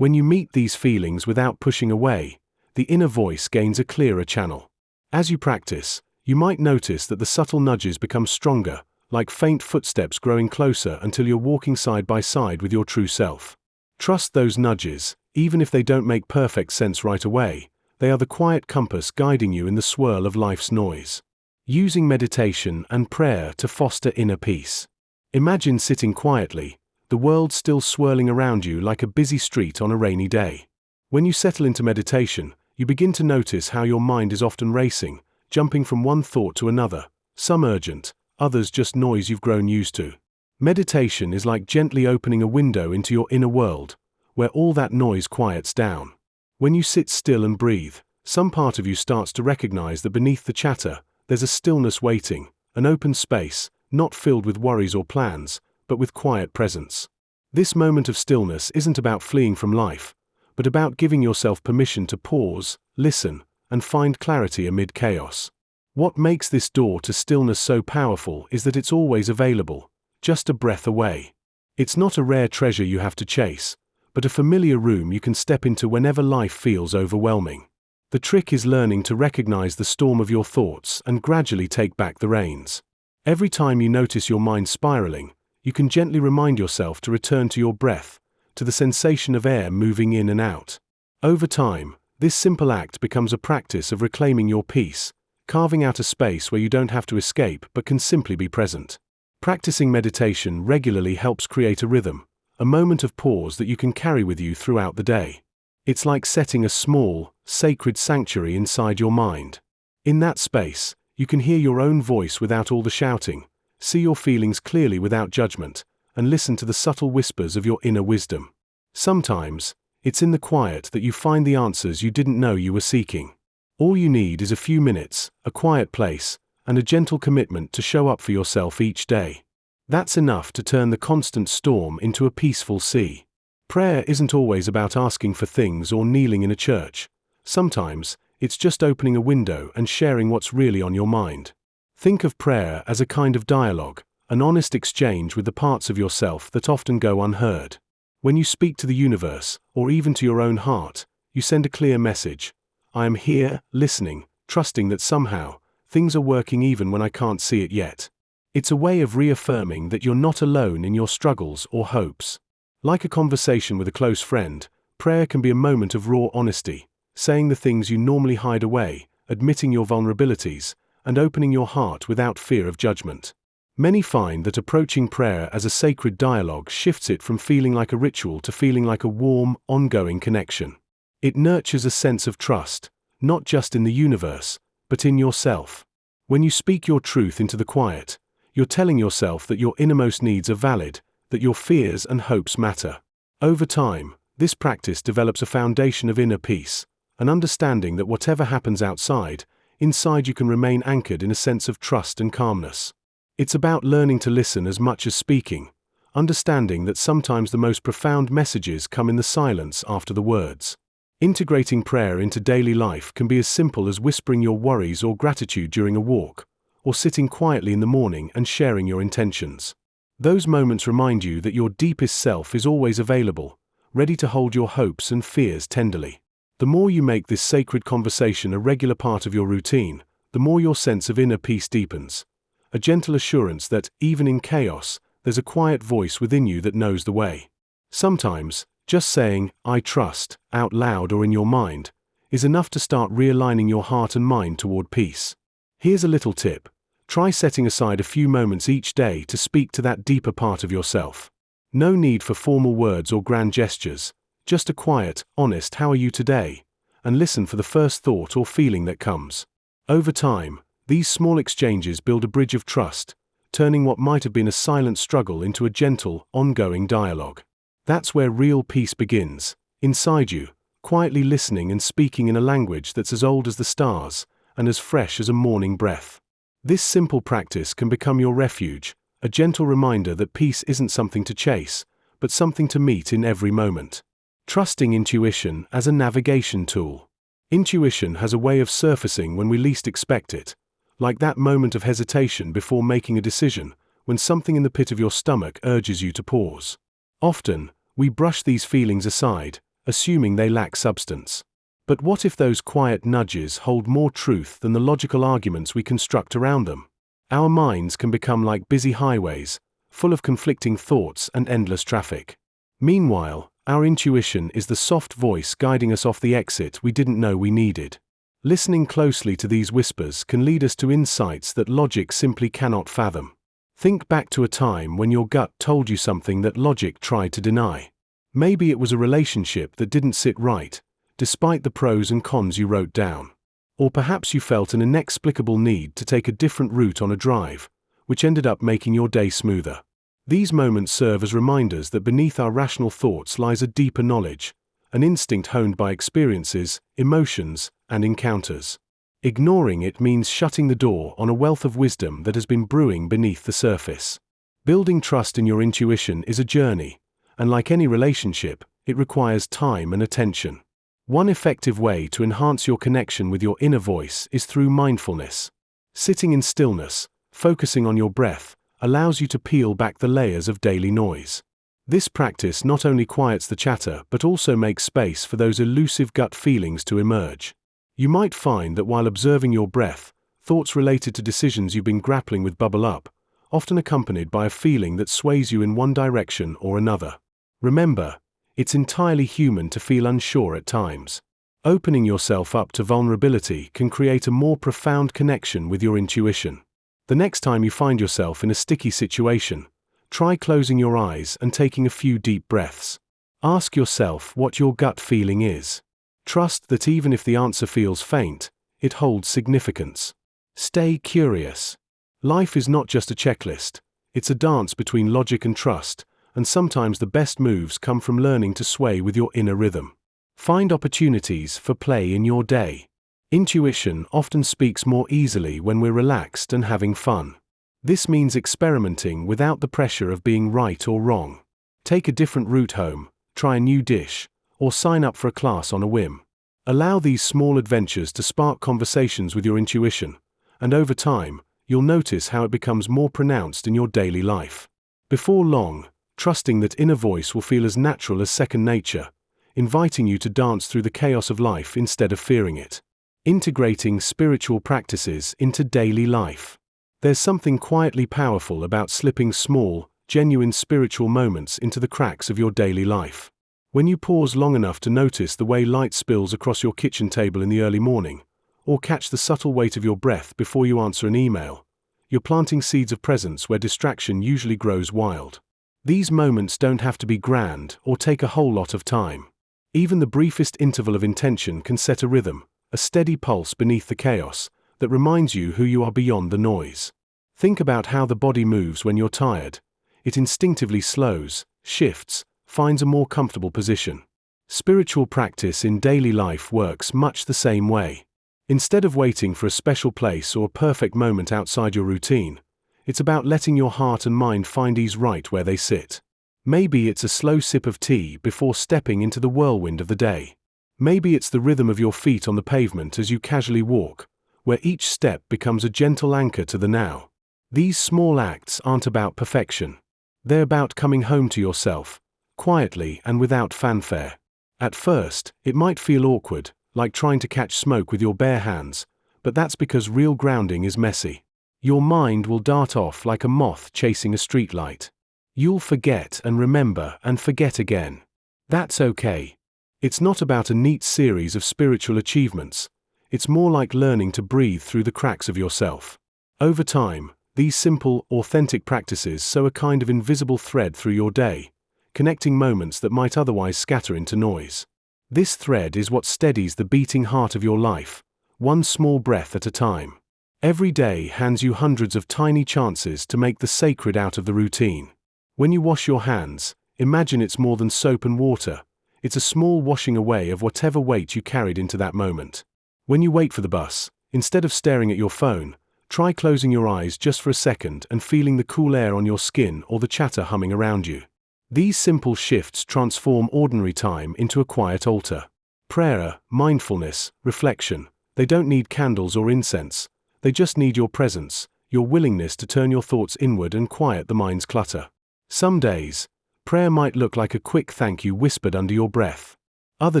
Speaker 1: When you meet these feelings without pushing away, the inner voice gains a clearer channel. As you practice, you might notice that the subtle nudges become stronger, like faint footsteps growing closer until you're walking side by side with your true self. Trust those nudges, Even if they don't make perfect sense right away, they are the quiet compass guiding you in the swirl of life's noise. Using meditation and prayer to foster inner peace. Imagine sitting quietly, the world still swirling around you like a busy street on a rainy day. When you settle into meditation, you begin to notice how your mind is often racing, jumping from one thought to another, some urgent, others just noise you've grown used to. Meditation is like gently opening a window into your inner world, where all that noise quiets down. When you sit still and breathe, some part of you starts to recognize that beneath the chatter, there's a stillness waiting, an open space, not filled with worries or plans, but with quiet presence. This moment of stillness isn't about fleeing from life, but about giving yourself permission to pause, listen, and find clarity amid chaos. What makes this door to stillness so powerful is that it's always available, just a breath away. It's not a rare treasure you have to chase, but a familiar room you can step into whenever life feels overwhelming. The trick is learning to recognize the storm of your thoughts and gradually take back the reins. Every time you notice your mind spiraling, you can gently remind yourself to return to your breath, to the sensation of air moving in and out. Over time, this simple act becomes a practice of reclaiming your peace, carving out a space where you don't have to escape but can simply be present. Practicing meditation regularly helps create a rhythm, a moment of pause that you can carry with you throughout the day. It's like setting a small, sacred sanctuary inside your mind. In that space, you can hear your own voice without all the shouting, see your feelings clearly without judgment, and listen to the subtle whispers of your inner wisdom. Sometimes, it's in the quiet that you find the answers you didn't know you were seeking. All you need is a few minutes, a quiet place, and a gentle commitment to show up for yourself each day. That's enough to turn the constant storm into a peaceful sea. Prayer isn't always about asking for things or kneeling in a church. Sometimes, it's just opening a window and sharing what's really on your mind. Think of prayer as a kind of dialogue, an honest exchange with the parts of yourself that often go unheard. When you speak to the universe, or even to your own heart, you send a clear message. I am here, listening, trusting that somehow, things are working even when I can't see it yet. It's a way of reaffirming that you're not alone in your struggles or hopes. Like a conversation with a close friend, prayer can be a moment of raw honesty, saying the things you normally hide away, admitting your vulnerabilities, and opening your heart without fear of judgment. Many find that approaching prayer as a sacred dialogue shifts it from feeling like a ritual to feeling like a warm, ongoing connection. It nurtures a sense of trust, not just in the universe, but in yourself. When you speak your truth into the quiet, you're telling yourself that your innermost needs are valid, that your fears and hopes matter. Over time, this practice develops a foundation of inner peace, an understanding that whatever happens outside, inside you can remain anchored in a sense of trust and calmness. It's about learning to listen as much as speaking, understanding that sometimes the most profound messages come in the silence after the words. Integrating prayer into daily life can be as simple as whispering your worries or gratitude during a walk, or sitting quietly in the morning and sharing your intentions. Those moments remind you that your deepest self is always available, ready to hold your hopes and fears tenderly. The more you make this sacred conversation a regular part of your routine, the more your sense of inner peace deepens. A gentle assurance that, even in chaos, there's a quiet voice within you that knows the way. Sometimes, just saying, I trust, out loud or in your mind, is enough to start realigning your heart and mind toward peace. Here's a little tip. Try setting aside a few moments each day to speak to that deeper part of yourself. No need for formal words or grand gestures, just a quiet, honest "how are you today?" and listen for the first thought or feeling that comes. Over time, these small exchanges build a bridge of trust, turning what might have been a silent struggle into a gentle, ongoing dialogue. That's where real peace begins, inside you, quietly listening and speaking in a language that's as old as the stars and as fresh as a morning breath. This simple practice can become your refuge, a gentle reminder that peace isn't something to chase, but something to meet in every moment. Trusting intuition as a navigation tool. Intuition has a way of surfacing when we least expect it, like that moment of hesitation before making a decision, when something in the pit of your stomach urges you to pause. Often, we brush these feelings aside, assuming they lack substance. But what if those quiet nudges hold more truth than the logical arguments we construct around them? Our minds can become like busy highways, full of conflicting thoughts and endless traffic. Meanwhile, Our intuition is the soft voice guiding us off the exit we didn't know we needed. Listening closely to these whispers can lead us to insights that logic simply cannot fathom. Think back to a time when your gut told you something that logic tried to deny. Maybe it was a relationship that didn't sit right, despite the pros and cons you wrote down. Or perhaps you felt an inexplicable need to take a different route on a drive, which ended up making your day smoother. These moments serve as reminders that beneath our rational thoughts lies a deeper knowledge, an instinct honed by experiences, emotions, and encounters. Ignoring it means shutting the door on a wealth of wisdom that has been brewing beneath the surface. Building trust in your intuition is a journey, and like any relationship, it requires time and attention. One effective way to enhance your connection with your inner voice is through mindfulness. Sitting in stillness, focusing on your breath, allows you to peel back the layers of daily noise. This practice not only quiets the chatter but also makes space for those elusive gut feelings to emerge. You might find that while observing your breath, thoughts related to decisions you've been grappling with bubble up, often accompanied by a feeling that sways you in one direction or another. Remember, it's entirely human to feel unsure at times. Opening yourself up to vulnerability can create a more profound connection with your intuition. The next time you find yourself in a sticky situation, try closing your eyes and taking a few deep breaths. Ask yourself what your gut feeling is. Trust that even if the answer feels faint, it holds significance. Stay curious. Life is not just a checklist, it's a dance between logic and trust, and sometimes the best moves come from learning to sway with your inner rhythm. Find opportunities for play in your day. Intuition often speaks more easily when we're relaxed and having fun. This means experimenting without the pressure of being right or wrong. Take a different route home, try a new dish, or sign up for a class on a whim. Allow these small adventures to spark conversations with your intuition, and over time, you'll notice how it becomes more pronounced in your daily life. Before long, trusting that inner voice will feel as natural as second nature, inviting you to dance through the chaos of life instead of fearing it. Integrating spiritual practices into daily life. There's something quietly powerful about slipping small, genuine spiritual moments into the cracks of your daily life. When you pause long enough to notice the way light spills across your kitchen table in the early morning, or catch the subtle weight of your breath before you answer an email, you're planting seeds of presence where distraction usually grows wild. These moments don't have to be grand or take a whole lot of time. Even the briefest interval of intention can set a rhythm, a steady pulse beneath the chaos, that reminds you who you are beyond the noise. Think about how the body moves when you're tired. It instinctively slows, shifts, finds a more comfortable position. Spiritual practice in daily life works much the same way. Instead of waiting for a special place or a perfect moment outside your routine, it's about letting your heart and mind find ease right where they sit. Maybe it's a slow sip of tea before stepping into the whirlwind of the day. Maybe it's the rhythm of your feet on the pavement as you casually walk, where each step becomes a gentle anchor to the now. These small acts aren't about perfection. They're about coming home to yourself, quietly and without fanfare. At first, it might feel awkward, like trying to catch smoke with your bare hands, but that's because real grounding is messy. Your mind will dart off like a moth chasing a streetlight. You'll forget and remember and forget again. That's okay. It's not about a neat series of spiritual achievements. It's more like learning to breathe through the cracks of yourself. Over time, these simple, authentic practices sow a kind of invisible thread through your day, connecting moments that might otherwise scatter into noise. This thread is what steadies the beating heart of your life, one small breath at a time. Every day hands you hundreds of tiny chances to make the sacred out of the routine. When you wash your hands, imagine it's more than soap and water. It's a small washing away of whatever weight you carried into that moment. When you wait for the bus, instead of staring at your phone, try closing your eyes just for a second and feeling the cool air on your skin or the chatter humming around you. These simple shifts transform ordinary time into a quiet altar. Prayer, mindfulness, reflection, they don't need candles or incense. They just need your presence, your willingness to turn your thoughts inward and quiet the mind's clutter. Some days, prayer might look like a quick thank you whispered under your breath. Other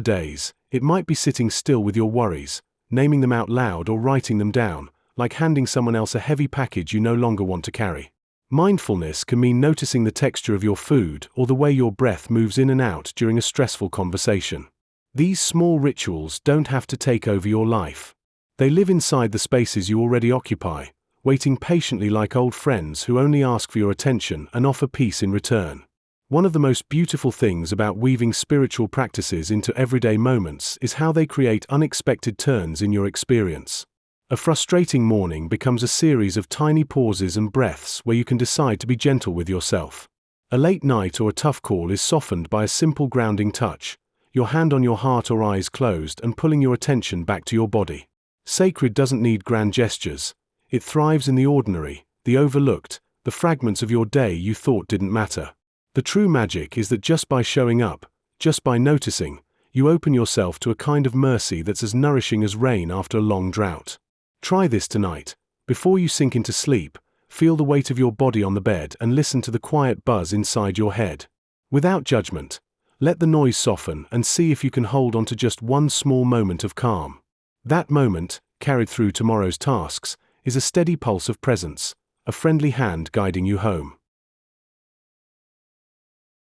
Speaker 1: days, it might be sitting still with your worries, naming them out loud or writing them down, like handing someone else a heavy package you no longer want to carry. Mindfulness can mean noticing the texture of your food or the way your breath moves in and out during a stressful conversation. These small rituals don't have to take over your life. They live inside the spaces you already occupy, waiting patiently like old friends who only ask for your attention and offer peace in return. One of the most beautiful things about weaving spiritual practices into everyday moments is how they create unexpected turns in your experience. A frustrating morning becomes a series of tiny pauses and breaths where you can decide to be gentle with yourself. A late night or a tough call is softened by a simple grounding touch, your hand on your heart or eyes closed and pulling your attention back to your body. Sacred doesn't need grand gestures. It thrives in the ordinary, the overlooked, the fragments of your day you thought didn't matter. The true magic is that just by showing up, just by noticing, you open yourself to a kind of mercy that's as nourishing as rain after a long drought. Try this tonight. Before you sink into sleep, feel the weight of your body on the bed and listen to the quiet buzz inside your head. Without judgment, let the noise soften and see if you can hold on to just one small moment of calm. That moment, carried through tomorrow's tasks, is a steady pulse of presence, a friendly hand guiding you home.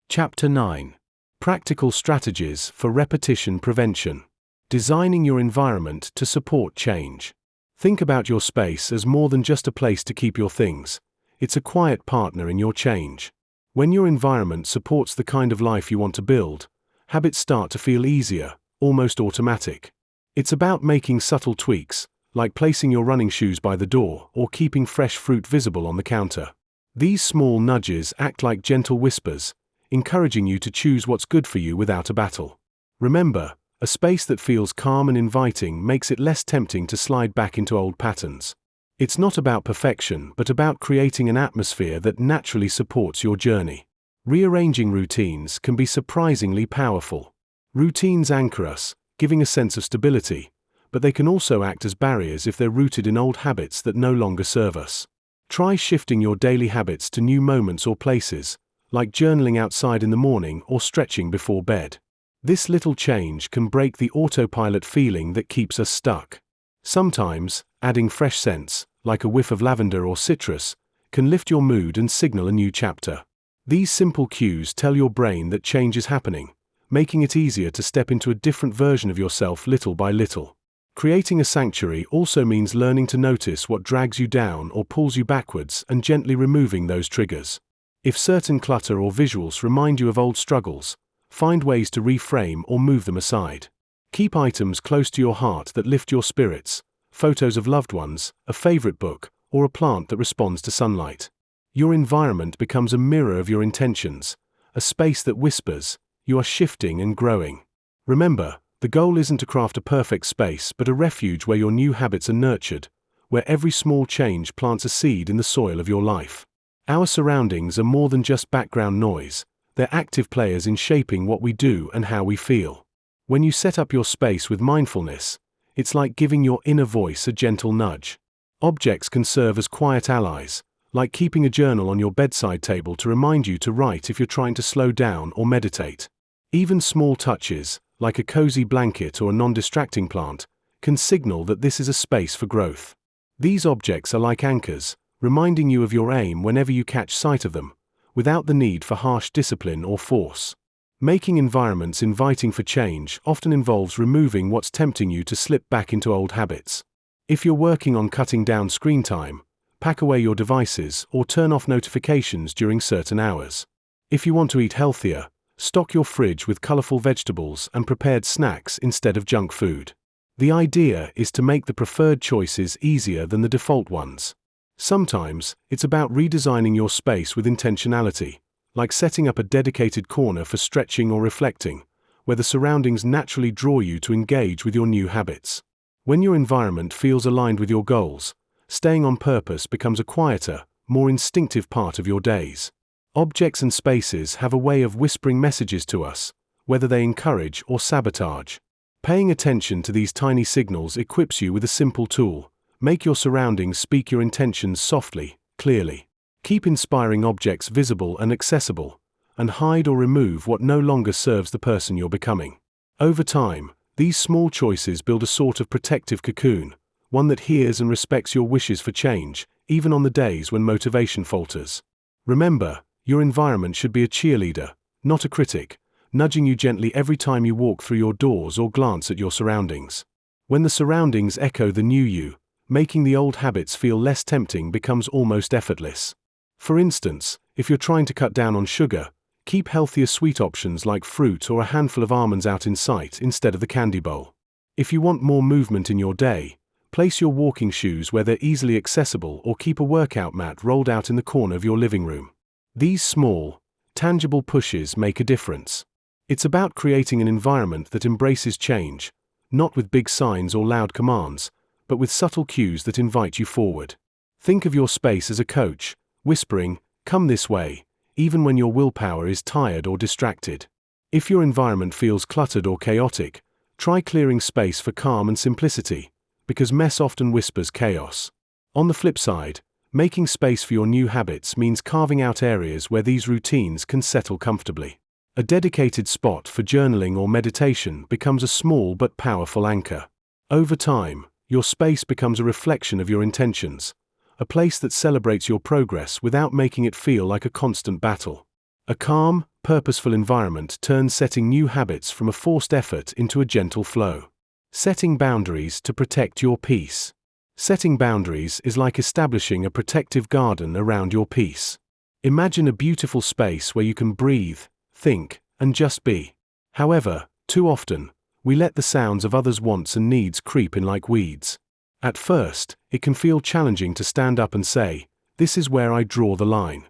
Speaker 1: Chapter 9. Practical Strategies for Repetition Prevention. Designing your environment to support change. Think about your space as more than just a place to keep your things. It's a quiet partner in your change. When your environment supports the kind of life you want to build, habits start to feel easier, almost automatic. It's about making subtle tweaks, like placing your running shoes by the door or keeping fresh fruit visible on the counter. These small nudges act like gentle whispers, encouraging you to choose what's good for you without a battle. Remember, a space that feels calm and inviting makes it less tempting to slide back into old patterns. It's not about perfection, but about creating an atmosphere that naturally supports your journey. Rearranging routines can be surprisingly powerful. Routines anchor us, giving a sense of stability, but they can also act as barriers if they're rooted in old habits that no longer serve us. Try shifting your daily habits to new moments or places, like journaling outside in the morning or stretching before bed. This little change can break the autopilot feeling that keeps us stuck. Sometimes, adding fresh scents, like a whiff of lavender or citrus, can lift your mood and signal a new chapter. These simple cues tell your brain that change is happening, making it easier to step into a different version of yourself little by little. Creating a sanctuary also means learning to notice what drags you down or pulls you backwards and gently removing those triggers. If certain clutter or visuals remind you of old struggles, find ways to reframe or move them aside. Keep items close to your heart that lift your spirits, photos of loved ones, a favorite book, or a plant that responds to sunlight. Your environment becomes a mirror of your intentions, a space that whispers, you are shifting and growing. Remember, the goal isn't to craft a perfect space but a refuge where your new habits are nurtured, where every small change plants a seed in the soil of your life. Our surroundings are more than just background noise. They're active players in shaping what we do and how we feel. When you set up your space with mindfulness, it's like giving your inner voice a gentle nudge. Objects can serve as quiet allies, like keeping a journal on your bedside table to remind you to write if you're trying to slow down or meditate. Even small touches, like a cozy blanket or a non-distracting plant, can signal that this is a space for growth. These objects are like anchors, reminding you of your aim whenever you catch sight of them, without the need for harsh discipline or force. Making environments inviting for change often involves removing what's tempting you to slip back into old habits. If you're working on cutting down screen time, pack away your devices or turn off notifications during certain hours. If you want to eat healthier, stock your fridge with colorful vegetables and prepared snacks instead of junk food. The idea is to make the preferred choices easier than the default ones. Sometimes, it's about redesigning your space with intentionality, like setting up a dedicated corner for stretching or reflecting, where the surroundings naturally draw you to engage with your new habits. When your environment feels aligned with your goals, staying on purpose becomes a quieter, more instinctive part of your days. Objects and spaces have a way of whispering messages to us, whether they encourage or sabotage. Paying attention to these tiny signals equips you with a simple tool. Make your surroundings speak your intentions softly, clearly. Keep inspiring objects visible and accessible, and hide or remove what no longer serves the person you're becoming. Over time, these small choices build a sort of protective cocoon, one that hears and respects your wishes for change, even on the days when motivation falters. Remember, your environment should be a cheerleader, not a critic, nudging you gently every time you walk through your doors or glance at your surroundings. When the surroundings echo the new you, making the old habits feel less tempting becomes almost effortless. For instance, if you're trying to cut down on sugar, keep healthier sweet options like fruit or a handful of almonds out in sight instead of the candy bowl. If you want more movement in your day, place your walking shoes where they're easily accessible or keep a workout mat rolled out in the corner of your living room. These small, tangible pushes make a difference. It's about creating an environment that embraces change, not with big signs or loud commands, but with subtle cues that invite you forward. Think of your space as a coach, whispering, "Come this way," even when your willpower is tired or distracted. If your environment feels cluttered or chaotic, try clearing space for calm and simplicity, because mess often whispers chaos. On the flip side, making space for your new habits means carving out areas where these routines can settle comfortably. A dedicated spot for journaling or meditation becomes a small but powerful anchor. Over time, your space becomes a reflection of your intentions, a place that celebrates your progress without making it feel like a constant battle. A calm, purposeful environment turns setting new habits from a forced effort into a gentle flow. Setting boundaries to protect your peace. Setting boundaries is like establishing a protective garden around your peace. Imagine a beautiful space where you can breathe, think, and just be. However, too often, we let the sounds of others' wants and needs creep in like weeds. At first, it can feel challenging to stand up and say, "This is where I draw the line."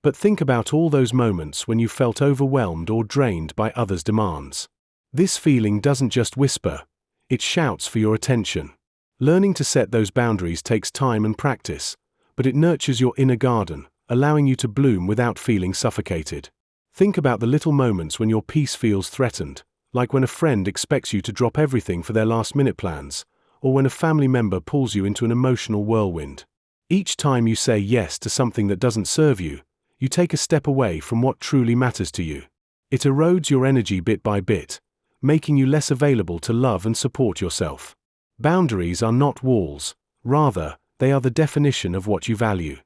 Speaker 1: But think about all those moments when you felt overwhelmed or drained by others' demands. This feeling doesn't just whisper, it shouts for your attention. Learning to set those boundaries takes time and practice, but it nurtures your inner garden, allowing you to bloom without feeling suffocated. Think about the little moments when your peace feels threatened, like when a friend expects you to drop everything for their last-minute plans, or when a family member pulls you into an emotional whirlwind. Each time you say yes to something that doesn't serve you, you take a step away from what truly matters to you. It erodes your energy bit by bit, making you less available to love and support yourself. Boundaries are not walls, rather, they are the definition of what you value.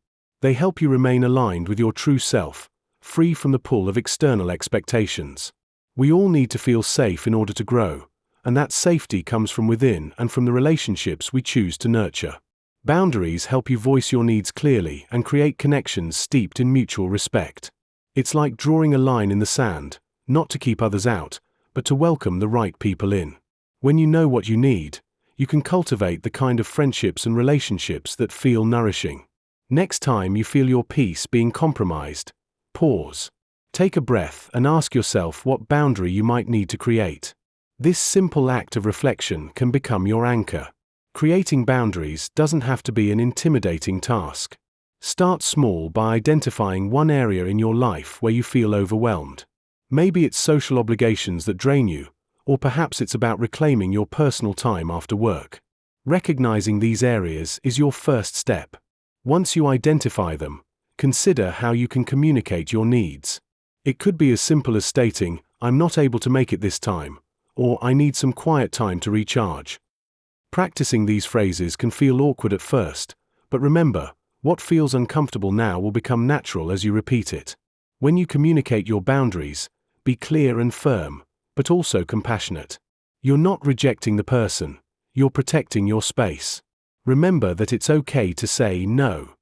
Speaker 1: They help you remain aligned with your true self, free from the pull of external expectations. We all need to feel safe in order to grow, and that safety comes from within and from the relationships we choose to nurture. Boundaries help you voice your needs clearly and create connections steeped in mutual respect. It's like drawing a line in the sand, not to keep others out, but to welcome the right people in. When you know what you need, you can cultivate the kind of friendships and relationships that feel nourishing. Next time you feel your peace being compromised, pause. Take a breath and ask yourself what boundary you might need to create. This simple act of reflection can become your anchor. Creating boundaries doesn't have to be an intimidating task. Start small by identifying one area in your life where you feel overwhelmed. Maybe it's social obligations that drain you, or perhaps it's about reclaiming your personal time after work. Recognizing these areas is your first step. Once you identify them, consider how you can communicate your needs. It could be as simple as stating, "I'm not able to make it this time," or "I need some quiet time to recharge." Practicing these phrases can feel awkward at first, but remember, what feels uncomfortable now will become natural as you repeat it. When you communicate your boundaries, be clear and firm, but also compassionate. You're not rejecting the person, you're protecting your space. Remember that it's okay to say no.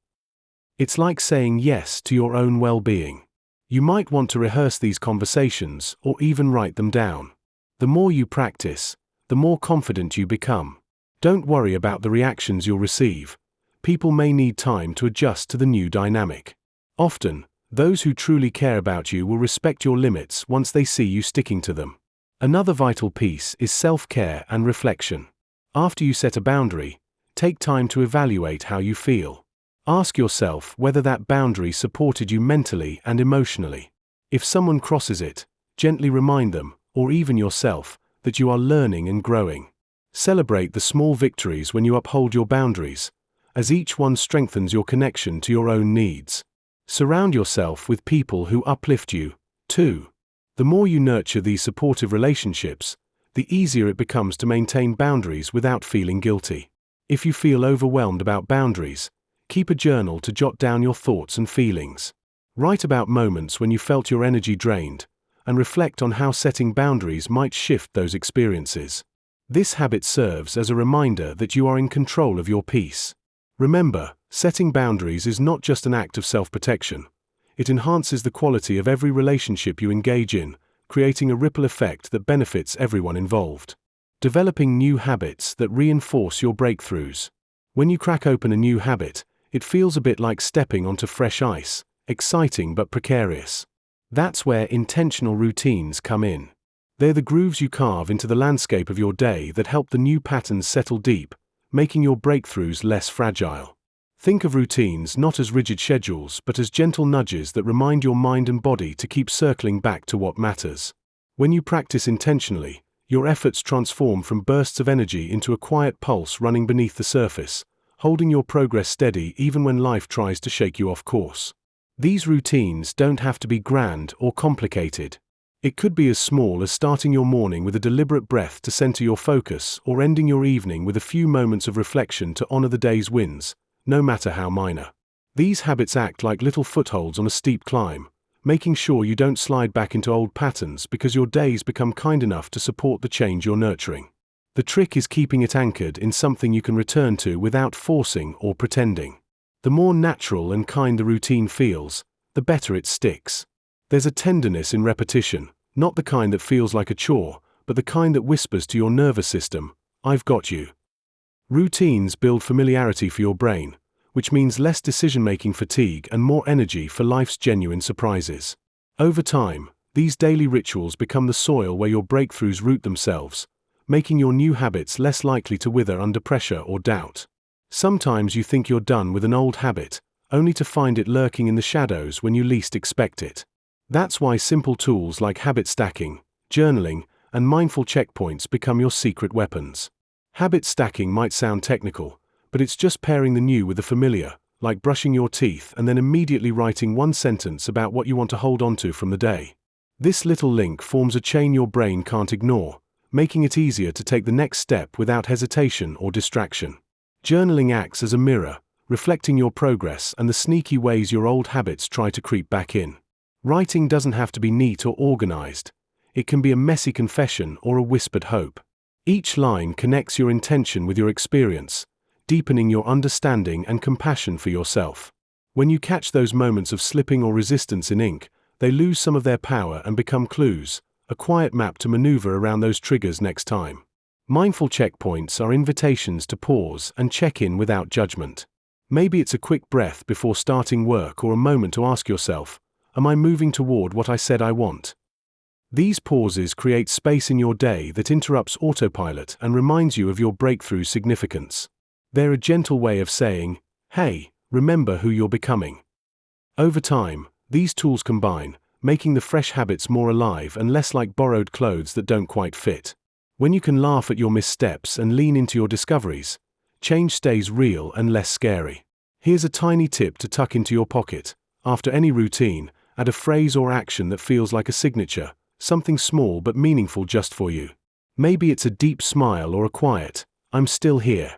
Speaker 1: It's like saying yes to your own well-being. You might want to rehearse these conversations or even write them down. The more you practice, the more confident you become. Don't worry about the reactions you'll receive. People may need time to adjust to the new dynamic. Often, those who truly care about you will respect your limits once they see you sticking to them. Another vital piece is self-care and reflection. After you set a boundary, take time to evaluate how you feel. Ask yourself whether that boundary supported you mentally and emotionally. If someone crosses it, gently remind them, or even yourself, that you are learning and growing. Celebrate the small victories when you uphold your boundaries, as each one strengthens your connection to your own needs. Surround yourself with people who uplift you, too. The more you nurture these supportive relationships, the easier it becomes to maintain boundaries without feeling guilty. If you feel overwhelmed about boundaries, keep a journal to jot down your thoughts and feelings. Write about moments when you felt your energy drained, and reflect on how setting boundaries might shift those experiences. This habit serves as a reminder that you are in control of your peace. Remember, setting boundaries is not just an act of self-protection. It enhances the quality of every relationship you engage in, creating a ripple effect that benefits everyone involved. Developing new habits that reinforce your breakthroughs. When you crack open a new habit, it feels a bit like stepping onto fresh ice, exciting but precarious. That's where intentional routines come in. They're the grooves you carve into the landscape of your day that help the new patterns settle deep, making your breakthroughs less fragile. Think of routines not as rigid schedules but as gentle nudges that remind your mind and body to keep circling back to what matters. When you practice intentionally, your efforts transform from bursts of energy into a quiet pulse running beneath the surface, holding your progress steady even when life tries to shake you off course. These routines don't have to be grand or complicated. It could be as small as starting your morning with a deliberate breath to center your focus, or ending your evening with a few moments of reflection to honor the day's wins, no matter how minor. These habits act like little footholds on a steep climb, making sure you don't slide back into old patterns because your days become kind enough to support the change you're nurturing. The trick is keeping it anchored in something you can return to without forcing or pretending. The more natural and kind the routine feels, the better it sticks. There's a tenderness in repetition, not the kind that feels like a chore, but the kind that whispers to your nervous system, "I've got you." Routines build familiarity for your brain, which means less decision-making fatigue and more energy for life's genuine surprises. Over time, these daily rituals become the soil where your breakthroughs root themselves, making your new habits less likely to wither under pressure or doubt. Sometimes you think you're done with an old habit, only to find it lurking in the shadows when you least expect it. That's why simple tools like habit stacking, journaling, and mindful checkpoints become your secret weapons. Habit stacking might sound technical, but it's just pairing the new with the familiar, like brushing your teeth and then immediately writing one sentence about what you want to hold on to from the day. This little link forms a chain your brain can't ignore, making it easier to take the next step without hesitation or distraction. Journaling acts as a mirror, reflecting your progress and the sneaky ways your old habits try to creep back in. Writing doesn't have to be neat or organized. It can be a messy confession or a whispered hope. Each line connects your intention with your experience, deepening your understanding and compassion for yourself. When you catch those moments of slipping or resistance in ink, they lose some of their power and become clues, a quiet map to maneuver around those triggers next time. Mindful checkpoints are invitations to pause and check in without judgment. Maybe it's a quick breath before starting work or a moment to ask yourself, "Am I moving toward what I said I want?" These pauses create space in your day that interrupts autopilot and reminds you of your breakthrough's significance. They're a gentle way of saying, "Hey, remember who you're becoming." Over time, these tools combine, making the fresh habits more alive and less like borrowed clothes that don't quite fit. When you can laugh at your missteps and lean into your discoveries, change stays real and less scary. Here's a tiny tip to tuck into your pocket. After any routine, add a phrase or action that feels like a signature, something small but meaningful just for you. Maybe it's a deep smile or a quiet, "I'm still here."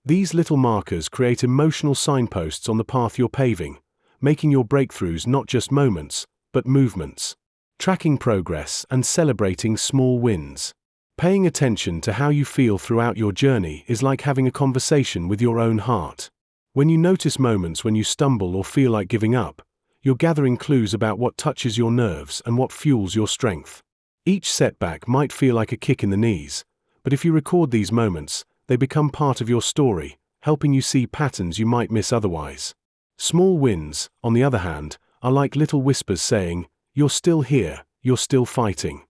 Speaker 1: These little markers create emotional signposts on the path you're paving, making your breakthroughs not just moments, but movements. Tracking progress and celebrating small wins. Paying attention to how you feel throughout your journey is like having a conversation with your own heart. When you notice moments when you stumble or feel like giving up, you're gathering clues about what touches your nerves and what fuels your strength. Each setback might feel like a kick in the knees, but if you record these moments, they become part of your story, helping you see patterns you might miss otherwise. Small wins, on the other hand, are like little whispers saying, "You're still here, you're still fighting."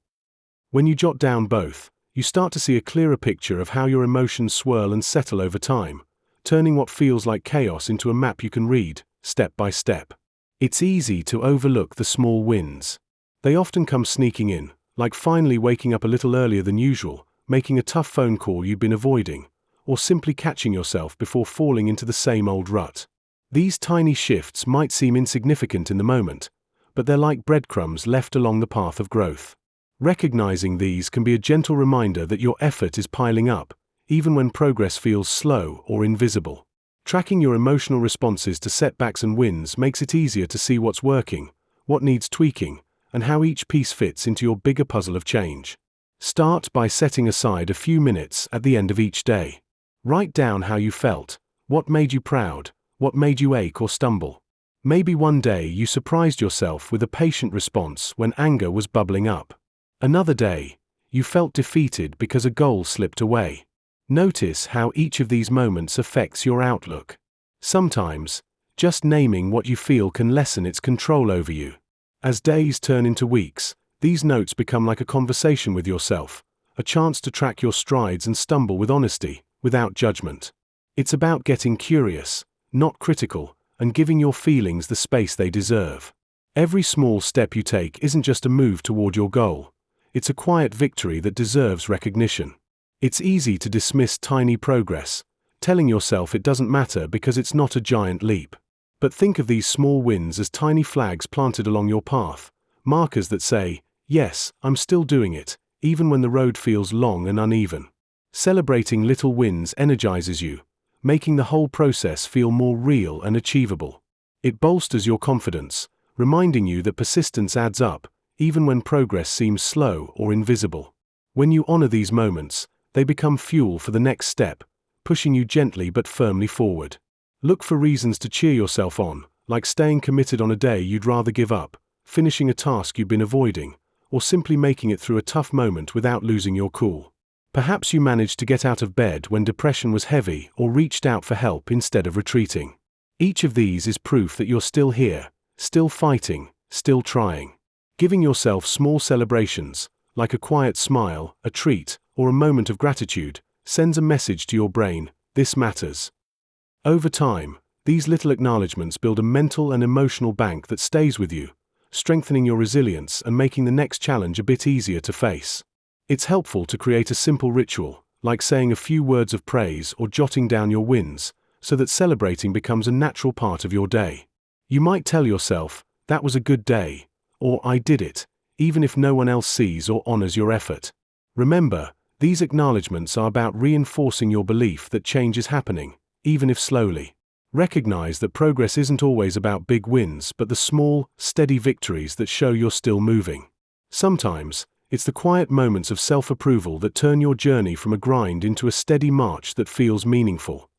Speaker 1: When you jot down both, you start to see a clearer picture of how your emotions swirl and settle over time, turning what feels like chaos into a map you can read, step by step. It's easy to overlook the small wins. They often come sneaking in, like finally waking up a little earlier than usual, making a tough phone call you've been avoiding, or simply catching yourself before falling into the same old rut. These tiny shifts might seem insignificant in the moment, but they're like breadcrumbs left along the path of growth. Recognizing these can be a gentle reminder that your effort is piling up, even when progress feels slow or invisible. Tracking your emotional responses to setbacks and wins makes it easier to see what's working, what needs tweaking, and how each piece fits into your bigger puzzle of change. Start by setting aside a few minutes at the end of each day. Write down how you felt, what made you proud, what made you ache or stumble. Maybe one day you surprised yourself with a patient response when anger was bubbling up. Another day, you felt defeated because a goal slipped away. Notice how each of these moments affects your outlook. Sometimes, just naming what you feel can lessen its control over you. As days turn into weeks, these notes become like a conversation with yourself, a chance to track your strides and stumble with honesty, without judgment. It's about getting curious, not critical, and giving your feelings the space they deserve. Every small step you take isn't just a move toward your goal. It's a quiet victory that deserves recognition. It's easy to dismiss tiny progress, telling yourself it doesn't matter because it's not a giant leap. But think of these small wins as tiny flags planted along your path, markers that say, yes, I'm still doing it, even when the road feels long and uneven. Celebrating little wins energizes you, making the whole process feel more real and achievable. It bolsters your confidence, reminding you that persistence adds up, even when progress seems slow or invisible. When you honor these moments, they become fuel for the next step, pushing you gently but firmly forward. Look for reasons to cheer yourself on, like staying committed on a day you'd rather give up, finishing a task you've been avoiding, or simply making it through a tough moment without losing your cool. Perhaps you managed to get out of bed when depression was heavy or reached out for help instead of retreating. Each of these is proof that you're still here, still fighting, still trying. Giving yourself small celebrations, like a quiet smile, a treat, or a moment of gratitude, sends a message to your brain, this matters. Over time, these little acknowledgements build a mental and emotional bank that stays with you, strengthening your resilience and making the next challenge a bit easier to face. It's helpful to create a simple ritual, like saying a few words of praise or jotting down your wins, so that celebrating becomes a natural part of your day. You might tell yourself, that was a good day, or I did it, even if no one else sees or honors your effort. Remember, these acknowledgements are about reinforcing your belief that change is happening, even if slowly. Recognize that progress isn't always about big wins, but the small, steady victories that show you're still moving. Sometimes, it's the quiet moments of self-approval that turn your journey from a grind into a steady march that feels meaningful.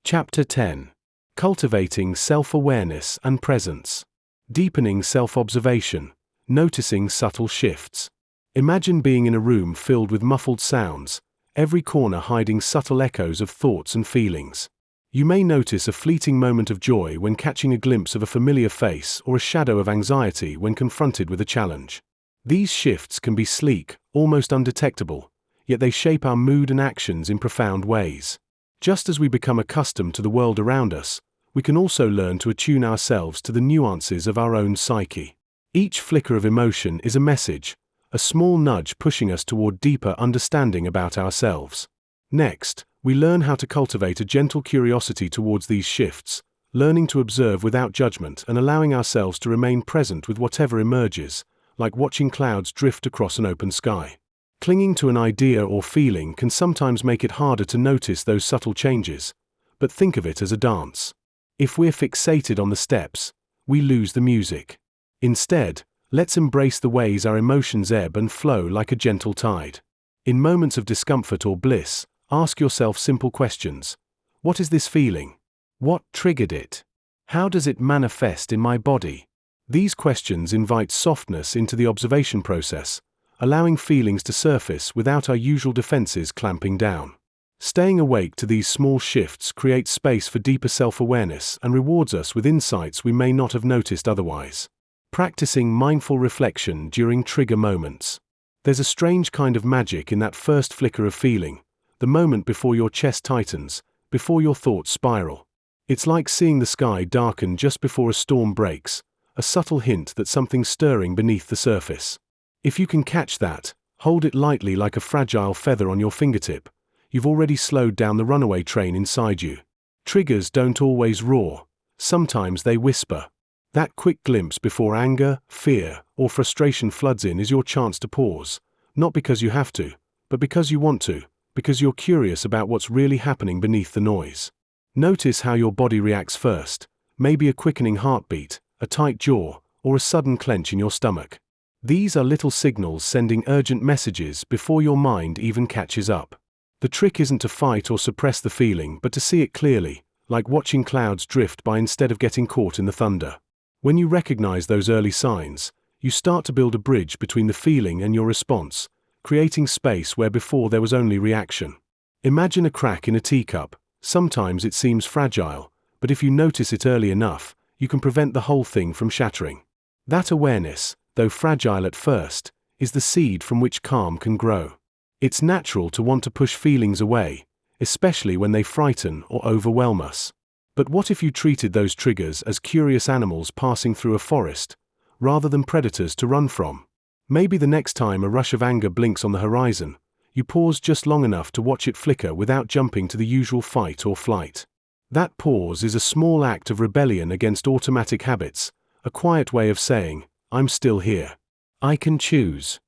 Speaker 1: Chapter 10. Cultivating self-awareness and presence. Deepening self-observation, noticing subtle shifts. Imagine being in a room filled with muffled sounds, every corner hiding subtle echoes of thoughts and feelings. You may notice a fleeting moment of joy when catching a glimpse of a familiar face or a shadow of anxiety when confronted with a challenge. These shifts can be sleek, almost undetectable, yet they shape our mood and actions in profound ways. Just as we become accustomed to the world around us, we can also learn to attune ourselves to the nuances of our own psyche. Each flicker of emotion is a message, a small nudge pushing us toward deeper understanding about ourselves. Next, we learn how to cultivate a gentle curiosity towards these shifts, learning to observe without judgment and allowing ourselves to remain present with whatever emerges, like watching clouds drift across an open sky. Clinging to an idea or feeling can sometimes make it harder to notice those subtle changes, but think of it as a dance. If we're fixated on the steps, we lose the music. Instead, let's embrace the ways our emotions ebb and flow like a gentle tide. In moments of discomfort or bliss, ask yourself simple questions. What is this feeling? What triggered it? How does it manifest in my body? These questions invite softness into the observation process, allowing feelings to surface without our usual defenses clamping down. Staying awake to these small shifts creates space for deeper self-awareness and rewards us with insights we may not have noticed otherwise. Practicing mindful reflection during trigger moments. There's a strange kind of magic in that first flicker of feeling, the moment before your chest tightens, before your thoughts spiral. It's like seeing the sky darken just before a storm breaks, a subtle hint that something's stirring beneath the surface. If you can catch that, hold it lightly like a fragile feather on your fingertip. You've already slowed down the runaway train inside you. Triggers don't always roar. Sometimes they whisper. That quick glimpse before anger, fear, or frustration floods in is your chance to pause, not because you have to, but because you want to, because you're curious about what's really happening beneath the noise. Notice how your body reacts first, maybe a quickening heartbeat, a tight jaw, or a sudden clench in your stomach. These are little signals sending urgent messages before your mind even catches up. The trick isn't to fight or suppress the feeling, but to see it clearly, like watching clouds drift by instead of getting caught in the thunder. When you recognize those early signs, you start to build a bridge between the feeling and your response, creating space where before there was only reaction. Imagine a crack in a teacup. Sometimes it seems fragile, but if you notice it early enough, you can prevent the whole thing from shattering. That awareness, though fragile at first, is the seed from which calm can grow. It's natural to want to push feelings away, especially when they frighten or overwhelm us. But what if you treated those triggers as curious animals passing through a forest, rather than predators to run from? Maybe the next time a rush of anger blinks on the horizon, you pause just long enough to watch it flicker without jumping to the usual fight or flight. That pause is a small act of rebellion against automatic habits, a quiet way of saying, I'm still here. I can choose.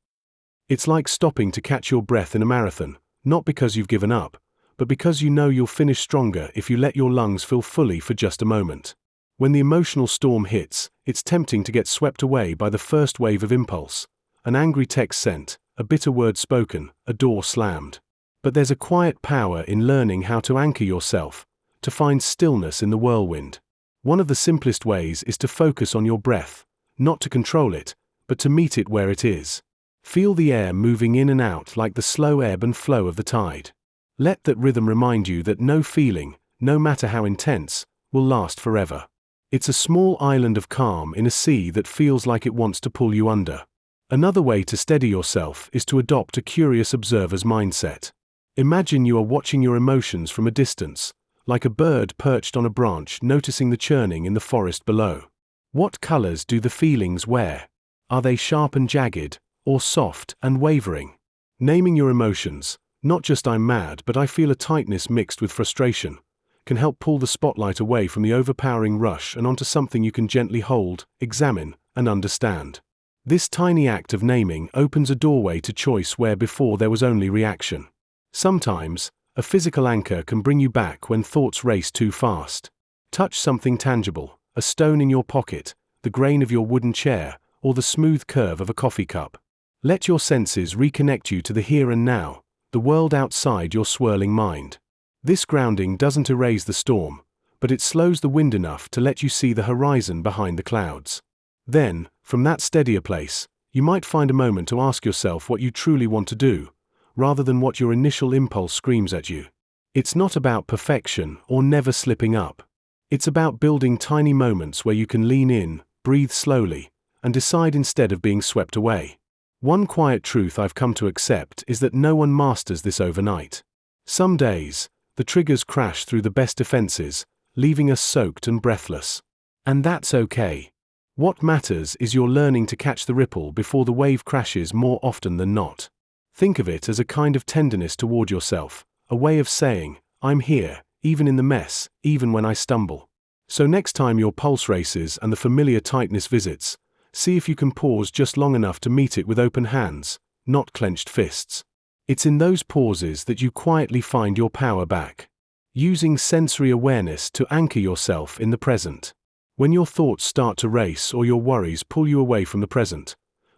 Speaker 1: It's like stopping to catch your breath in a marathon, not because you've given up, but because you know you'll finish stronger if you let your lungs fill fully for just a moment. When the emotional storm hits, it's tempting to get swept away by the first wave of impulse. An angry text sent, a bitter word spoken, a door slammed. But there's a quiet power in learning how to anchor yourself, to find stillness in the whirlwind. One of the simplest ways is to focus on your breath, not to control it, but to meet it where it is. Feel the air moving in and out like the slow ebb and flow of the tide. Let that rhythm remind you that no feeling, no matter how intense, will last forever. It's a small island of calm in a sea that feels like it wants to pull you under. Another way to steady yourself is to adopt a curious observer's mindset. Imagine you are watching your emotions from a distance, like a bird perched on a branch noticing the churning in the forest below. What colors do the feelings wear? Are they sharp and jagged, or soft and wavering? Naming your emotions, not just I'm mad but I feel a tightness mixed with frustration, can help pull the spotlight away from the overpowering rush and onto something you can gently hold, examine, and understand. This tiny act of naming opens a doorway to choice where before there was only reaction. Sometimes, a physical anchor can bring you back when thoughts race too fast. Touch something tangible, a stone in your pocket, the grain of your wooden chair, or the smooth curve of a coffee cup. Let your senses reconnect you to the here and now, the world outside your swirling mind. This grounding doesn't erase the storm, but it slows the wind enough to let you see the horizon behind the clouds. Then, from that steadier place, you might find a moment to ask yourself what you truly want to do, rather than what your initial impulse screams at you. It's not about perfection or never slipping up. It's about building tiny moments where you can lean in, breathe slowly, and decide instead of being swept away. One quiet truth I've come to accept is that no one masters this overnight. Some days, the triggers crash through the best defenses, leaving us soaked and breathless. And that's okay. What matters is you're learning to catch the ripple before the wave crashes more often than not. Think of it as a kind of tenderness toward yourself, a way of saying, I'm here, even in the mess, even when I stumble. So next time your pulse races and the familiar tightness visits, see if you can pause just long enough to meet it with open hands, not clenched fists. It's in those pauses that you quietly find your power back. Using sensory awareness to anchor yourself in the present. When your thoughts start to race or your worries pull you away from the present,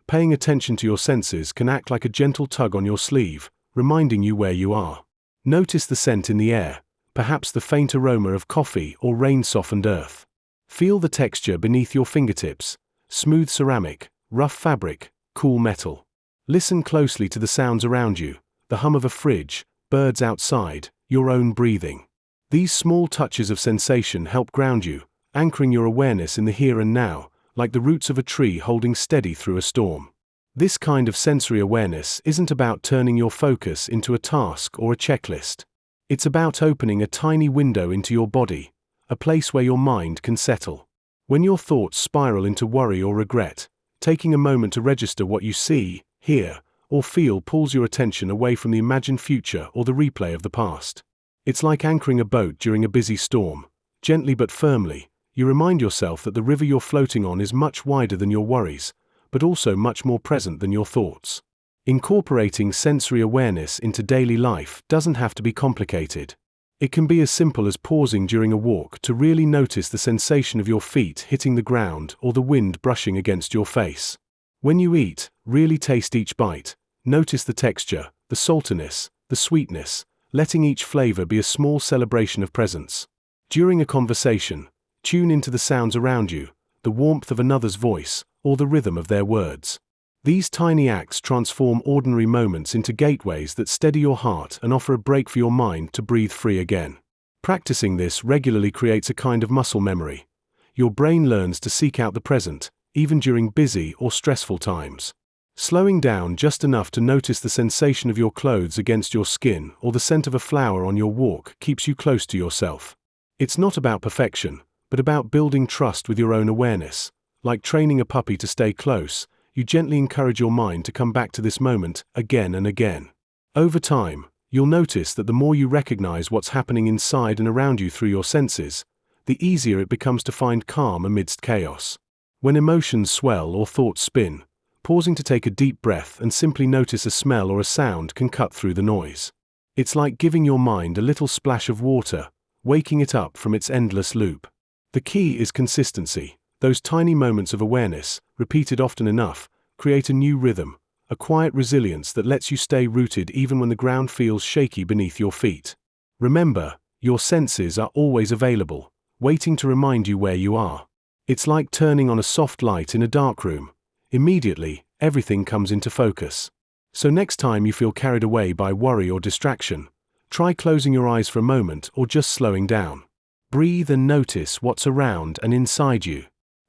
Speaker 1: paying attention to your senses can act like a gentle tug on your sleeve, reminding you where you are. Notice the scent in the air, perhaps the faint aroma of coffee or rain-softened earth. Feel the texture beneath your fingertips, smooth ceramic, rough fabric, cool metal. Listen closely to the sounds around you, the hum of a fridge, birds outside, your own breathing. These small touches of sensation help ground you, anchoring your awareness in the here and now, like the roots of a tree holding steady through a storm. This kind of sensory awareness isn't about turning your focus into a task or a checklist. It's about opening a tiny window into your body, a place where your mind can settle. When your thoughts spiral into worry or regret, taking a moment to register what you see, hear, or feel pulls your attention away from the imagined future or the replay of the past. It's like anchoring a boat during a busy storm. Gently but firmly, you remind yourself that the river you're floating on is much wider than your worries, but also much more present than your thoughts. Incorporating sensory awareness into daily life doesn't have to be complicated. It can be as simple as pausing during a walk to really notice the sensation of your feet hitting the ground or the wind brushing against your face. When you eat, really taste each bite. Notice the texture, the saltiness, the sweetness, letting each flavor be a small celebration of presence. During a conversation, tune into the sounds around you, the warmth of another's voice, or the rhythm of their words. These tiny acts transform ordinary moments into gateways that steady your heart and offer a break for your mind to breathe free again. Practicing this regularly creates a kind of muscle memory. Your brain learns to seek out the present, even during busy or stressful times. Slowing down just enough to notice the sensation of your clothes against your skin or the scent of a flower on your walk keeps you close to yourself. It's not about perfection, but about building trust with your own awareness. Like training a puppy to stay close, you gently encourage your mind to come back to this moment again and again. Over time, you'll notice that the more you recognize what's happening inside and around you through your senses, the easier it becomes to find calm amidst chaos. When emotions swell or thoughts spin, pausing to take a deep breath and simply notice a smell or a sound can cut through the noise. It's like giving your mind a little splash of water, waking it up from its endless loop. The key is consistency. Those tiny moments of awareness, repeated often enough, create a new rhythm, a quiet resilience that lets you stay rooted even when the ground feels shaky beneath your feet. Remember, your senses are always available, waiting to remind you where you are. It's like turning on a soft light in a dark room. Immediately, everything comes into focus. So next time you feel carried away by worry or distraction, try closing your eyes for a moment or just slowing down. Breathe and notice what's around and inside you.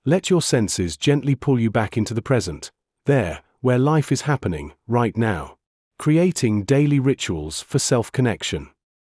Speaker 1: Let your senses gently pull you back into the present, there, where life is happening, right now. Creating daily rituals for self-connection.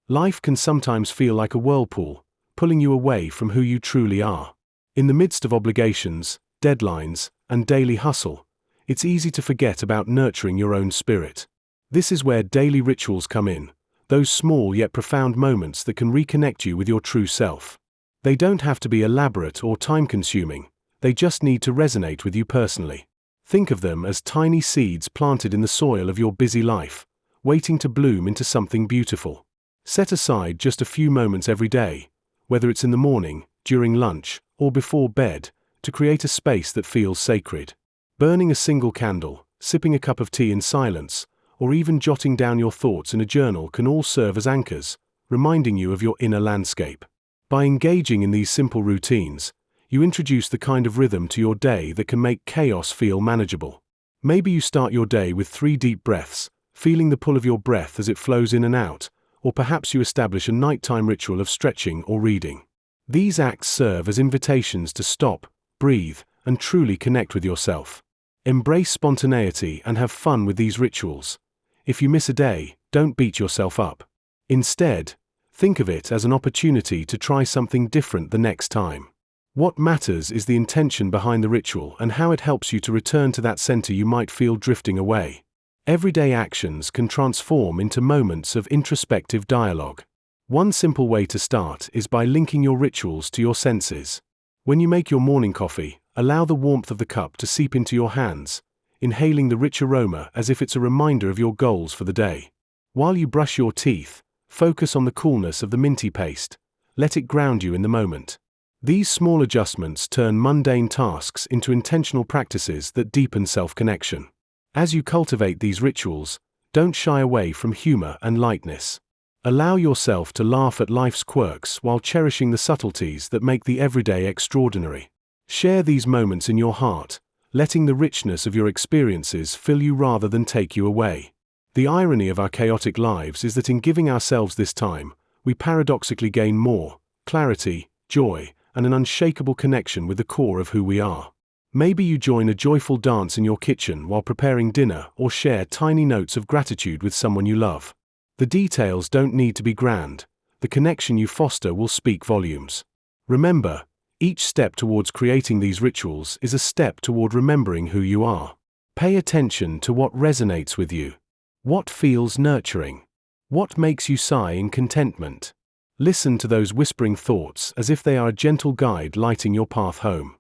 Speaker 1: Life can sometimes feel like a whirlpool, pulling you away from who you truly are. In the midst of obligations, deadlines, and daily hustle, it's easy to forget about nurturing your own spirit. This is where daily rituals come in, those small yet profound moments that can reconnect you with your true self. They don't have to be elaborate or time-consuming. They just need to resonate with you personally. Think of them as tiny seeds planted in the soil of your busy life, waiting to bloom into something beautiful. Set aside just a few moments every day, whether it's in the morning, during lunch, or before bed, to create a space that feels sacred. Burning a single candle, sipping a cup of tea in silence, or even jotting down your thoughts in a journal can all serve as anchors, reminding you of your inner landscape. By engaging in these simple routines, you introduce the kind of rhythm to your day that can make chaos feel manageable. Maybe you start your day with 3 deep breaths, feeling the pull of your breath as it flows in and out, or perhaps you establish a nighttime ritual of stretching or reading. These acts serve as invitations to stop, breathe, and truly connect with yourself. Embrace spontaneity and have fun with these rituals. If you miss a day, don't beat yourself up. Instead, think of it as an opportunity to try something different the next time. What matters is the intention behind the ritual and how it helps you to return to that center you might feel drifting away. Everyday actions can transform into moments of introspective dialogue. One simple way to start is by linking your rituals to your senses. When you make your morning coffee, allow the warmth of the cup to seep into your hands, inhaling the rich aroma as if it's a reminder of your goals for the day. While you brush your teeth, focus on the coolness of the minty paste. Let it ground you in the moment. These small adjustments turn mundane tasks into intentional practices that deepen self-connection. As you cultivate these rituals, don't shy away from humor and lightness. Allow yourself to laugh at life's quirks while cherishing the subtleties that make the everyday extraordinary. Share these moments in your heart, letting the richness of your experiences fill you rather than take you away. The irony of our chaotic lives is that in giving ourselves this time, we paradoxically gain more clarity, joy, and an unshakable connection with the core of who we are. Maybe you join a joyful dance in your kitchen while preparing dinner or share tiny notes of gratitude with someone you love. The details don't need to be grand. The connection you foster will speak volumes. Remember, each step towards creating these rituals is a step toward remembering who you are. Pay attention to what resonates with you. What feels nurturing? What makes you sigh in contentment? Listen to those whispering thoughts as if they are a gentle guide lighting your path home.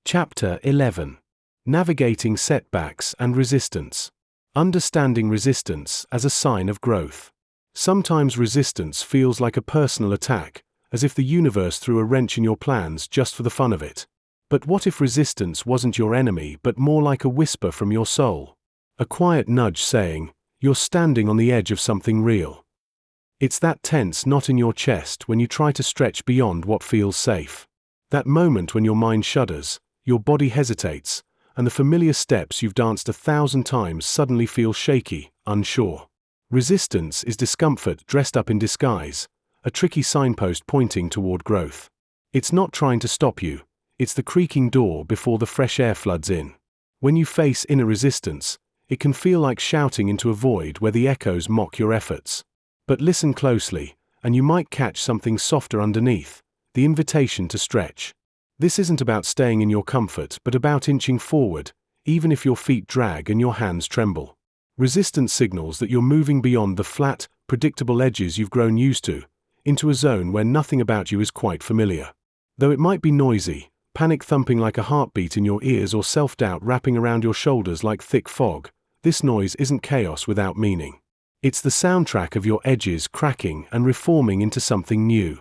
Speaker 1: Chapter 11. Navigating setbacks and resistance. Understanding resistance as a sign of growth. Sometimes resistance feels like a personal attack, as if the universe threw a wrench in your plans just for the fun of it. But what if resistance wasn't your enemy but more like a whisper from your soul? A quiet nudge saying, "You're standing on the edge of something real." It's that tense knot in your chest when you try to stretch beyond what feels safe. That moment when your mind shudders, your body hesitates, and the familiar steps you've danced 1,000 times suddenly feel shaky, unsure. Resistance is discomfort dressed up in disguise, a tricky signpost pointing toward growth. It's not trying to stop you, it's the creaking door before the fresh air floods in. When you face inner resistance, it can feel like shouting into a void where the echoes mock your efforts. But listen closely, and you might catch something softer underneath, the invitation to stretch. This isn't about staying in your comfort but about inching forward, even if your feet drag and your hands tremble. Resistance signals that you're moving beyond the flat, predictable edges you've grown used to, into a zone where nothing about you is quite familiar. Though it might be noisy, panic thumping like a heartbeat in your ears or self-doubt wrapping around your shoulders like thick fog, this noise isn't chaos without meaning. It's the soundtrack of your edges cracking and reforming into something new.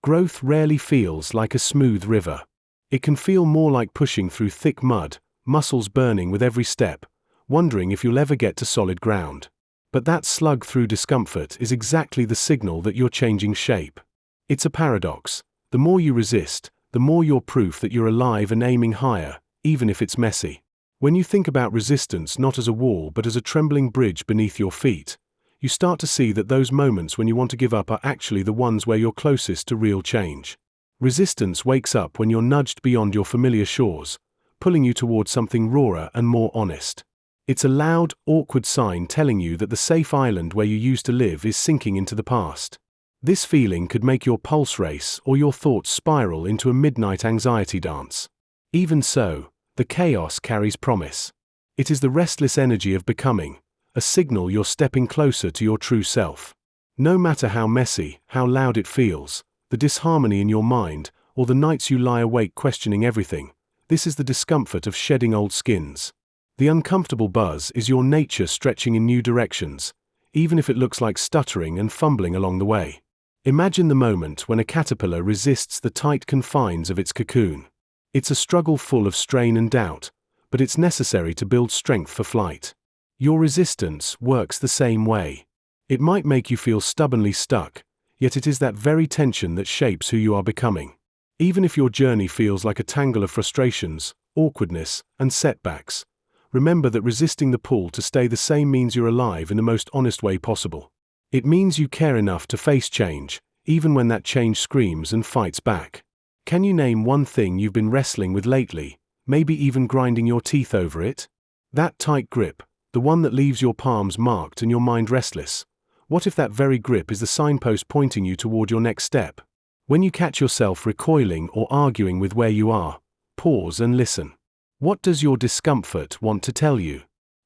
Speaker 1: Growth rarely feels like a smooth river. It can feel more like pushing through thick mud, muscles burning with every step, wondering if you'll ever get to solid ground. But that slug through discomfort is exactly the signal that you're changing shape. It's a paradox. The more you resist, the more you're proof that you're alive and aiming higher, even if it's messy. When you think about resistance not as a wall but as a trembling bridge beneath your feet, you start to see that those moments when you want to give up are actually the ones where you're closest to real change. Resistance wakes up when you're nudged beyond your familiar shores, pulling you towards something rawer and more honest. It's a loud, awkward sign telling you that the safe island where you used to live is sinking into the past. This feeling could make your pulse race or your thoughts spiral into a midnight anxiety dance. Even so, the chaos carries promise. It is the restless energy of becoming, a signal you're stepping closer to your true self. No matter how messy, how loud it feels, the disharmony in your mind, or the nights you lie awake questioning everything, this is the discomfort of shedding old skins. The uncomfortable buzz is your nature stretching in new directions, even if it looks like stuttering and fumbling along the way. Imagine the moment when a caterpillar resists the tight confines of its cocoon. It's a struggle full of strain and doubt, but it's necessary to build strength for flight. Your resistance works the same way. It might make you feel stubbornly stuck, yet it is that very tension that shapes who you are becoming. Even if your journey feels like a tangle of frustrations, awkwardness, and setbacks, remember that resisting the pull to stay the same means you're alive in the most honest way possible. It means you care enough to face change, even when that change screams and fights back. Can you name one thing you've been wrestling with lately, maybe even grinding your teeth over it? That tight grip, the one that leaves your palms marked and your mind restless. What if that very grip is the signpost pointing you toward your next step? When you catch yourself recoiling or arguing with where you are, pause and listen. What does your discomfort want to tell you?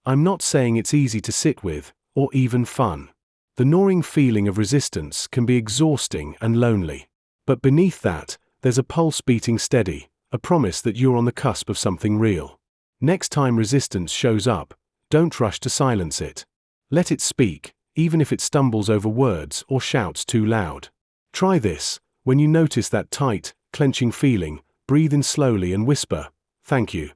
Speaker 1: I'm not saying it's easy to sit with, or even fun. The gnawing feeling of resistance can be exhausting and lonely. But beneath that, there's a pulse beating steady, a promise that you're on the cusp of something real. Next time resistance shows up, don't rush to silence it. Let it speak, even if it stumbles over words or shouts too loud. Try this. When you notice that tight, clenching feeling, breathe in slowly and whisper, "Thank you."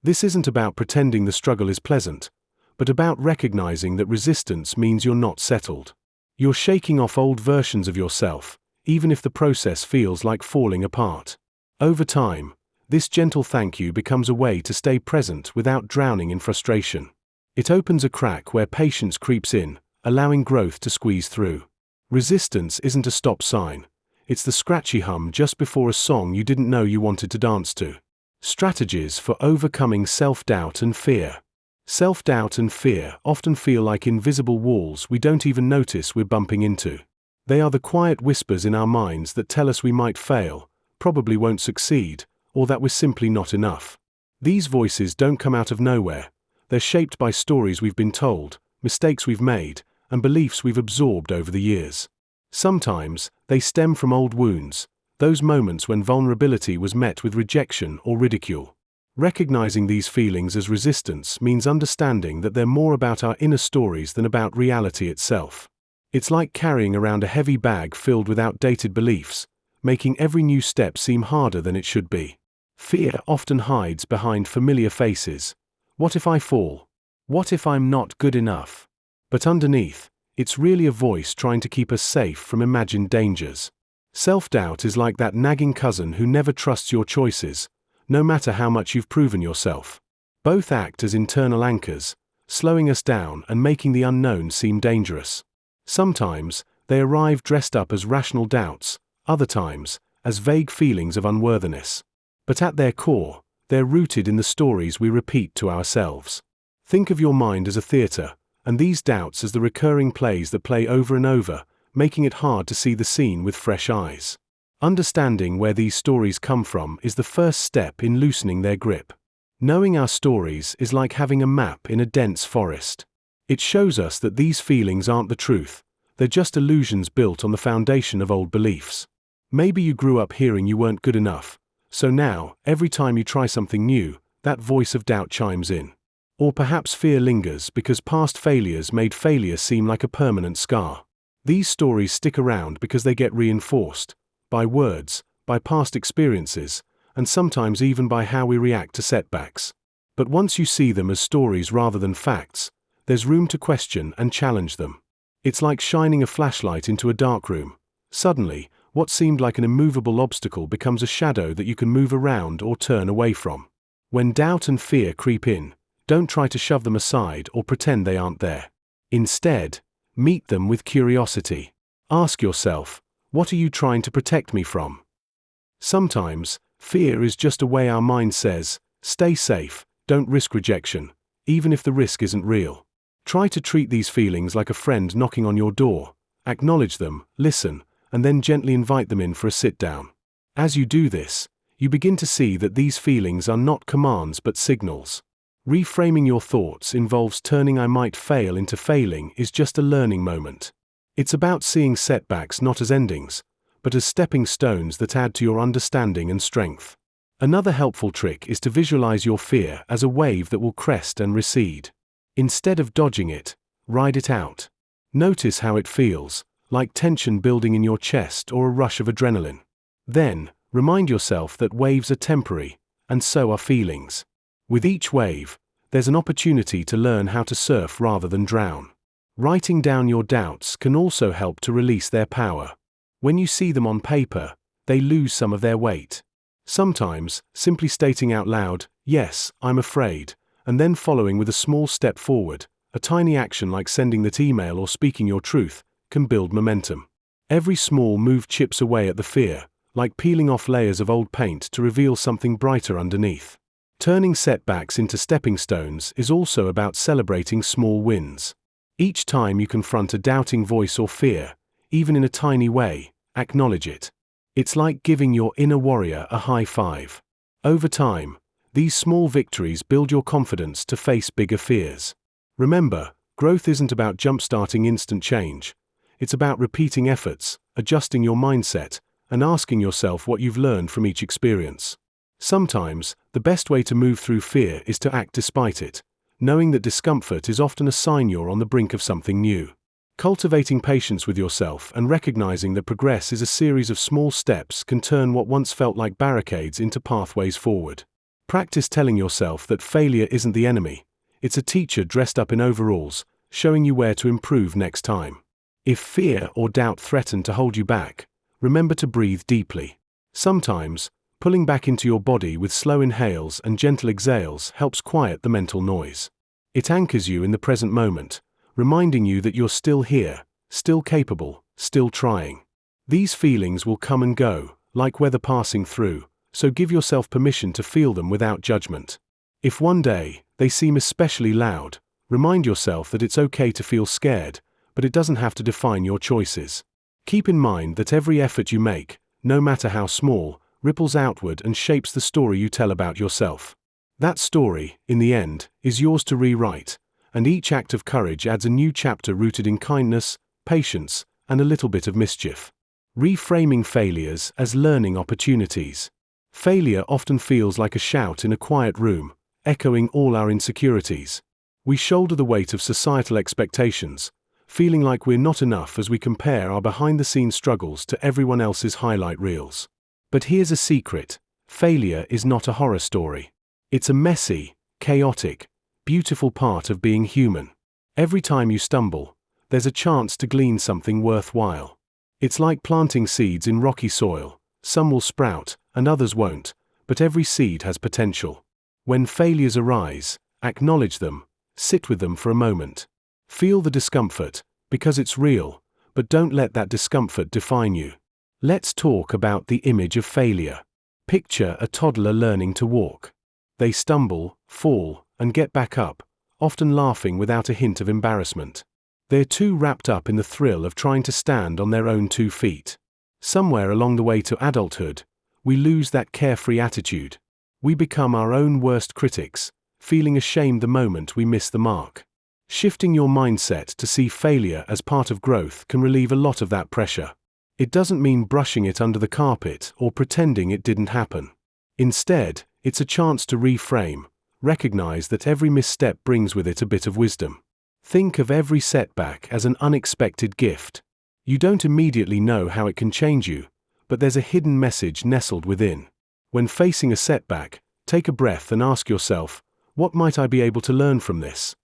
Speaker 1: This isn't about pretending the struggle is pleasant, but about recognizing that resistance means you're not settled. You're shaking off old versions of yourself, even if the process feels like falling apart. Over time, this gentle thank you becomes a way to stay present without drowning in frustration. It opens a crack where patience creeps in, allowing growth to squeeze through. Resistance isn't a stop sign. It's the scratchy hum just before a song you didn't know you wanted to dance to. Strategies for overcoming self-doubt and fear. Self-doubt and fear often feel like invisible walls we don't even notice we're bumping into. They are the quiet whispers in our minds that tell us we might fail, probably won't succeed, or that we're simply not enough. These voices don't come out of nowhere. They're shaped by stories we've been told, mistakes we've made, and beliefs we've absorbed over the years. Sometimes, they stem from old wounds, those moments when vulnerability was met with rejection or ridicule. Recognizing these feelings as resistance means understanding that they're more about our inner stories than about reality itself. It's like carrying around a heavy bag filled with outdated beliefs, making every new step seem harder than it should be. Fear often hides behind familiar faces. What if I fall? What if I'm not good enough? But underneath, it's really a voice trying to keep us safe from imagined dangers. Self-doubt is like that nagging cousin who never trusts your choices, no matter how much you've proven yourself. Both act as internal anchors, slowing us down and making the unknown seem dangerous. Sometimes, they arrive dressed up as rational doubts, other times, as vague feelings of unworthiness. But at their core, they're rooted in the stories we repeat to ourselves. Think of your mind as a theater, and these doubts as the recurring plays that play over and over, making it hard to see the scene with fresh eyes. Understanding where these stories come from is the first step in loosening their grip. Knowing our stories is like having a map in a dense forest. It shows us that these feelings aren't the truth, they're just illusions built on the foundation of old beliefs. Maybe you grew up hearing you weren't good enough, so now, every time you try something new, that voice of doubt chimes in. Or perhaps fear lingers because past failures made failure seem like a permanent scar. These stories stick around because they get reinforced, by words, by past experiences, and sometimes even by how we react to setbacks. But once you see them as stories rather than facts, there's room to question and challenge them. It's like shining a flashlight into a dark room. Suddenly, what seemed like an immovable obstacle becomes a shadow that you can move around or turn away from. When doubt and fear creep in, don't try to shove them aside or pretend they aren't there. Instead, meet them with curiosity. Ask yourself, what are you trying to protect me from? Sometimes, fear is just a way our mind says, stay safe, don't risk rejection, even if the risk isn't real. Try to treat these feelings like a friend knocking on your door. Acknowledge them, listen, and then gently invite them in for a sit-down. As you do this, you begin to see that these feelings are not commands but signals. Reframing your thoughts involves turning "I might fail" into "failing" is just a learning moment. It's about seeing setbacks not as endings, but as stepping stones that add to your understanding and strength. Another helpful trick is to visualize your fear as a wave that will crest and recede. Instead of dodging it, ride it out. Notice how it feels, like tension building in your chest or a rush of adrenaline. Then, remind yourself that waves are temporary, and so are feelings. With each wave, there's an opportunity to learn how to surf rather than drown. Writing down your doubts can also help to release their power. When you see them on paper, they lose some of their weight. Sometimes, simply stating out loud, "Yes, I'm afraid," and then following with a small step forward, a tiny action like sending that email or speaking your truth, can build momentum. Every small move chips away at the fear, like peeling off layers of old paint to reveal something brighter underneath. Turning setbacks into stepping stones is also about celebrating small wins. Each time you confront a doubting voice or fear, even in a tiny way, acknowledge it. It's like giving your inner warrior a high five. Over time, these small victories build your confidence to face bigger fears. Remember, growth isn't about jump-starting instant change. It's about repeating efforts, adjusting your mindset, and asking yourself what you've learned from each experience. Sometimes, the best way to move through fear is to act despite it, knowing that discomfort is often a sign you're on the brink of something new. Cultivating patience with yourself and recognizing that progress is a series of small steps can turn what once felt like barricades into pathways forward. Practice telling yourself that failure isn't the enemy. It's a teacher dressed up in overalls, showing you where to improve next time. If fear or doubt threaten to hold you back, remember to breathe deeply. Sometimes, pulling back into your body with slow inhales and gentle exhales helps quiet the mental noise. It anchors you in the present moment, reminding you that you're still here, still capable, still trying. These feelings will come and go, like weather passing through, so give yourself permission to feel them without judgment. If one day they seem especially loud, remind yourself that it's okay to feel scared, but it doesn't have to define your choices. Keep in mind that every effort you make, no matter how small, ripples outward and shapes the story you tell about yourself. That story, in the end, is yours to rewrite, and each act of courage adds a new chapter rooted in kindness, patience, and a little bit of mischief. Reframing failures as learning opportunities. Failure often feels like a shout in a quiet room, echoing all our insecurities. We shoulder the weight of societal expectations, feeling like we're not enough as we compare our behind-the-scenes struggles to everyone else's highlight reels. But here's a secret: failure is not a horror story. It's a messy, chaotic, beautiful part of being human. Every time you stumble, there's a chance to glean something worthwhile. It's like planting seeds in rocky soil. Some will sprout, and others won't, but every seed has potential. When failures arise, acknowledge them, sit with them for a moment. Feel the discomfort, because it's real, but don't let that discomfort define you. Let's talk about the image of failure. Picture a toddler learning to walk. They stumble, fall, and get back up, often laughing without a hint of embarrassment. They're too wrapped up in the thrill of trying to stand on their own 2 feet. Somewhere along the way to adulthood, we lose that carefree attitude. We become our own worst critics, feeling ashamed the moment we miss the mark. Shifting your mindset to see failure as part of growth can relieve a lot of that pressure. It doesn't mean brushing it under the carpet or pretending it didn't happen. Instead, it's a chance to reframe, recognize that every misstep brings with it a bit of wisdom. Think of every setback as an unexpected gift. You don't immediately know how it can change you, but there's a hidden message nestled within. When facing a setback, take a breath and ask yourself, what might I be able to learn from this?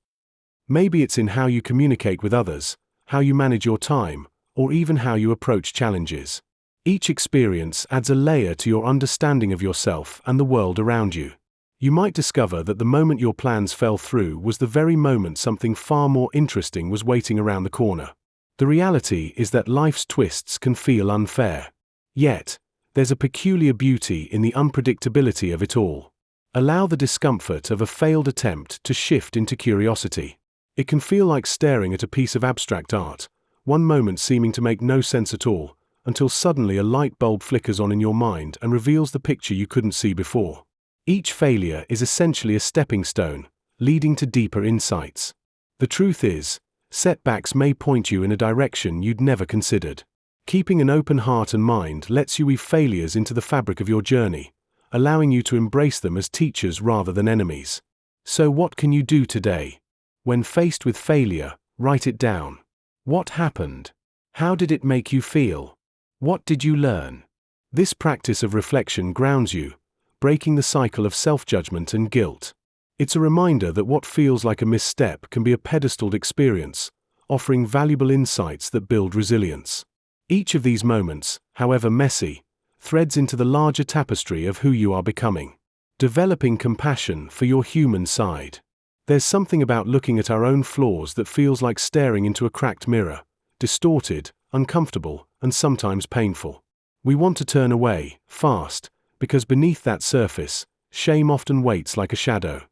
Speaker 1: Maybe it's in how you communicate with others, how you manage your time, or even how you approach challenges. Each experience adds a layer to your understanding of yourself and the world around you. You might discover that the moment your plans fell through was the very moment something far more interesting was waiting around the corner. The reality is that life's twists can feel unfair. Yet, there's a peculiar beauty in the unpredictability of it all. Allow the discomfort of a failed attempt to shift into curiosity. It can feel like staring at a piece of abstract art, one moment seeming to make no sense at all, until suddenly a light bulb flickers on in your mind and reveals the picture you couldn't see before. Each failure is essentially a stepping stone, leading to deeper insights. The truth is, setbacks may point you in a direction you'd never considered. Keeping an open heart and mind lets you weave failures into the fabric of your journey, allowing you to embrace them as teachers rather than enemies. So what can you do today? When faced with failure, write it down. What happened? How did it make you feel? What did you learn? This practice of reflection grounds you, breaking the cycle of self-judgment and guilt. It's a reminder that what feels like a misstep can be a pedestaled experience, offering valuable insights that build resilience. Each of these moments, however messy, threads into the larger tapestry of who you are becoming. Developing compassion for your human side. There's something about looking at our own flaws that feels like staring into a cracked mirror, distorted, uncomfortable, and sometimes painful. We want to turn away, fast, because beneath that surface, shame often waits like a shadow.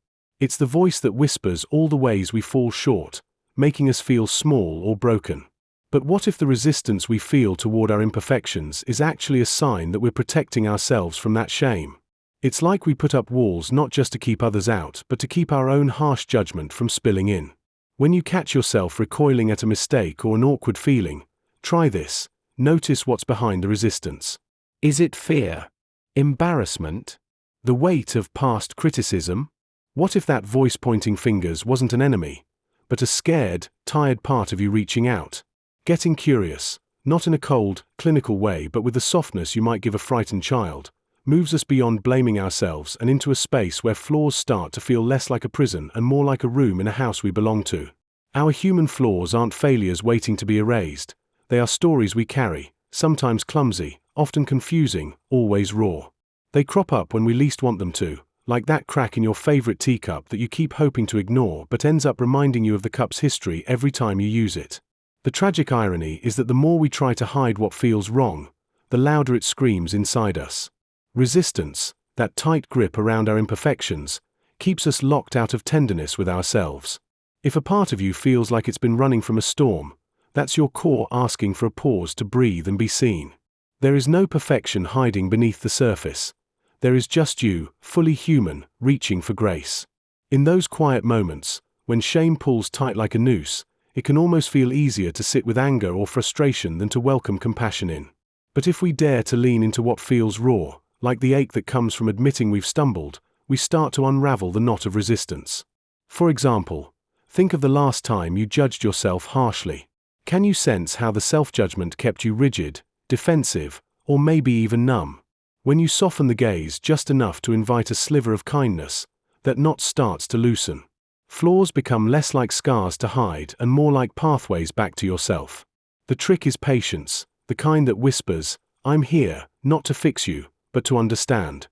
Speaker 1: It's the voice that whispers all the ways we fall short, making us feel small or broken. But what if the resistance we feel toward our imperfections is actually a sign that we're protecting ourselves from that shame? It's like we put up walls not just to keep others out, but to keep our own harsh judgment from spilling in. When you catch yourself recoiling at a mistake or an awkward feeling, try this. Notice what's behind the resistance. Is it fear? Embarrassment? The weight of past criticism? What if that voice pointing fingers wasn't an enemy, but a scared, tired part of you reaching out? Getting curious, not in a cold, clinical way but with the softness you might give a frightened child, moves us beyond blaming ourselves and into a space where flaws start to feel less like a prison and more like a room in a house we belong to. Our human flaws aren't failures waiting to be erased. They are stories we carry, sometimes clumsy, often confusing, always raw. They crop up when we least want them to, like that crack in your favorite teacup that you keep hoping to ignore but ends up reminding you of the cup's history every time you use it. The tragic irony is that the more we try to hide what feels wrong, the louder it screams inside us. Resistance, that tight grip around our imperfections, keeps us locked out of tenderness with ourselves. If a part of you feels like it's been running from a storm, that's your core asking for a pause to breathe and be seen. There is no perfection hiding beneath the surface. There is just you, fully human, reaching for grace. In those quiet moments, when shame pulls tight like a noose, it can almost feel easier to sit with anger or frustration than to welcome compassion in. But if we dare to lean into what feels raw, Like the ache that comes from admitting we've stumbled, we start to unravel the knot of resistance. For example, think of the last time you judged yourself harshly. Can you sense how the self-judgment kept you rigid, defensive, or maybe even numb? When you soften the gaze just enough to invite a sliver of kindness, that knot starts to loosen. Flaws become less like scars to hide and more like pathways back to yourself. The trick is patience, the kind that whispers, "I'm here, not to fix you, but to understand."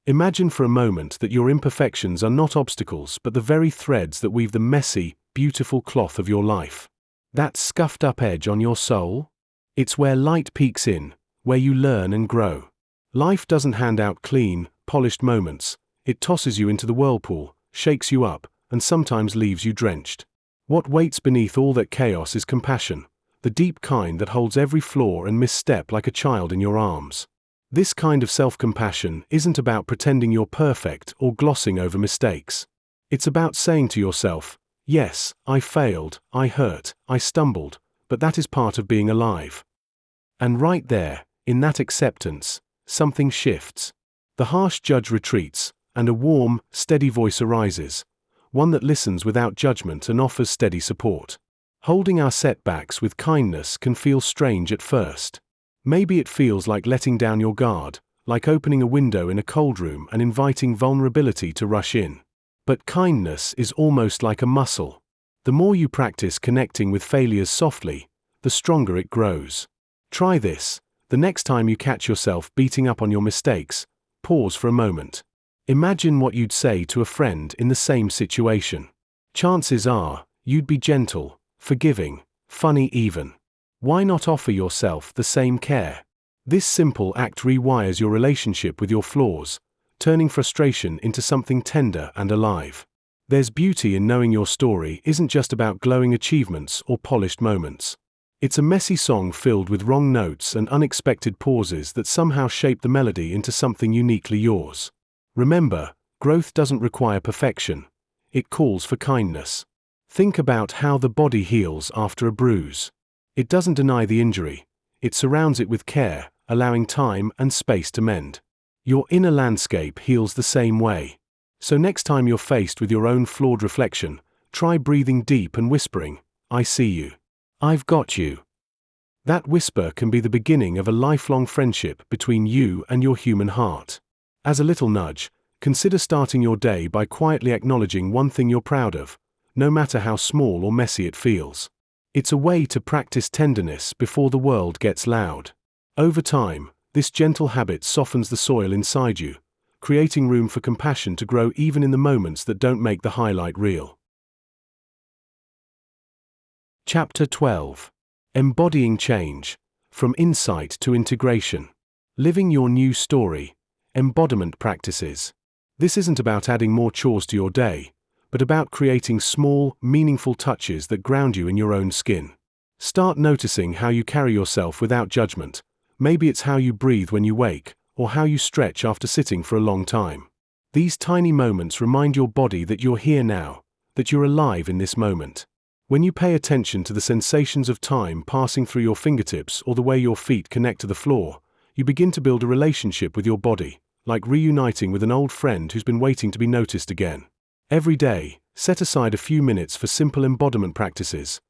Speaker 1: Imagine for a moment that your imperfections are not obstacles but the very threads that weave the messy, beautiful cloth of your life. That scuffed up edge on your soul? It's where light peeks in, where you learn and grow. Life doesn't hand out clean, polished moments. It tosses you into the whirlpool, shakes you up, and sometimes leaves you drenched. What waits beneath all that chaos is compassion, the deep kind that holds every flaw and misstep like a child in your arms. This kind of self-compassion isn't about pretending you're perfect or glossing over mistakes. It's about saying to yourself, "Yes, I failed, I hurt, I stumbled, but that is part of being alive." And right there, in that acceptance, something shifts. The harsh judge retreats, and a warm, steady voice arises, one that listens without judgment and offers steady support. Holding our setbacks with kindness can feel strange at first. Maybe it feels like letting down your guard, like opening a window in a cold room and inviting vulnerability to rush in. But kindness is almost like a muscle. The more you practice connecting with failures softly, the stronger it grows. Try this. The next time you catch yourself beating up on your mistakes, pause for a moment. Imagine what you'd say to a friend in the same situation. Chances are, you'd be gentle, forgiving, funny even. Why not offer yourself the same care? This simple act rewires your relationship with your flaws, turning frustration into something tender and alive. There's beauty in knowing your story isn't just about glowing achievements or polished moments. It's a messy song filled with wrong notes and unexpected pauses that somehow shape the melody into something uniquely yours. Remember, growth doesn't require perfection. It calls for kindness. Think about how the body heals after a bruise. It doesn't deny the injury. It surrounds it with care, allowing time and space to mend. Your inner landscape heals the same way. So next time you're faced with your own flawed reflection, try breathing deep and whispering, "I see you. I've got you." That whisper can be the beginning of a lifelong friendship between you and your human heart. As a little nudge, consider starting your day by quietly acknowledging one thing you're proud of, no matter how small or messy it feels. It's a way to practice tenderness before the world gets loud. Over time, this gentle habit softens the soil inside you, creating room for compassion to grow even in the moments that don't make the highlight reel. Chapter 12. Embodying Change, From Insight to Integration. Living Your New Story, Embodiment Practices. This isn't about adding more chores to your day, but about creating small, meaningful touches that ground you in your own skin. Start noticing how you carry yourself without judgment. Maybe it's how you breathe when you wake, or how you stretch after sitting for a long time. These tiny moments remind your body that you're here now, that you're alive in this moment. When you pay attention to the sensations of time passing through your fingertips or the way your feet connect to the floor, you begin to build a relationship with your body, like reuniting with an old friend who's been waiting to be noticed again. Every day, set aside a few minutes for simple embodiment practices.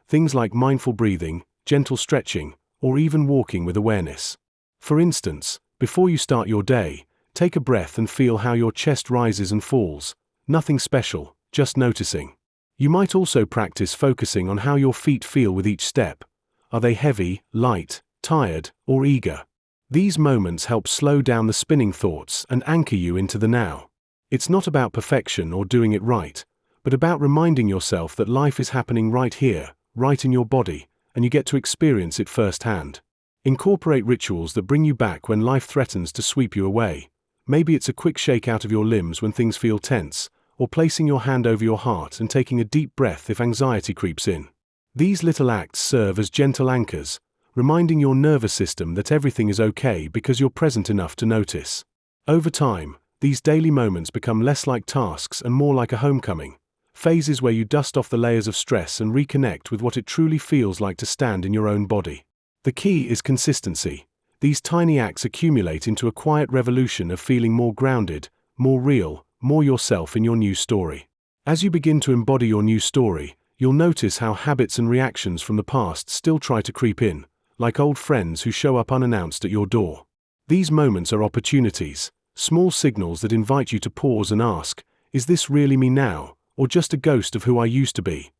Speaker 1: Things like mindful breathing, gentle stretching, or even walking with awareness. For instance, before you start your day, take a breath and feel how your chest rises and falls. Nothing special, just noticing. You might also practice focusing on how your feet feel with each step. Are they heavy, light, tired, or eager? These moments help slow down the spinning thoughts and anchor you into the now. It's not about perfection or doing it right, but about reminding yourself that life is happening right here, right in your body, and you get to experience it firsthand. Incorporate rituals that bring you back when life threatens to sweep you away. Maybe it's a quick shake out of your limbs when things feel tense, or placing your hand over your heart and taking a deep breath if anxiety creeps in. These little acts serve as gentle anchors, reminding your nervous system that everything is okay because you're present enough to notice. Over time, these daily moments become less like tasks and more like a homecoming, phases where you dust off the layers of stress and reconnect with what it truly feels like to stand in your own body. The key is consistency. These tiny acts accumulate into a quiet revolution of feeling more grounded, more real, more yourself in your new story. As you begin to embody your new story, you'll notice how habits and reactions from the past still try to creep in, like old friends who show up unannounced at your door. These moments are opportunities, small signals that invite you to pause and ask, is this really me now, or just a ghost of who I used to be?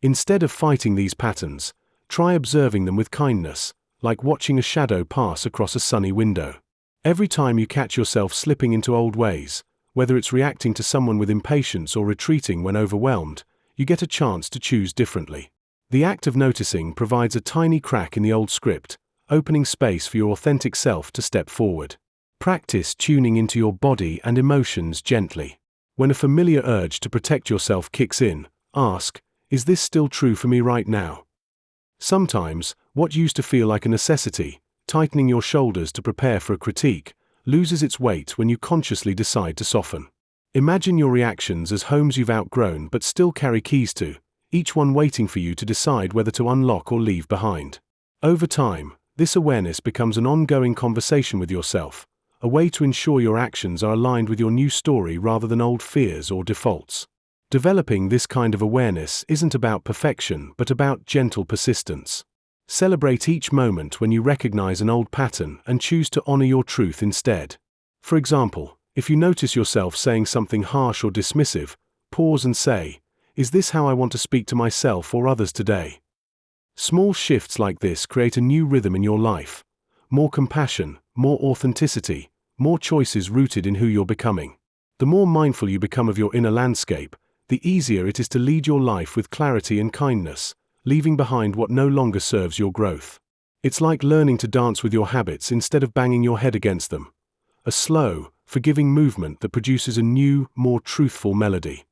Speaker 1: Instead of fighting these patterns, try observing them with kindness, like watching a shadow pass across a sunny window. Every time you catch yourself slipping into old ways, whether it's reacting to someone with impatience or retreating when overwhelmed, you get a chance to choose differently. The act of noticing provides a tiny crack in the old script, opening space for your authentic self to step forward. Practice tuning into your body and emotions gently. When a familiar urge to protect yourself kicks in, ask, is this still true for me right now? Sometimes, what used to feel like a necessity, tightening your shoulders to prepare for a critique, loses its weight when you consciously decide to soften. Imagine your reactions as homes you've outgrown but still carry keys to, each one waiting for you to decide whether to unlock or leave behind. Over time, this awareness becomes an ongoing conversation with yourself, a way to ensure your actions are aligned with your new story rather than old fears or defaults. Developing this kind of awareness isn't about perfection but about gentle persistence. Celebrate each moment when you recognize an old pattern and choose to honor your truth instead. For example, if you notice yourself saying something harsh or dismissive, pause and say, is this how I want to speak to myself or others today? Small shifts like this create a new rhythm in your life. More compassion, more authenticity, more choices rooted in who you're becoming. The more mindful you become of your inner landscape, the easier it is to lead your life with clarity and kindness, leaving behind what no longer serves your growth. It's like learning to dance with your habits instead of banging your head against them. A slow, forgiving movement that produces a new, more truthful melody.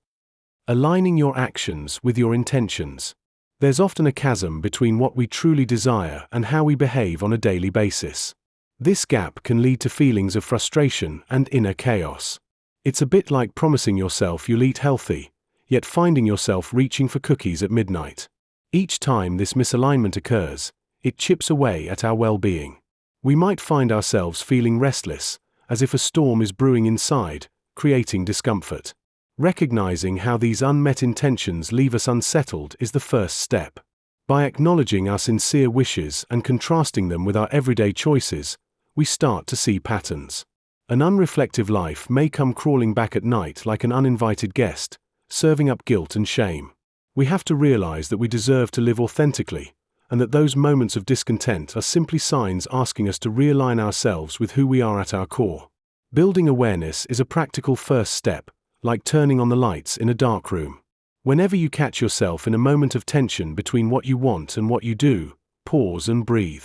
Speaker 1: Aligning your actions with your intentions. There's often a chasm between what we truly desire and how we behave on a daily basis. This gap can lead to feelings of frustration and inner chaos. It's a bit like promising yourself you'll eat healthy, yet finding yourself reaching for cookies at midnight. Each time this misalignment occurs, it chips away at our well-being. We might find ourselves feeling restless, as if a storm is brewing inside, creating discomfort. Recognizing how these unmet intentions leave us unsettled is the first step. By acknowledging our sincere wishes and contrasting them with our everyday choices, we start to see patterns. An unreflective life may come crawling back at night like an uninvited guest, serving up guilt and shame. We have to realize that we deserve to live authentically, and that those moments of discontent are simply signs asking us to realign ourselves with who we are at our core. Building awareness is a practical first step, like turning on the lights in a dark room. Whenever you catch yourself in a moment of tension between what you want and what you do, pause and breathe.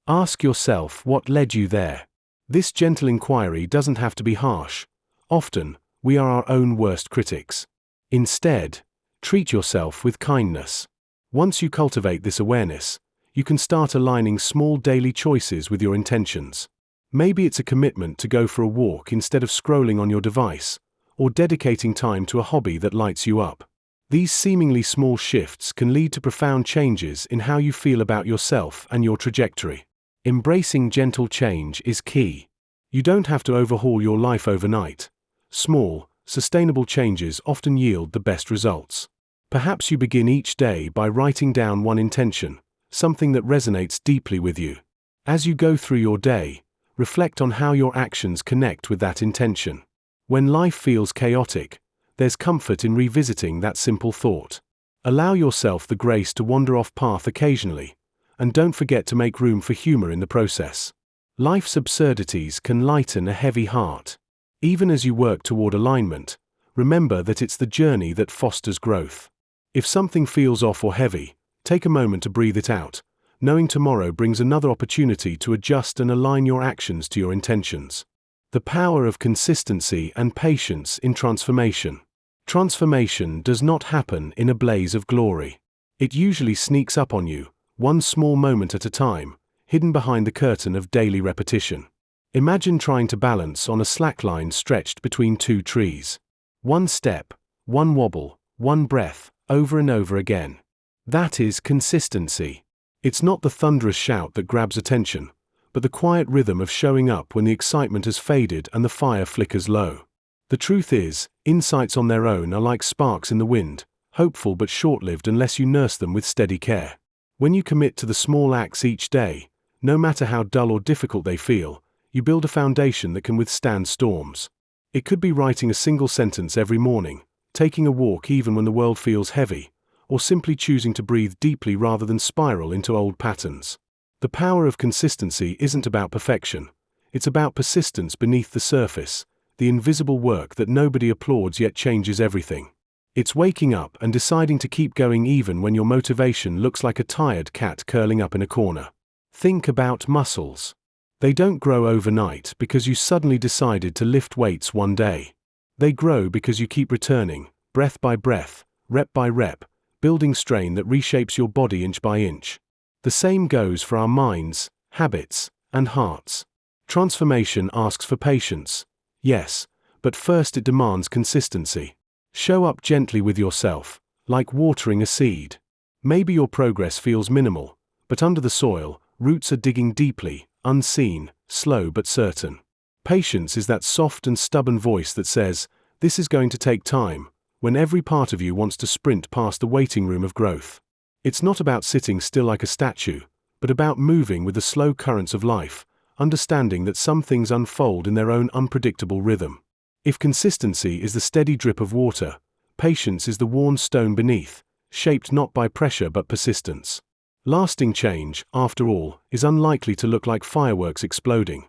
Speaker 1: Ask yourself what led you there. This gentle inquiry doesn't have to be harsh. Often, we are our own worst critics. Instead, treat yourself with kindness. Once you cultivate this awareness, you can start aligning small daily choices with your intentions. Maybe it's a commitment to go for a walk instead of scrolling on your device, or dedicating time to a hobby that lights you up. These seemingly small shifts can lead to profound changes in how you feel about yourself and your trajectory. Embracing gentle change is key. You don't have to overhaul your life overnight. Small, sustainable changes often yield the best results. Perhaps you begin each day by writing down one intention, something that resonates deeply with you. As you go through your day, reflect on how your actions connect with that intention. When life feels chaotic, there's comfort in revisiting that simple thought. Allow yourself the grace to wander off path occasionally, and don't forget to make room for humor in the process. Life's absurdities can lighten a heavy heart. Even as you work toward alignment, remember that it's the journey that fosters growth. If something feels off or heavy, take a moment to breathe it out, knowing tomorrow brings another opportunity to adjust and align your actions to your intentions. The power of consistency and patience in transformation. Transformation does not happen in a blaze of glory. It usually sneaks up on you, one small moment at a time, hidden behind the curtain of daily repetition. Imagine trying to balance on a slack line stretched between two trees. One step, one wobble, one breath, over and over again. That is consistency. It's not the thunderous shout that grabs attention, but the quiet rhythm of showing up when the excitement has faded and the fire flickers low. The truth is, insights on their own are like sparks in the wind, hopeful but short-lived unless you nurse them with steady care. When you commit to the small acts each day, no matter how dull or difficult they feel, you build a foundation that can withstand storms. It could be writing a single sentence every morning, taking a walk even when the world feels heavy, or simply choosing to breathe deeply rather than spiral into old patterns. The power of consistency isn't about perfection. It's about persistence beneath the surface, the invisible work that nobody applauds yet changes everything. It's waking up and deciding to keep going even when your motivation looks like a tired cat curling up in a corner. Think about muscles. They don't grow overnight because you suddenly decided to lift weights one day. They grow because you keep returning, breath by breath, rep by rep, building strain that reshapes your body inch by inch. The same goes for our minds, habits, and hearts. Transformation asks for patience. Yes, but first it demands consistency. Show up gently with yourself, like watering a seed. Maybe your progress feels minimal, but under the soil, roots are digging deeply, unseen, slow but certain. Patience is that soft and stubborn voice that says, "This is going to take time," when every part of you wants to sprint past the waiting room of growth. It's not about sitting still like a statue, but about moving with the slow currents of life, understanding that some things unfold in their own unpredictable rhythm. If consistency is the steady drip of water, patience is the worn stone beneath, shaped not by pressure but persistence. Lasting change, after all, is unlikely to look like fireworks exploding.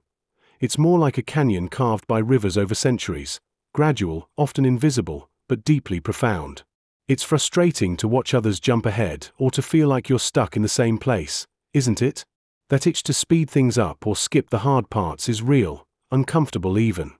Speaker 1: It's more like a canyon carved by rivers over centuries, gradual, often invisible, but deeply profound. It's frustrating to watch others jump ahead or to feel like you're stuck in the same place, isn't it? That itch to speed things up or skip the hard parts is real, uncomfortable even.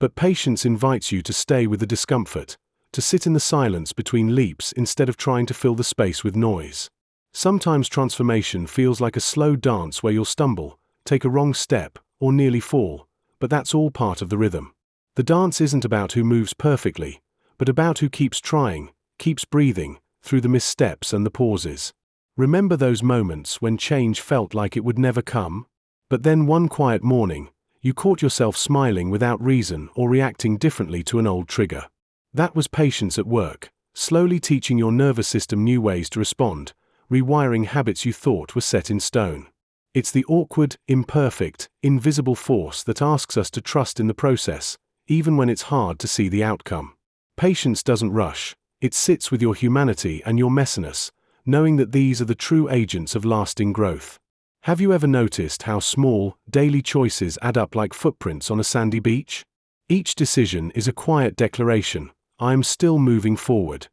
Speaker 1: But patience invites you to stay with the discomfort, to sit in the silence between leaps instead of trying to fill the space with noise. Sometimes transformation feels like a slow dance where you'll stumble, take a wrong step, or nearly fall, but that's all part of the rhythm. The dance isn't about who moves perfectly, but about who keeps trying, keeps breathing, through the missteps and the pauses. Remember those moments when change felt like it would never come? But then one quiet morning, you caught yourself smiling without reason or reacting differently to an old trigger. That was patience at work, slowly teaching your nervous system new ways to respond, rewiring habits you thought were set in stone. It's the awkward, imperfect, invisible force that asks us to trust in the process, even when it's hard to see the outcome. Patience doesn't rush, it sits with your humanity and your messiness, knowing that these are the true agents of lasting growth. Have you ever noticed how small, daily choices add up like footprints on a sandy beach? Each decision is a quiet declaration, "I am still moving forward."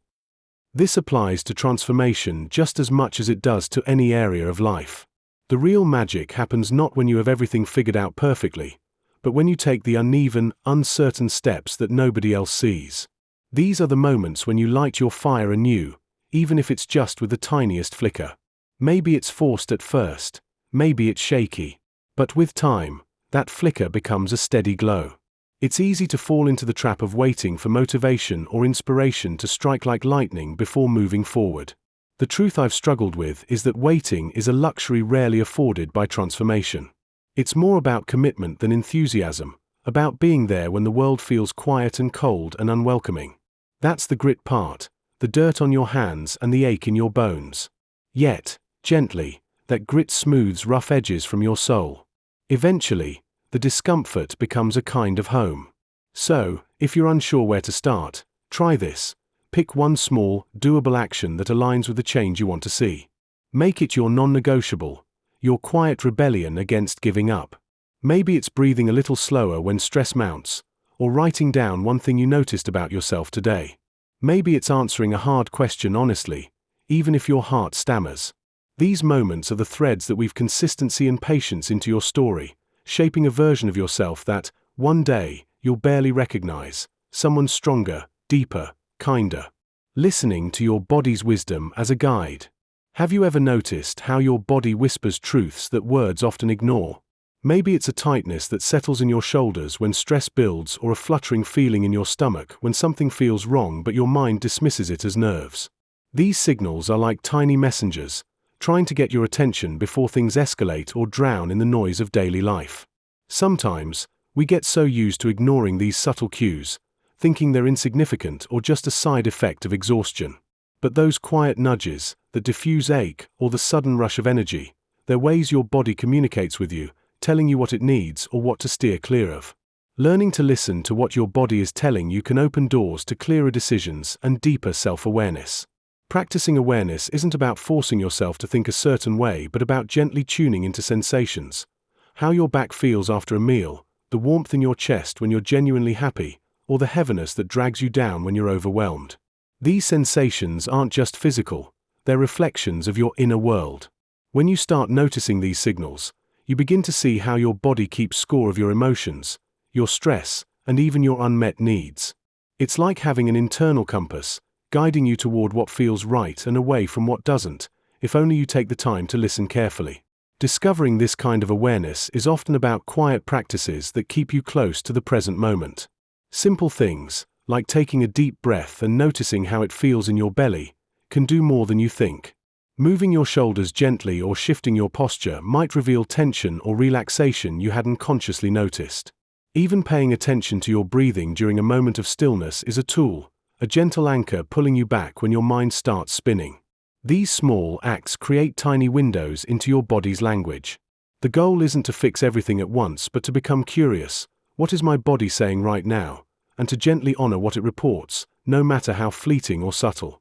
Speaker 1: This applies to transformation just as much as it does to any area of life. The real magic happens not when you have everything figured out perfectly, but when you take the uneven, uncertain steps that nobody else sees. These are the moments when you light your fire anew, even if it's just with the tiniest flicker. Maybe it's forced at first, maybe it's shaky, but with time, that flicker becomes a steady glow. It's easy to fall into the trap of waiting for motivation or inspiration to strike like lightning before moving forward. The truth I've struggled with is that waiting is a luxury rarely afforded by transformation. It's more about commitment than enthusiasm, about being there when the world feels quiet and cold and unwelcoming. That's the grit part, the dirt on your hands and the ache in your bones. Yet, gently, that grit smooths rough edges from your soul. Eventually, the discomfort becomes a kind of home. So, if you're unsure where to start, try this. Pick one small, doable action that aligns with the change you want to see. Make it your non-negotiable, your quiet rebellion against giving up. Maybe it's breathing a little slower when stress mounts, or writing down one thing you noticed about yourself today. Maybe it's answering a hard question honestly, even if your heart stammers. These moments are the threads that weave consistency and patience into your story, shaping a version of yourself that, one day, you'll barely recognize, someone stronger, deeper, kinder. Listening to your body's wisdom as a guide. Have you ever noticed how your body whispers truths that words often ignore? Maybe it's a tightness that settles in your shoulders when stress builds, or a fluttering feeling in your stomach when something feels wrong but your mind dismisses it as nerves. These signals are like tiny messengers, trying to get your attention before things escalate or drown in the noise of daily life. Sometimes, we get so used to ignoring these subtle cues, thinking they're insignificant or just a side effect of exhaustion. But those quiet nudges, the diffuse ache, or the sudden rush of energy, they're ways your body communicates with you, telling you what it needs or what to steer clear of. Learning to listen to what your body is telling you can open doors to clearer decisions and deeper self-awareness. Practicing awareness isn't about forcing yourself to think a certain way, but about gently tuning into sensations. How your back feels after a meal, the warmth in your chest when you're genuinely happy, or the heaviness that drags you down when you're overwhelmed. These sensations aren't just physical, they're reflections of your inner world. When you start noticing these signals, you begin to see how your body keeps score of your emotions, your stress, and even your unmet needs. It's like having an internal compass, guiding you toward what feels right and away from what doesn't, if only you take the time to listen carefully. Discovering this kind of awareness is often about quiet practices that keep you close to the present moment. Simple things, like taking a deep breath and noticing how it feels in your belly, can do more than you think. Moving your shoulders gently or shifting your posture might reveal tension or relaxation you hadn't consciously noticed. Even paying attention to your breathing during a moment of stillness is a tool, a gentle anchor pulling you back when your mind starts spinning. These small acts create tiny windows into your body's language. The goal isn't to fix everything at once, but to become curious. What is my body saying right now? And to gently honor what it reports, no matter how fleeting or subtle.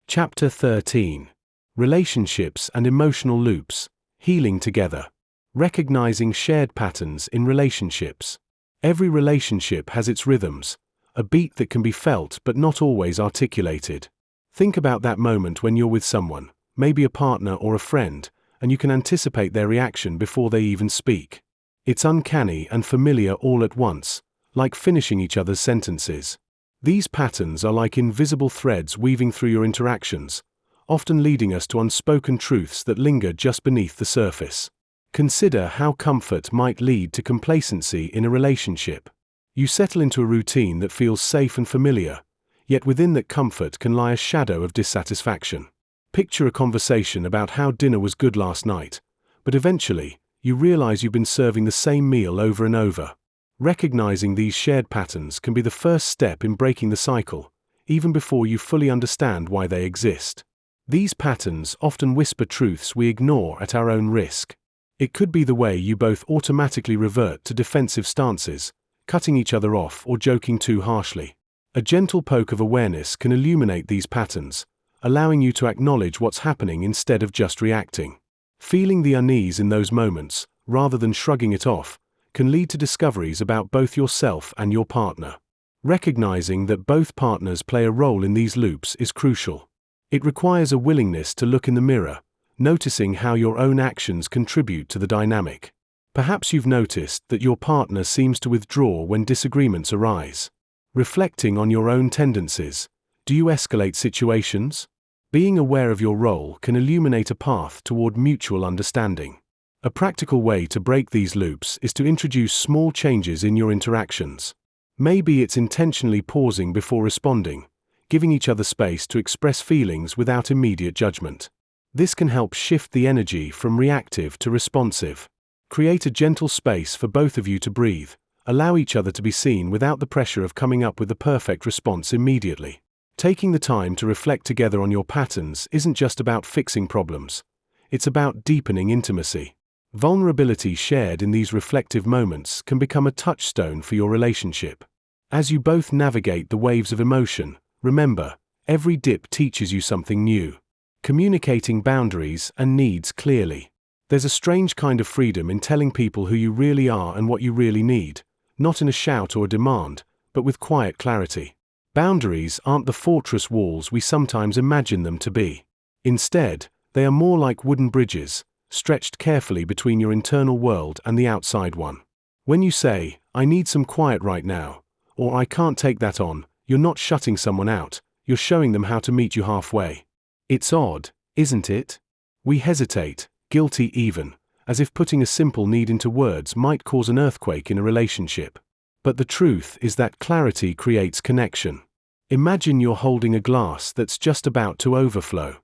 Speaker 1: Chapter 13. Relationships and Emotional Loops. Healing Together. Recognizing shared patterns in relationships. Every relationship has its rhythms, a beat that can be felt but not always articulated. Think about that moment when you're with someone, maybe a partner or a friend, and you can anticipate their reaction before they even speak. It's uncanny and familiar all at once, like finishing each other's sentences. These patterns are like invisible threads weaving through your interactions, often leading us to unspoken truths that linger just beneath the surface. Consider how comfort might lead to complacency in a relationship. You settle into a routine that feels safe and familiar, yet within that comfort can lie a shadow of dissatisfaction. Picture a conversation about how dinner was good last night, but eventually, you realize you've been serving the same meal over and over. Recognizing these shared patterns can be the first step in breaking the cycle, even before you fully understand why they exist. These patterns often whisper truths we ignore at our own risk. It could be the way you both automatically revert to defensive stances, cutting each other off or joking too harshly. A gentle poke of awareness can illuminate these patterns, allowing you to acknowledge what's happening instead of just reacting. Feeling the unease in those moments, rather than shrugging it off, can lead to discoveries about both yourself and your partner. Recognizing that both partners play a role in these loops is crucial. It requires a willingness to look in the mirror, noticing how your own actions contribute to the dynamic. Perhaps you've noticed that your partner seems to withdraw when disagreements arise. Reflecting on your own tendencies, do you escalate situations? Being aware of your role can illuminate a path toward mutual understanding. A practical way to break these loops is to introduce small changes in your interactions. Maybe it's intentionally pausing before responding, giving each other space to express feelings without immediate judgment. This can help shift the energy from reactive to responsive. Create a gentle space for both of you to breathe. Allow each other to be seen without the pressure of coming up with the perfect response immediately. Taking the time to reflect together on your patterns isn't just about fixing problems. It's about deepening intimacy. Vulnerability shared in these reflective moments can become a touchstone for your relationship. As you both navigate the waves of emotion, remember, every dip teaches you something new. Communicating boundaries and needs clearly. There's a strange kind of freedom in telling people who you really are and what you really need, not in a shout or a demand, but with quiet clarity. Boundaries aren't the fortress walls we sometimes imagine them to be. Instead, they are more like wooden bridges, stretched carefully between your internal world and the outside one. When you say, "I need some quiet right now," or "I can't take that on," you're not shutting someone out, you're showing them how to meet you halfway. It's odd, isn't it? We hesitate, guilty even, as if putting a simple need into words might cause an earthquake in a relationship. But the truth is that clarity creates connection. Imagine you're holding a glass that's just about to overflow.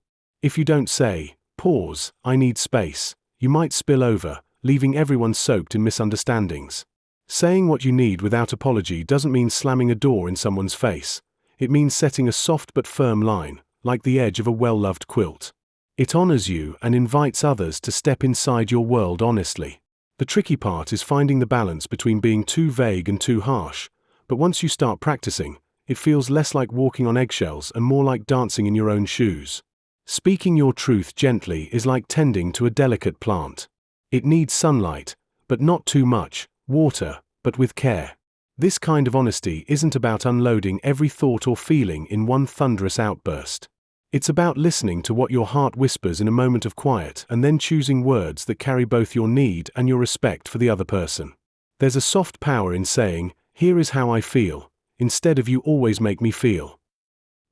Speaker 1: If you don't say, "Pause, I need space," you might spill over, leaving everyone soaked in misunderstandings. Saying what you need without apology doesn't mean slamming a door in someone's face. It means setting a soft but firm line, like the edge of a well-loved quilt. It honors you and invites others to step inside your world honestly. The tricky part is finding the balance between being too vague and too harsh, but once you start practicing, it feels less like walking on eggshells and more like dancing in your own shoes. Speaking your truth gently is like tending to a delicate plant. It needs sunlight, but not too much, water, but with care. This kind of honesty isn't about unloading every thought or feeling in one thunderous outburst. It's about listening to what your heart whispers in a moment of quiet and then choosing words that carry both your need and your respect for the other person. There's a soft power in saying, "Here is how I feel," instead of "You always make me feel."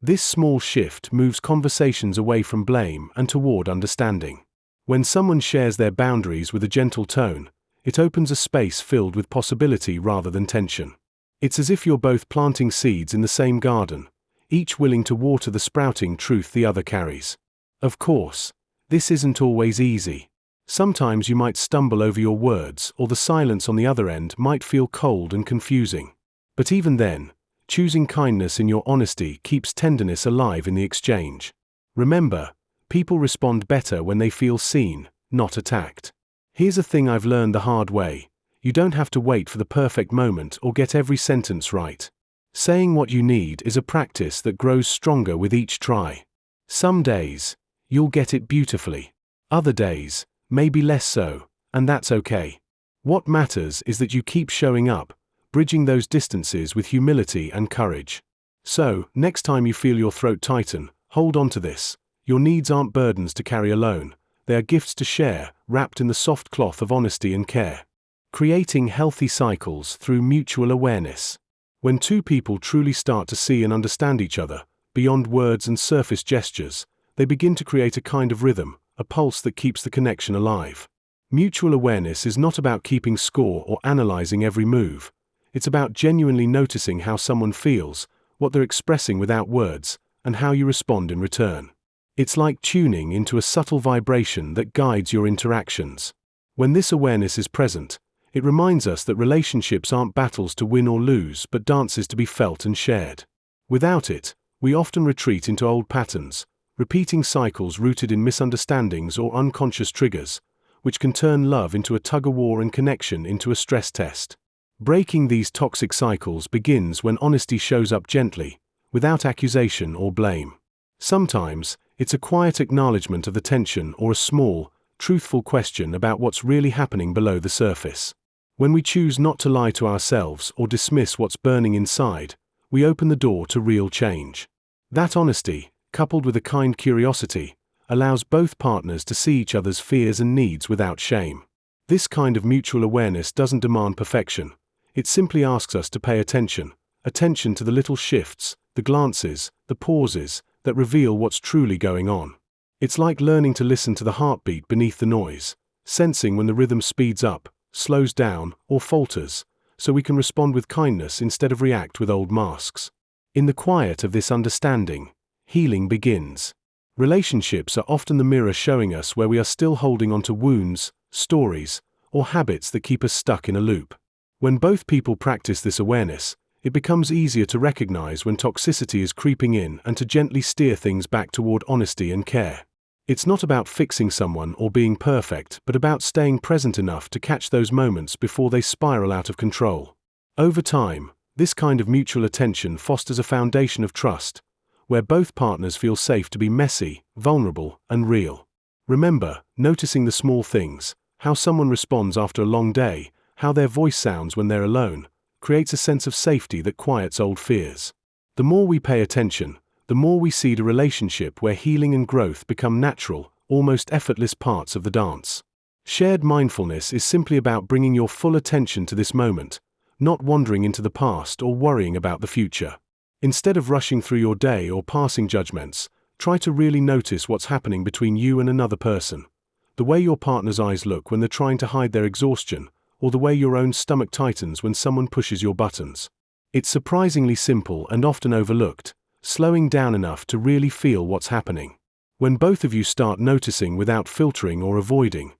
Speaker 1: This small shift moves conversations away from blame and toward understanding. When someone shares their boundaries with a gentle tone, it opens a space filled with possibility rather than tension. It's as if you're both planting seeds in the same garden, each willing to water the sprouting truth the other carries. Of course, this isn't always easy. Sometimes you might stumble over your words, or the silence on the other end might feel cold and confusing. But even then, choosing kindness in your honesty keeps tenderness alive in the exchange. Remember, people respond better when they feel seen, not attacked. Here's a thing I've learned the hard way: you don't have to wait for the perfect moment or get every sentence right. Saying what you need is a practice that grows stronger with each try. Some days, you'll get it beautifully. Other days, maybe less so, and that's okay. What matters is that you keep showing up, bridging those distances with humility and courage. So, next time you feel your throat tighten, hold on to this. Your needs aren't burdens to carry alone. They are gifts to share, wrapped in the soft cloth of honesty and care. Creating healthy cycles through mutual awareness. When two people truly start to see and understand each other, beyond words and surface gestures, they begin to create a kind of rhythm, a pulse that keeps the connection alive. Mutual awareness is not about keeping score or analyzing every move. It's about genuinely noticing how someone feels, what they're expressing without words, and how you respond in return. It's like tuning into a subtle vibration that guides your interactions. When this awareness is present, it reminds us that relationships aren't battles to win or lose, but dances to be felt and shared. Without it, we often retreat into old patterns, repeating cycles rooted in misunderstandings or unconscious triggers, which can turn love into a tug-of-war and connection into a stress test. Breaking these toxic cycles begins when honesty shows up gently, without accusation or blame. Sometimes, it's a quiet acknowledgement of the tension or a small, truthful question about what's really happening below the surface. When we choose not to lie to ourselves or dismiss what's burning inside, we open the door to real change. That honesty, coupled with a kind curiosity, allows both partners to see each other's fears and needs without shame. This kind of mutual awareness doesn't demand perfection. It simply asks us to pay attention to the little shifts, the glances, the pauses, that reveal what's truly going on. It's like learning to listen to the heartbeat beneath the noise, sensing when the rhythm speeds up, slows down, or falters, so we can respond with kindness instead of react with old masks. In the quiet of this understanding, healing begins. Relationships are often the mirror showing us where we are still holding on to wounds, stories, or habits that keep us stuck in a loop. When both people practice this awareness, it becomes easier to recognize when toxicity is creeping in and to gently steer things back toward honesty and care. It's not about fixing someone or being perfect, but about staying present enough to catch those moments before they spiral out of control. Over time, this kind of mutual attention fosters a foundation of trust, where both partners feel safe to be messy, vulnerable, and real. Remember, noticing the small things, how someone responds after a long day, how their voice sounds when they're alone, creates a sense of safety that quiets old fears. The more we pay attention, the more we see the relationship where healing and growth become natural, almost effortless parts of the dance. Shared mindfulness is simply about bringing your full attention to this moment, not wandering into the past or worrying about the future. Instead of rushing through your day or passing judgments, try to really notice what's happening between you and another person. The way your partner's eyes look when they're trying to hide their exhaustion, or the way your own stomach tightens when someone pushes your buttons. It's surprisingly simple and often overlooked, slowing down enough to really feel what's happening. When both of you start noticing without filtering or avoiding,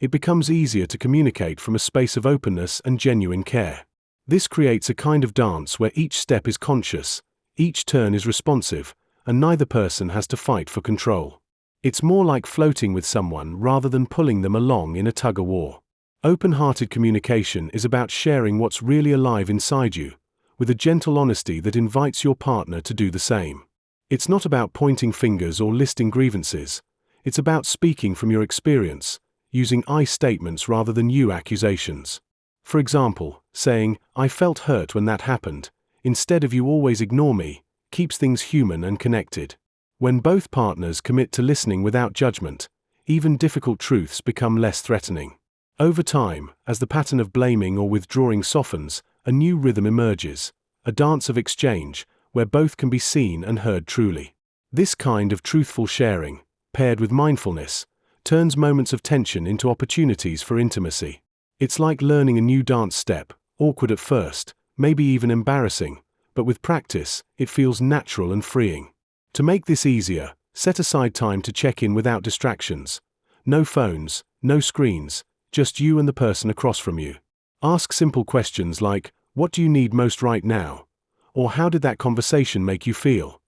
Speaker 1: it becomes easier to communicate from a space of openness and genuine care. This creates a kind of dance where each step is conscious, each turn is responsive, and neither person has to fight for control. It's more like floating with someone rather than pulling them along in a tug-of-war. Open-hearted communication is about sharing what's really alive inside you, with a gentle honesty that invites your partner to do the same. It's not about pointing fingers or listing grievances. It's about speaking from your experience, using I statements rather than you accusations. For example, saying, "I felt hurt when that happened," instead of "you always ignore me," keeps things human and connected. When both partners commit to listening without judgment, even difficult truths become less threatening. Over time, as the pattern of blaming or withdrawing softens, a new rhythm emerges, a dance of exchange, where both can be seen and heard truly. This kind of truthful sharing, paired with mindfulness, turns moments of tension into opportunities for intimacy. It's like learning a new dance step, awkward at first, maybe even embarrassing, but with practice, it feels natural and freeing. To make this easier, set aside time to check in without distractions. No phones, no screens, just you and the person across from you. Ask simple questions like, "What do you need most right now?" Or "How did that conversation make you feel?"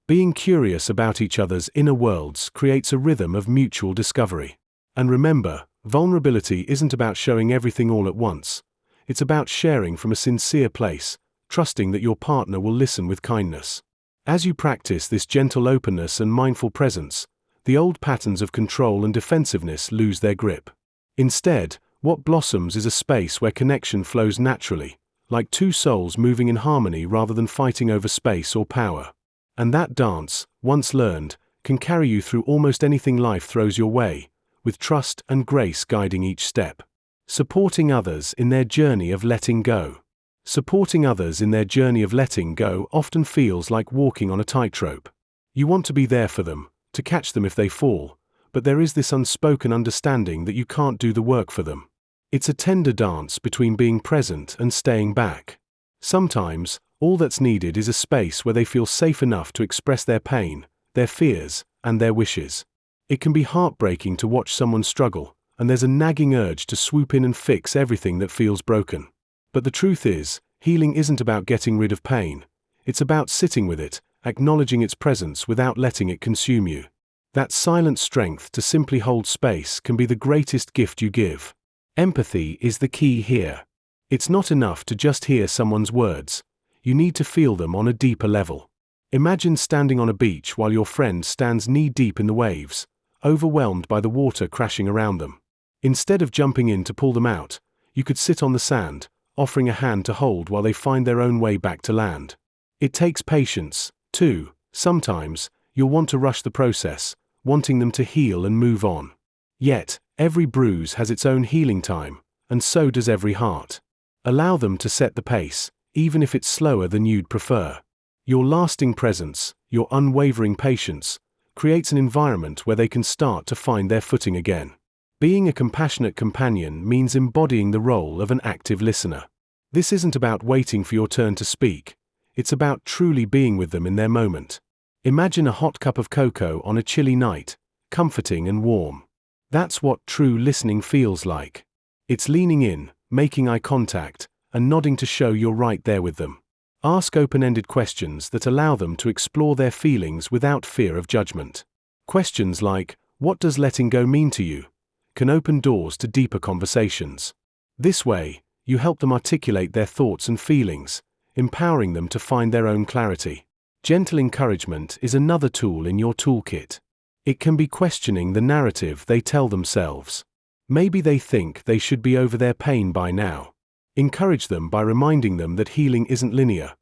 Speaker 1: Being curious about each other's inner worlds creates a rhythm of mutual discovery. And remember, vulnerability isn't about showing everything all at once. It's about sharing from a sincere place, trusting that your partner will listen with kindness. As you practice this gentle openness and mindful presence, the old patterns of control and defensiveness lose their grip. Instead, what blossoms is a space where connection flows naturally, like two souls moving in harmony rather than fighting over space or power. And that dance, once learned, can carry you through almost anything life throws your way, with trust and grace guiding each step. Supporting others in their journey of letting go. Supporting others in their journey of letting go often feels like walking on a tightrope. You want to be there for them, to catch them if they fall, but there is this unspoken understanding that you can't do the work for them. It's a tender dance between being present and staying back. Sometimes, all that's needed is a space where they feel safe enough to express their pain, their fears, and their wishes. It can be heartbreaking to watch someone struggle, and there's a nagging urge to swoop in and fix everything that feels broken. But the truth is, healing isn't about getting rid of pain. It's about sitting with it, acknowledging its presence without letting it consume you. That silent strength to simply hold space can be the greatest gift you give. Empathy is the key here. It's not enough to just hear someone's words. You need to feel them on a deeper level. Imagine standing on a beach while your friend stands knee-deep in the waves, overwhelmed by the water crashing around them. Instead of jumping in to pull them out, you could sit on the sand, offering a hand to hold while they find their own way back to land. It takes patience, too. Sometimes, you'll want to rush the process, wanting them to heal and move on. Yet, every bruise has its own healing time, and so does every heart. Allow them to set the pace, even if it's slower than you'd prefer. Your lasting presence, your unwavering patience, creates an environment where they can start to find their footing again. Being a compassionate companion means embodying the role of an active listener. This isn't about waiting for your turn to speak. It's about truly being with them in their moment. Imagine a hot cup of cocoa on a chilly night, comforting and warm. That's what true listening feels like. It's leaning in, making eye contact, and nodding to show you're right there with them. Ask open-ended questions that allow them to explore their feelings without fear of judgment. Questions like, "What does letting go mean to you?" can open doors to deeper conversations. This way, you help them articulate their thoughts and feelings, empowering them to find their own clarity. Gentle encouragement is another tool in your toolkit. It can be questioning the narrative they tell themselves. Maybe they think they should be over their pain by now. Encourage them by reminding them that healing isn't linear.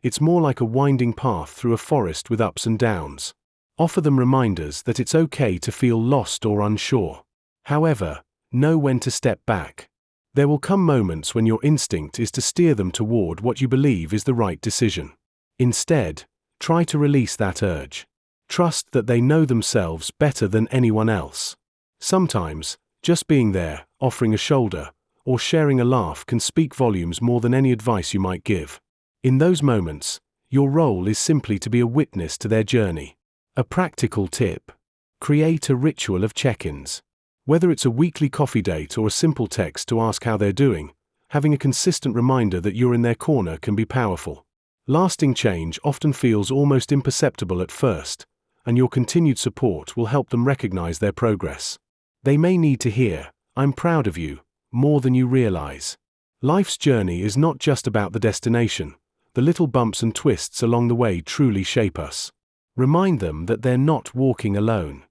Speaker 1: It's more like a winding path through a forest with ups and downs. Offer them reminders that it's okay to feel lost or unsure. However, know when to step back. There will come moments when your instinct is to steer them toward what you believe is the right decision. Instead, try to release that urge. Trust that they know themselves better than anyone else. Sometimes, just being there, offering a shoulder, or sharing a laugh can speak volumes more than any advice you might give. In those moments, your role is simply to be a witness to their journey. A practical tip: Create a ritual of check-ins. Whether it's a weekly coffee date or a simple text to ask how they're doing, having a consistent reminder that you're in their corner can be powerful. Lasting change often feels almost imperceptible at first, and your continued support will help them recognize their progress. They may need to hear, "I'm proud of you," more than you realize. Life's journey is not just about the destination. The little bumps and twists along the way truly shape us. Remind them that they're not walking alone.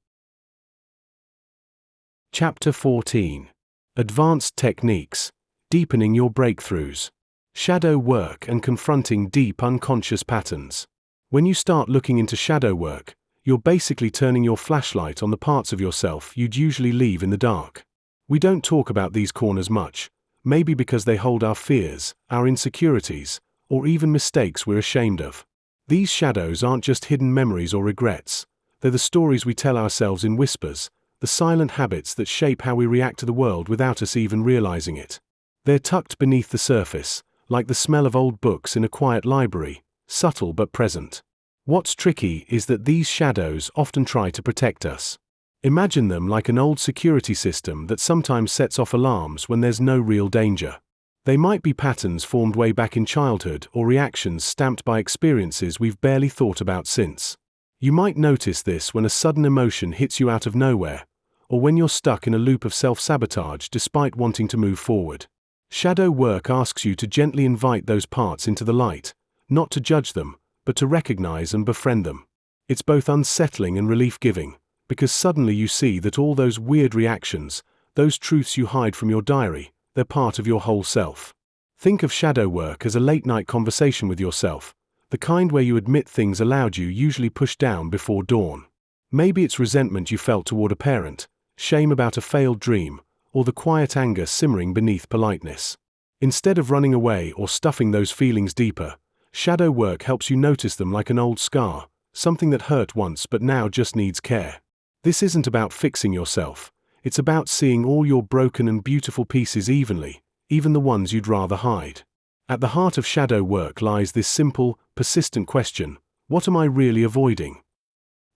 Speaker 1: Chapter 14. Advanced Techniques. Deepening your breakthroughs. Shadow work and confronting deep unconscious patterns. When you start looking into shadow work, you're basically turning your flashlight on the parts of yourself you'd usually leave in the dark. We don't talk about these corners much, maybe because they hold our fears, our insecurities, or even mistakes we're ashamed of. These shadows aren't just hidden memories or regrets, they're the stories we tell ourselves in whispers, the silent habits that shape how we react to the world without us even realizing it. They're tucked beneath the surface, like the smell of old books in a quiet library, subtle but present. What's tricky is that these shadows often try to protect us. Imagine them like an old security system that sometimes sets off alarms when there's no real danger. They might be patterns formed way back in childhood or reactions stamped by experiences we've barely thought about since. You might notice this when a sudden emotion hits you out of nowhere, or when you're stuck in a loop of self-sabotage despite wanting to move forward. Shadow work asks you to gently invite those parts into the light, not to judge them, but to recognize and befriend them. It's both unsettling and relief-giving, because suddenly you see that all those weird reactions, those truths you hide from your diary, they're part of your whole self. Think of shadow work as a late-night conversation with yourself, the kind where you admit things aloud you usually push down before dawn. Maybe it's resentment you felt toward a parent, shame about a failed dream, or the quiet anger simmering beneath politeness. Instead of running away or stuffing those feelings deeper, shadow work helps you notice them like an old scar, something that hurt once but now just needs care. This isn't about fixing yourself, it's about seeing all your broken and beautiful pieces evenly, even the ones you'd rather hide. At the heart of shadow work lies this simple, persistent question: what am I really avoiding?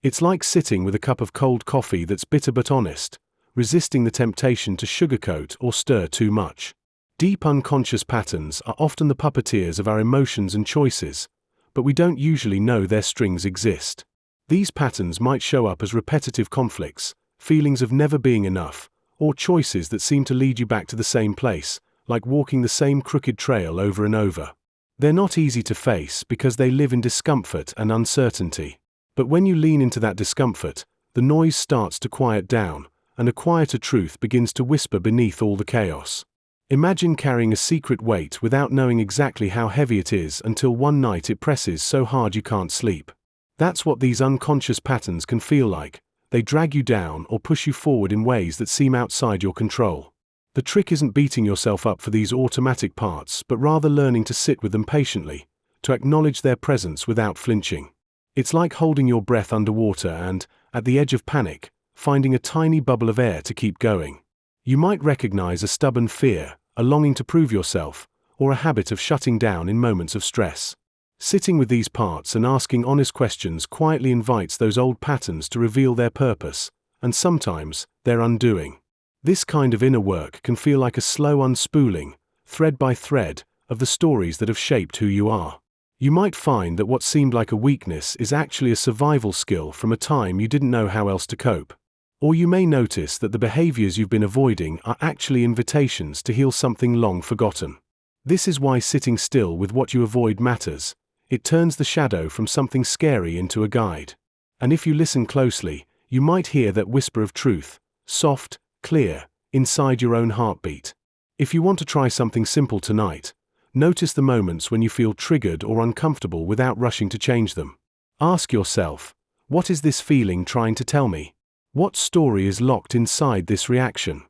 Speaker 1: It's like sitting with a cup of cold coffee that's bitter but honest, resisting the temptation to sugarcoat or stir too much. Deep unconscious patterns are often the puppeteers of our emotions and choices, but we don't usually know their strings exist. These patterns might show up as repetitive conflicts, feelings of never being enough, or choices that seem to lead you back to the same place, like walking the same crooked trail over and over. They're not easy to face because they live in discomfort and uncertainty. But when you lean into that discomfort, the noise starts to quiet down, and a quieter truth begins to whisper beneath all the chaos. Imagine carrying a secret weight without knowing exactly how heavy it is until one night it presses so hard you can't sleep. That's what these unconscious patterns can feel like. They drag you down or push you forward in ways that seem outside your control. The trick isn't beating yourself up for these automatic parts, but rather learning to sit with them patiently, to acknowledge their presence without flinching. It's like holding your breath underwater and, at the edge of panic, finding a tiny bubble of air to keep going. You might recognize a stubborn fear, a longing to prove yourself, or a habit of shutting down in moments of stress. Sitting with these parts and asking honest questions quietly invites those old patterns to reveal their purpose, and sometimes, their undoing. This kind of inner work can feel like a slow unspooling, thread by thread, of the stories that have shaped who you are. You might find that what seemed like a weakness is actually a survival skill from a time you didn't know how else to cope. Or you may notice that the behaviors you've been avoiding are actually invitations to heal something long forgotten. This is why sitting still with what you avoid matters. It turns the shadow from something scary into a guide. And if you listen closely, you might hear that whisper of truth, soft, clear, inside your own heartbeat. If you want to try something simple tonight, notice the moments when you feel triggered or uncomfortable without rushing to change them. Ask yourself, what is this feeling trying to tell me? What story is locked inside this reaction?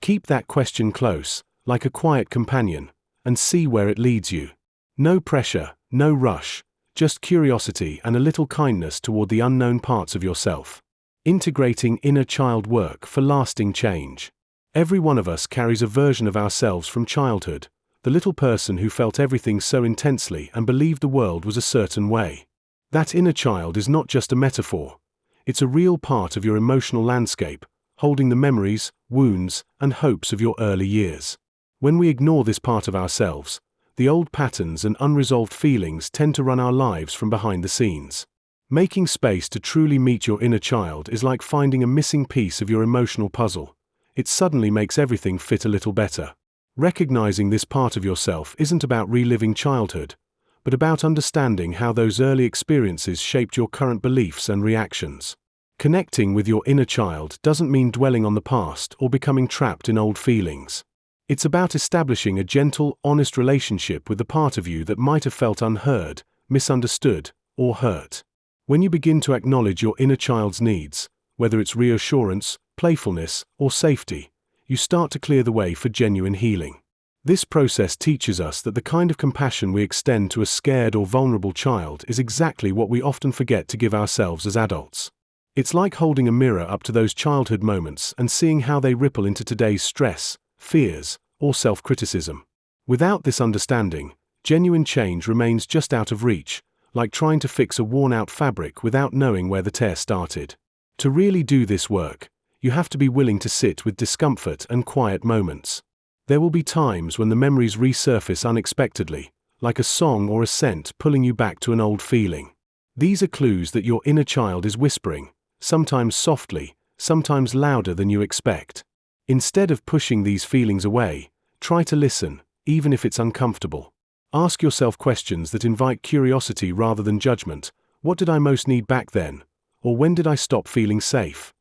Speaker 1: Keep that question close, like a quiet companion, and see where it leads you. No pressure, no rush, just curiosity and a little kindness toward the unknown parts of yourself. Integrating inner child work for lasting change. Every one of us carries a version of ourselves from childhood, the little person who felt everything so intensely and believed the world was a certain way. That inner child is not just a metaphor. It's a real part of your emotional landscape, holding the memories, wounds, and hopes of your early years. When we ignore this part of ourselves, the old patterns and unresolved feelings tend to run our lives from behind the scenes. Making space to truly meet your inner child is like finding a missing piece of your emotional puzzle. It suddenly makes everything fit a little better. Recognizing this part of yourself isn't about reliving childhood, but about understanding how those early experiences shaped your current beliefs and reactions. Connecting with your inner child doesn't mean dwelling on the past or becoming trapped in old feelings. It's about establishing a gentle, honest relationship with the part of you that might have felt unheard, misunderstood, or hurt. When you begin to acknowledge your inner child's needs, whether it's reassurance, playfulness, or safety, you start to clear the way for genuine healing. This process teaches us that the kind of compassion we extend to a scared or vulnerable child is exactly what we often forget to give ourselves as adults. It's like holding a mirror up to those childhood moments and seeing how they ripple into today's stress, fears, or self-criticism. Without this understanding, genuine change remains just out of reach, like trying to fix a worn-out fabric without knowing where the tear started. To really do this work, you have to be willing to sit with discomfort and quiet moments. There will be times when the memories resurface unexpectedly, like a song or a scent pulling you back to an old feeling. These are clues that your inner child is whispering, sometimes softly, sometimes louder than you expect. Instead of pushing these feelings away, try to listen, even if it's uncomfortable. Ask yourself questions that invite curiosity rather than judgment. What did I most need back then? Or when did I stop feeling safe?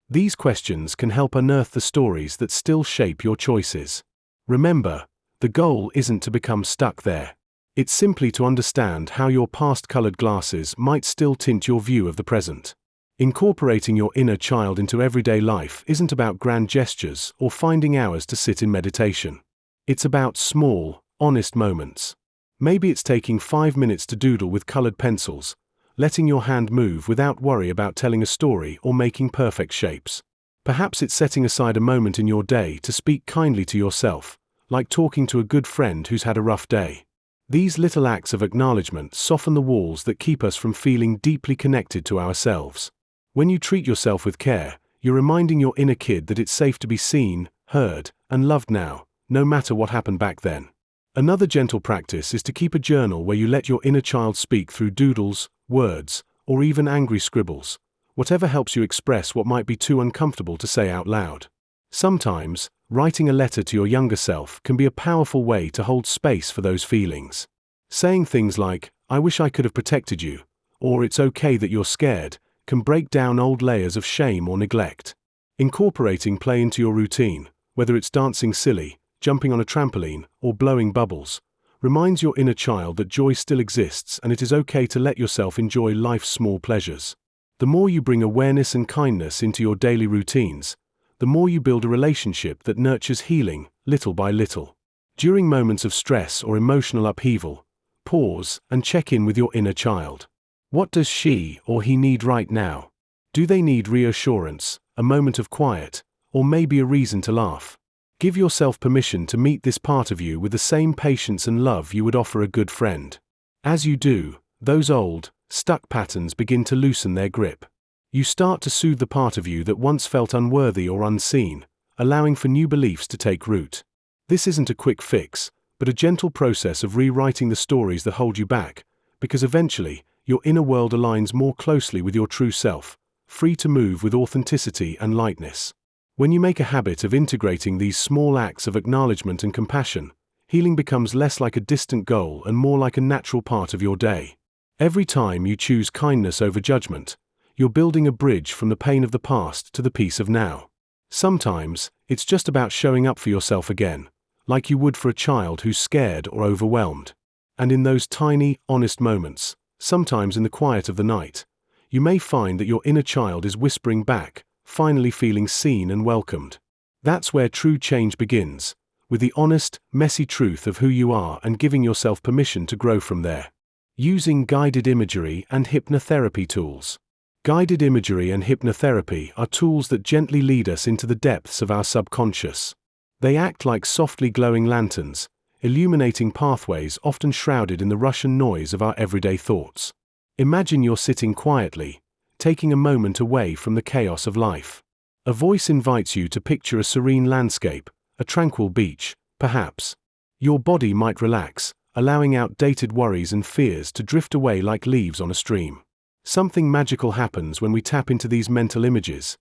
Speaker 1: These questions can help unearth the stories that still shape your choices. Remember, the goal isn't to become stuck there. It's simply to understand how your past-colored glasses might still tint your view of the present. Incorporating your inner child into everyday life isn't about grand gestures or finding hours to sit in meditation. It's about small, honest moments. Maybe it's taking 5 minutes to doodle with colored pencils, letting your hand move without worry about telling a story or making perfect shapes. Perhaps it's setting aside a moment in your day to speak kindly to yourself, like talking to a good friend who's had a rough day. These little acts of acknowledgement soften the walls that keep us from feeling deeply connected to ourselves. When you treat yourself with care, you're reminding your inner kid that it's safe to be seen, heard, and loved now, no matter what happened back then. Another gentle practice is to keep a journal where you let your inner child speak through doodles, words, or even angry scribbles, whatever helps you express what might be too uncomfortable to say out loud. Sometimes, writing a letter to your younger self can be a powerful way to hold space for those feelings. Saying things like, "I wish I could have protected you," or "It's okay that you're scared," can break down old layers of shame or neglect. Incorporating play into your routine, whether it's dancing silly, jumping on a trampoline, or blowing bubbles, reminds your inner child that joy still exists and it is okay to let yourself enjoy life's small pleasures. The more you bring awareness and kindness into your daily routines, the more you build a relationship that nurtures healing, little by little. During moments of stress or emotional upheaval, pause and check in with your inner child. What does she or he need right now? Do they need reassurance, a moment of quiet, or maybe a reason to laugh? Give yourself permission to meet this part of you with the same patience and love you would offer a good friend. As you do, those old, stuck patterns begin to loosen their grip. You start to soothe the part of you that once felt unworthy or unseen, allowing for new beliefs to take root. This isn't a quick fix, but a gentle process of rewriting the stories that hold you back, because eventually, your inner world aligns more closely with your true self, free to move with authenticity and lightness. When you make a habit of integrating these small acts of acknowledgement and compassion, healing becomes less like a distant goal and more like a natural part of your day. Every time you choose kindness over judgment, you're building a bridge from the pain of the past to the peace of now. Sometimes, it's just about showing up for yourself again, like you would for a child who's scared or overwhelmed. And in those tiny, honest moments, sometimes in the quiet of the night, you may find that your inner child is whispering back, finally feeling seen and welcomed. That's where true change begins, with the honest, messy truth of who you are and giving yourself permission to grow from there. Using guided imagery and hypnotherapy tools. Guided imagery and hypnotherapy are tools that gently lead us into the depths of our subconscious. They act like softly glowing lanterns, illuminating pathways often shrouded in the rush and noise of our everyday thoughts. Imagine you're sitting quietly, taking a moment away from the chaos of life. A voice invites you to picture a serene landscape, a tranquil beach, perhaps. Your body might relax, allowing outdated worries and fears to drift away like leaves on a stream. Something magical happens when we tap into these mental images.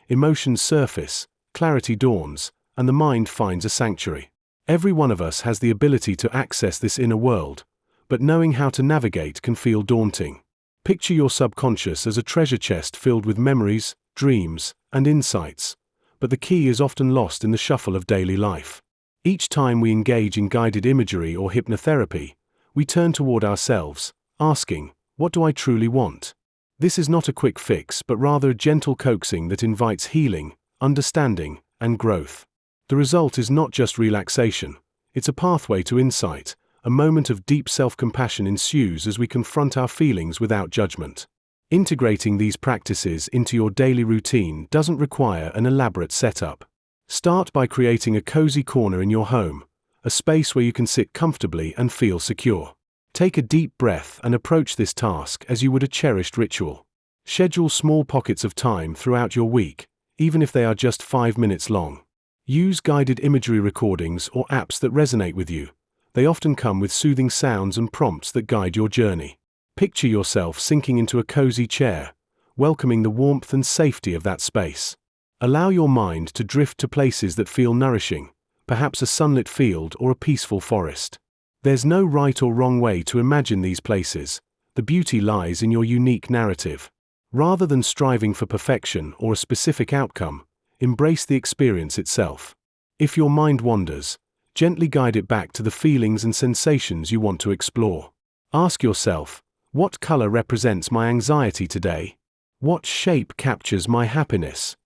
Speaker 1: Emotions surface, clarity dawns, and the mind finds a sanctuary. Every one of us has the ability to access this inner world, but knowing how to navigate can feel daunting. Picture your subconscious as a treasure chest filled with memories, dreams, and insights, but the key is often lost in the shuffle of daily life. Each time we engage in guided imagery or hypnotherapy, we turn toward ourselves, asking, "What do I truly want?" This is not a quick fix, but rather a gentle coaxing that invites healing, understanding, and growth. The result is not just relaxation, it's a pathway to insight. A moment of deep self-compassion ensues as we confront our feelings without judgment. Integrating these practices into your daily routine doesn't require an elaborate setup. Start by creating a cozy corner in your home, a space where you can sit comfortably and feel secure. Take a deep breath and approach this task as you would a cherished ritual. Schedule small pockets of time throughout your week, even if they are just 5 minutes long. Use guided imagery recordings or apps that resonate with you. They often come with soothing sounds and prompts that guide your journey. Picture yourself sinking into a cozy chair, welcoming the warmth and safety of that space. Allow your mind to drift to places that feel nourishing, perhaps a sunlit field or a peaceful forest. There's no right or wrong way to imagine these places. The beauty lies in your unique narrative. Rather than striving for perfection or a specific outcome, embrace the experience itself. If your mind wanders, gently guide it back to the feelings and sensations you want to explore. Ask yourself, what color represents my anxiety today? What shape captures my happiness?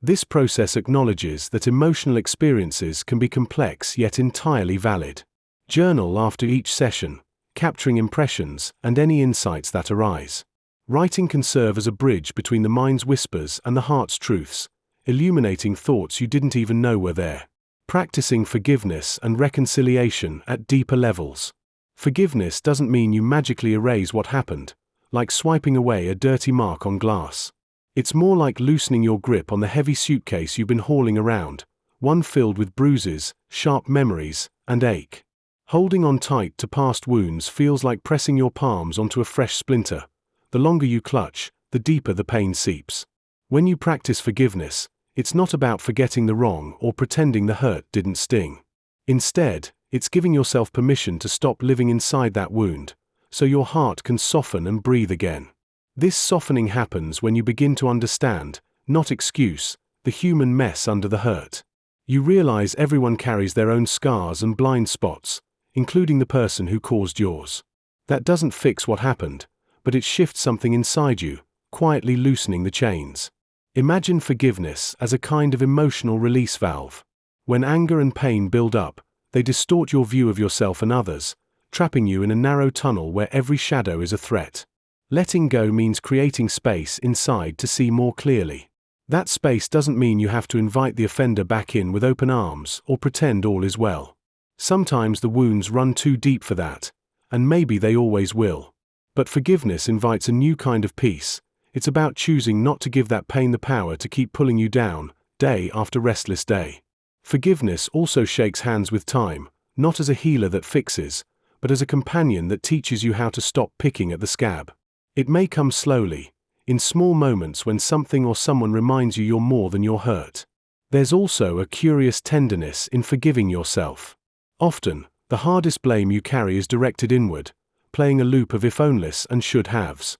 Speaker 1: This process acknowledges that emotional experiences can be complex yet entirely valid. Journal after each session, capturing impressions and any insights that arise. Writing can serve as a bridge between the mind's whispers and the heart's truths, illuminating thoughts you didn't even know were there. Practicing forgiveness and reconciliation at deeper levels. Forgiveness doesn't mean you magically erase what happened, like swiping away a dirty mark on glass. It's more like loosening your grip on the heavy suitcase you've been hauling around, one filled with bruises, sharp memories, and ache. Holding on tight to past wounds feels like pressing your palms onto a fresh splinter. The longer you clutch, the deeper the pain seeps. When you practice forgiveness, it's not about forgetting the wrong or pretending the hurt didn't sting. Instead, it's giving yourself permission to stop living inside that wound, so your heart can soften and breathe again. This softening happens when you begin to understand, not excuse, the human mess under the hurt. You realize everyone carries their own scars and blind spots, including the person who caused yours. That doesn't fix what happened, but it shifts something inside you, quietly loosening the chains. Imagine forgiveness as a kind of emotional release valve. When anger and pain build up, they distort your view of yourself and others, trapping you in a narrow tunnel where every shadow is a threat. Letting go means creating space inside to see more clearly. That space doesn't mean you have to invite the offender back in with open arms or pretend all is well. Sometimes the wounds run too deep for that, and maybe they always will. But forgiveness invites a new kind of peace. It's about choosing not to give that pain the power to keep pulling you down, day after restless day. Forgiveness also shakes hands with time, not as a healer that fixes, but as a companion that teaches you how to stop picking at the scab. It may come slowly, in small moments when something or someone reminds you you're more than your hurt. There's also a curious tenderness in forgiving yourself. Often, the hardest blame you carry is directed inward, playing a loop of if-onlys and should-haves.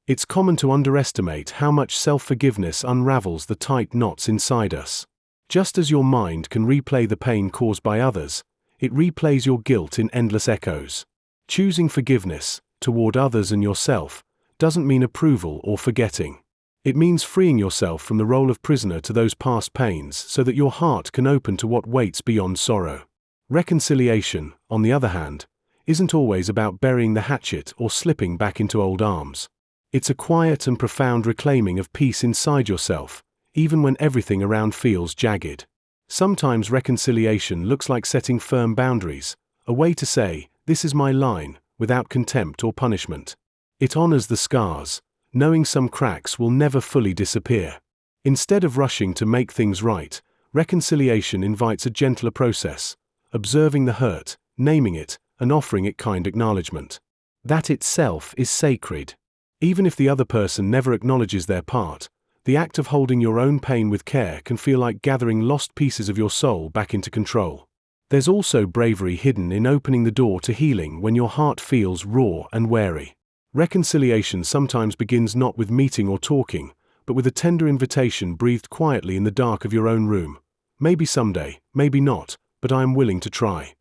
Speaker 1: It's common to underestimate how much self-forgiveness unravels the tight knots inside us. Just as your mind can replay the pain caused by others, it replays your guilt in endless echoes. Choosing forgiveness, toward others and yourself, doesn't mean approval or forgetting. It means freeing yourself from the role of prisoner to those past pains so that your heart can open to what waits beyond sorrow. Reconciliation, on the other hand, isn't always about burying the hatchet or slipping back into old arms. It's a quiet and profound reclaiming of peace inside yourself, even when everything around feels jagged. Sometimes reconciliation looks like setting firm boundaries, a way to say, "This is my line," without contempt or punishment. It honors the scars, knowing some cracks will never fully disappear. Instead of rushing to make things right, reconciliation invites a gentler process, observing the hurt, naming it, and offering it kind acknowledgement. That itself is sacred. Even if the other person never acknowledges their part, the act of holding your own pain with care can feel like gathering lost pieces of your soul back into control. There's also bravery hidden in opening the door to healing when your heart feels raw and wary. Reconciliation sometimes begins not with meeting or talking, but with a tender invitation breathed quietly in the dark of your own room. Maybe someday, maybe not, but I am willing to try.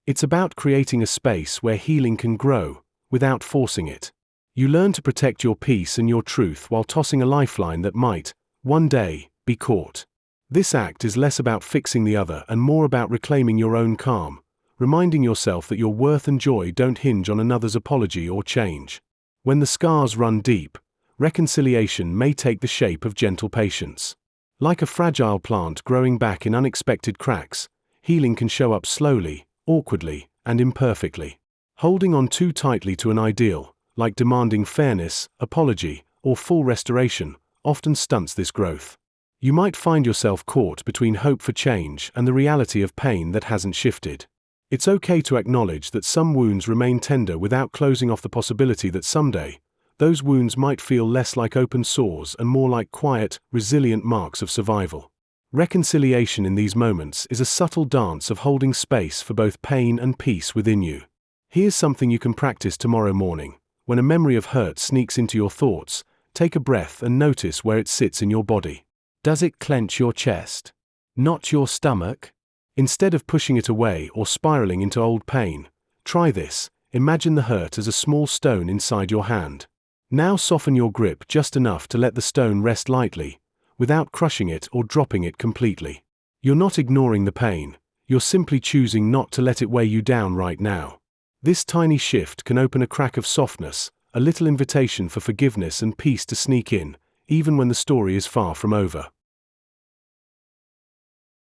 Speaker 1: It's about creating a space where healing can grow, without forcing it. You learn to protect your peace and your truth while tossing a lifeline that might, one day, be caught. This act is less about fixing the other and more about reclaiming your own calm, reminding yourself that your worth and joy don't hinge on another's apology or change. When the scars run deep, reconciliation may take the shape of gentle patience. Like a fragile plant growing back in unexpected cracks, healing can show up slowly, awkwardly, and imperfectly. Holding on too tightly to an ideal, like demanding fairness, apology, or full restoration, often stunts this growth. You might find yourself caught between hope for change and the reality of pain that hasn't shifted. It's okay to acknowledge that some wounds remain tender without closing off the possibility that someday, those wounds might feel less like open sores and more like quiet, resilient marks of survival. Reconciliation in these moments is a subtle dance of holding space for both pain and peace within you. Here's something you can practice tomorrow morning. When a memory of hurt sneaks into your thoughts, take a breath and notice where it sits in your body. Does it clench your chest? Not your stomach? Instead of pushing it away or spiraling into old pain, try this. Imagine the hurt as a small stone inside your hand. Now soften your grip just enough to let the stone rest lightly, without crushing it or dropping it completely. You're not ignoring the pain, you're simply choosing not to let it weigh you down right now. This tiny shift can open a crack of softness, a little invitation for forgiveness and peace to sneak in, even when the story is far from over.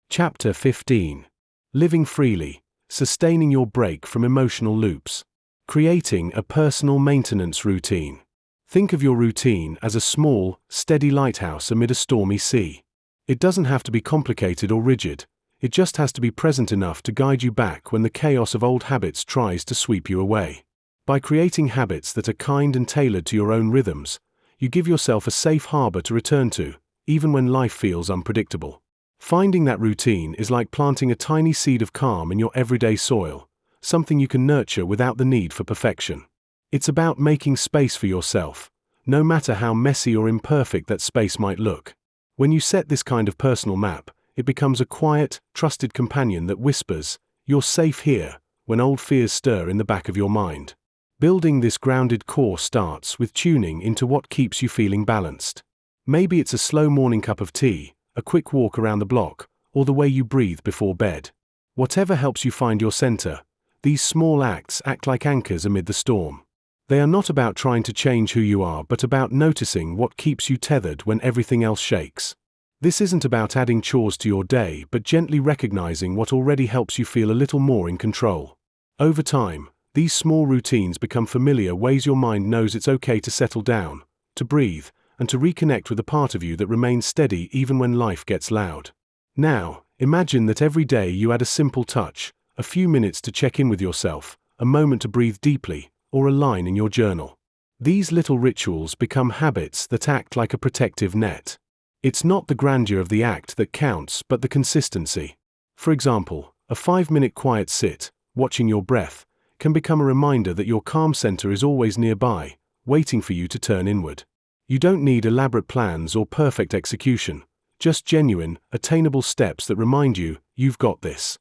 Speaker 1: Chapter 15. Living freely, sustaining your break from emotional loops. Creating a personal maintenance routine. Think of your routine as a small, steady lighthouse amid a stormy sea. It doesn't have to be complicated or rigid. It just has to be present enough to guide you back when the chaos of old habits tries to sweep you away. By creating habits that are kind and tailored to your own rhythms, you give yourself a safe harbor to return to, even when life feels unpredictable. Finding that routine is like planting a tiny seed of calm in your everyday soil, something you can nurture without the need for perfection. It's about making space for yourself, no matter how messy or imperfect that space might look. When you set this kind of personal map, it becomes a quiet, trusted companion that whispers, "You're safe here," when old fears stir in the back of your mind. Building this grounded core starts with tuning into what keeps you feeling balanced. Maybe it's a slow morning cup of tea, a quick walk around the block, or the way you breathe before bed. Whatever helps you find your center, these small acts act like anchors amid the storm. They are not about trying to change who you are, but about noticing what keeps you tethered when everything else shakes. This isn't about adding chores to your day, but gently recognizing what already helps you feel a little more in control. Over time, these small routines become familiar ways your mind knows it's okay to settle down, to breathe, and to reconnect with a part of you that remains steady even when life gets loud. Now, imagine that every day you add a simple touch, a few minutes to check in with yourself, a moment to breathe deeply, or a line in your journal. These little rituals become habits that act like a protective net. It's not the grandeur of the act that counts, but the consistency. For example, a 5-minute quiet sit, watching your breath, can become a reminder that your calm center is always nearby, waiting for you to turn inward. You don't need elaborate plans or perfect execution, just genuine, attainable steps that remind you, you've got this.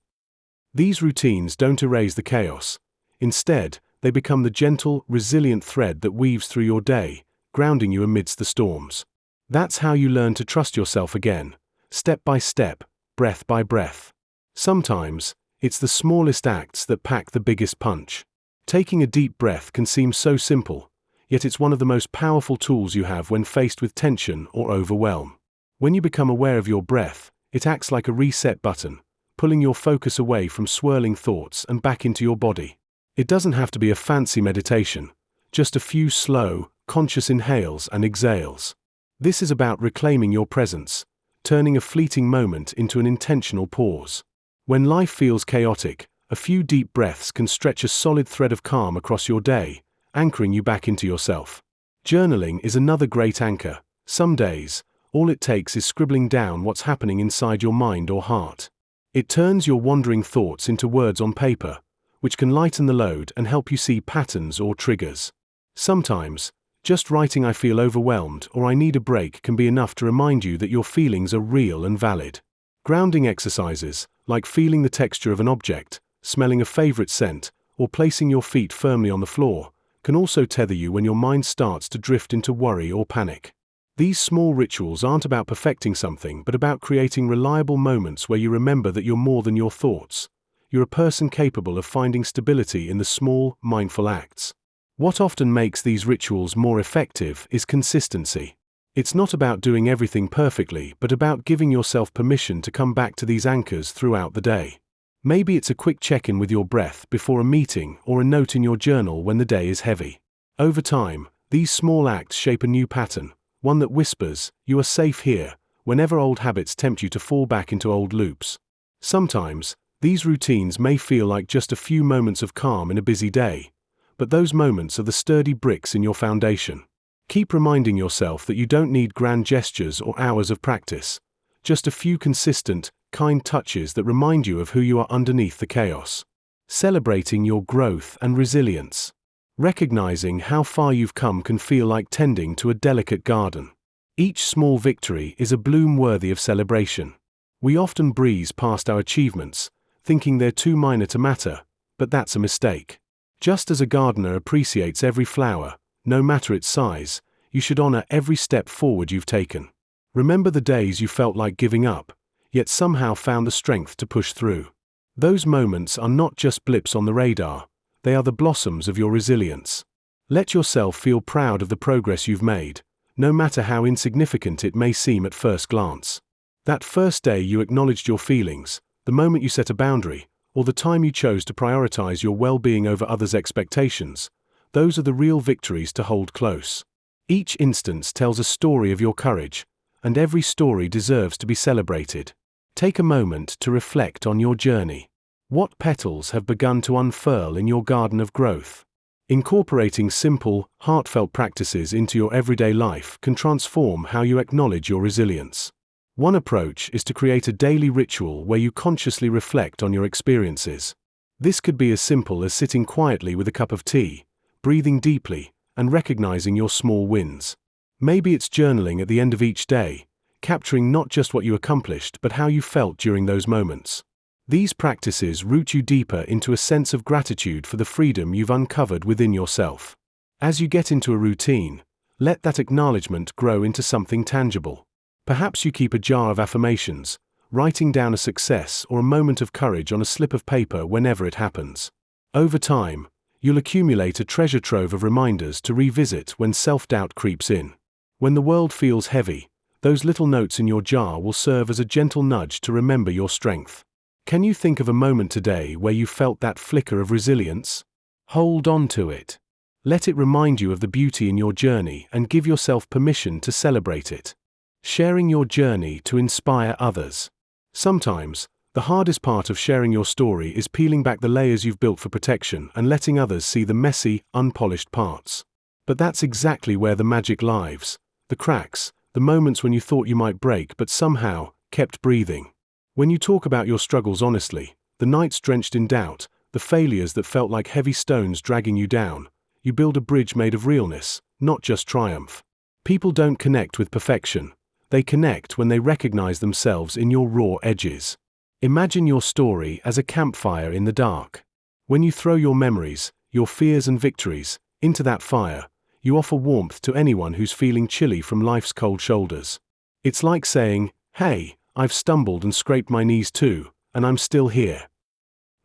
Speaker 1: These routines don't erase the chaos. Instead, they become the gentle, resilient thread that weaves through your day, grounding you amidst the storms. That's how you learn to trust yourself again, step by step, breath by breath. Sometimes, it's the smallest acts that pack the biggest punch. Taking a deep breath can seem so simple, yet it's one of the most powerful tools you have when faced with tension or overwhelm. When you become aware of your breath, it acts like a reset button, pulling your focus away from swirling thoughts and back into your body. It doesn't have to be a fancy meditation, just a few slow, conscious inhales and exhales. This is about reclaiming your presence, turning a fleeting moment into an intentional pause. When life feels chaotic, a few deep breaths can stretch a solid thread of calm across your day, anchoring you back into yourself. Journaling is another great anchor. Some days, all it takes is scribbling down what's happening inside your mind or heart. It turns your wandering thoughts into words on paper, which can lighten the load and help you see patterns or triggers. Sometimes, just writing "I feel overwhelmed" or "I need a break" can be enough to remind you that your feelings are real and valid. Grounding exercises, like feeling the texture of an object, smelling a favorite scent, or placing your feet firmly on the floor, can also tether you when your mind starts to drift into worry or panic. These small rituals aren't about perfecting something, but about creating reliable moments where you remember that you're more than your thoughts. You're a person capable of finding stability in the small, mindful acts. What often makes these rituals more effective is consistency. It's not about doing everything perfectly, but about giving yourself permission to come back to these anchors throughout the day. Maybe it's a quick check-in with your breath before a meeting or a note in your journal when the day is heavy. Over time, these small acts shape a new pattern, one that whispers, "You are safe here," whenever old habits tempt you to fall back into old loops. Sometimes, these routines may feel like just a few moments of calm in a busy day, but those moments are the sturdy bricks in your foundation. Keep reminding yourself that you don't need grand gestures or hours of practice, just a few consistent, kind touches that remind you of who you are underneath the chaos. Celebrating your growth and resilience. Recognizing how far you've come can feel like tending to a delicate garden. Each small victory is a bloom worthy of celebration. We often breeze past our achievements, thinking they're too minor to matter, but that's a mistake. Just as a gardener appreciates every flower, no matter its size, you should honor every step forward you've taken. Remember the days you felt like giving up, yet somehow found the strength to push through. Those moments are not just blips on the radar, they are the blossoms of your resilience. Let yourself feel proud of the progress you've made, no matter how insignificant it may seem at first glance. That first day you acknowledged your feelings, the moment you set a boundary, or the time you chose to prioritize your well-being over others' expectations, those are the real victories to hold close. Each instance tells a story of your courage, and every story deserves to be celebrated. Take a moment to reflect on your journey. What petals have begun to unfurl in your garden of growth? Incorporating simple, heartfelt practices into your everyday life can transform how you acknowledge your resilience. One approach is to create a daily ritual where you consciously reflect on your experiences. This could be as simple as sitting quietly with a cup of tea, breathing deeply, and recognizing your small wins. Maybe it's journaling at the end of each day, capturing not just what you accomplished but how you felt during those moments. These practices root you deeper into a sense of gratitude for the freedom you've uncovered within yourself. As you get into a routine, let that acknowledgement grow into something tangible. Perhaps you keep a jar of affirmations, writing down a success or a moment of courage on a slip of paper whenever it happens. Over time, you'll accumulate a treasure trove of reminders to revisit when self-doubt creeps in. When the world feels heavy, those little notes in your jar will serve as a gentle nudge to remember your strength. Can you think of a moment today where you felt that flicker of resilience? Hold on to it. Let it remind you of the beauty in your journey and give yourself permission to celebrate it. Sharing your journey to inspire others. Sometimes, the hardest part of sharing your story is peeling back the layers you've built for protection and letting others see the messy, unpolished parts. But that's exactly where the magic lies. The cracks, the moments when you thought you might break but somehow kept breathing. When you talk about your struggles honestly, the nights drenched in doubt, the failures that felt like heavy stones dragging you down, you build a bridge made of realness, not just triumph. People don't connect with perfection. They connect when they recognize themselves in your raw edges. Imagine your story as a campfire in the dark. When you throw your memories, your fears and victories, into that fire, you offer warmth to anyone who's feeling chilly from life's cold shoulders. It's like saying, "Hey, I've stumbled and scraped my knees too, and I'm still here."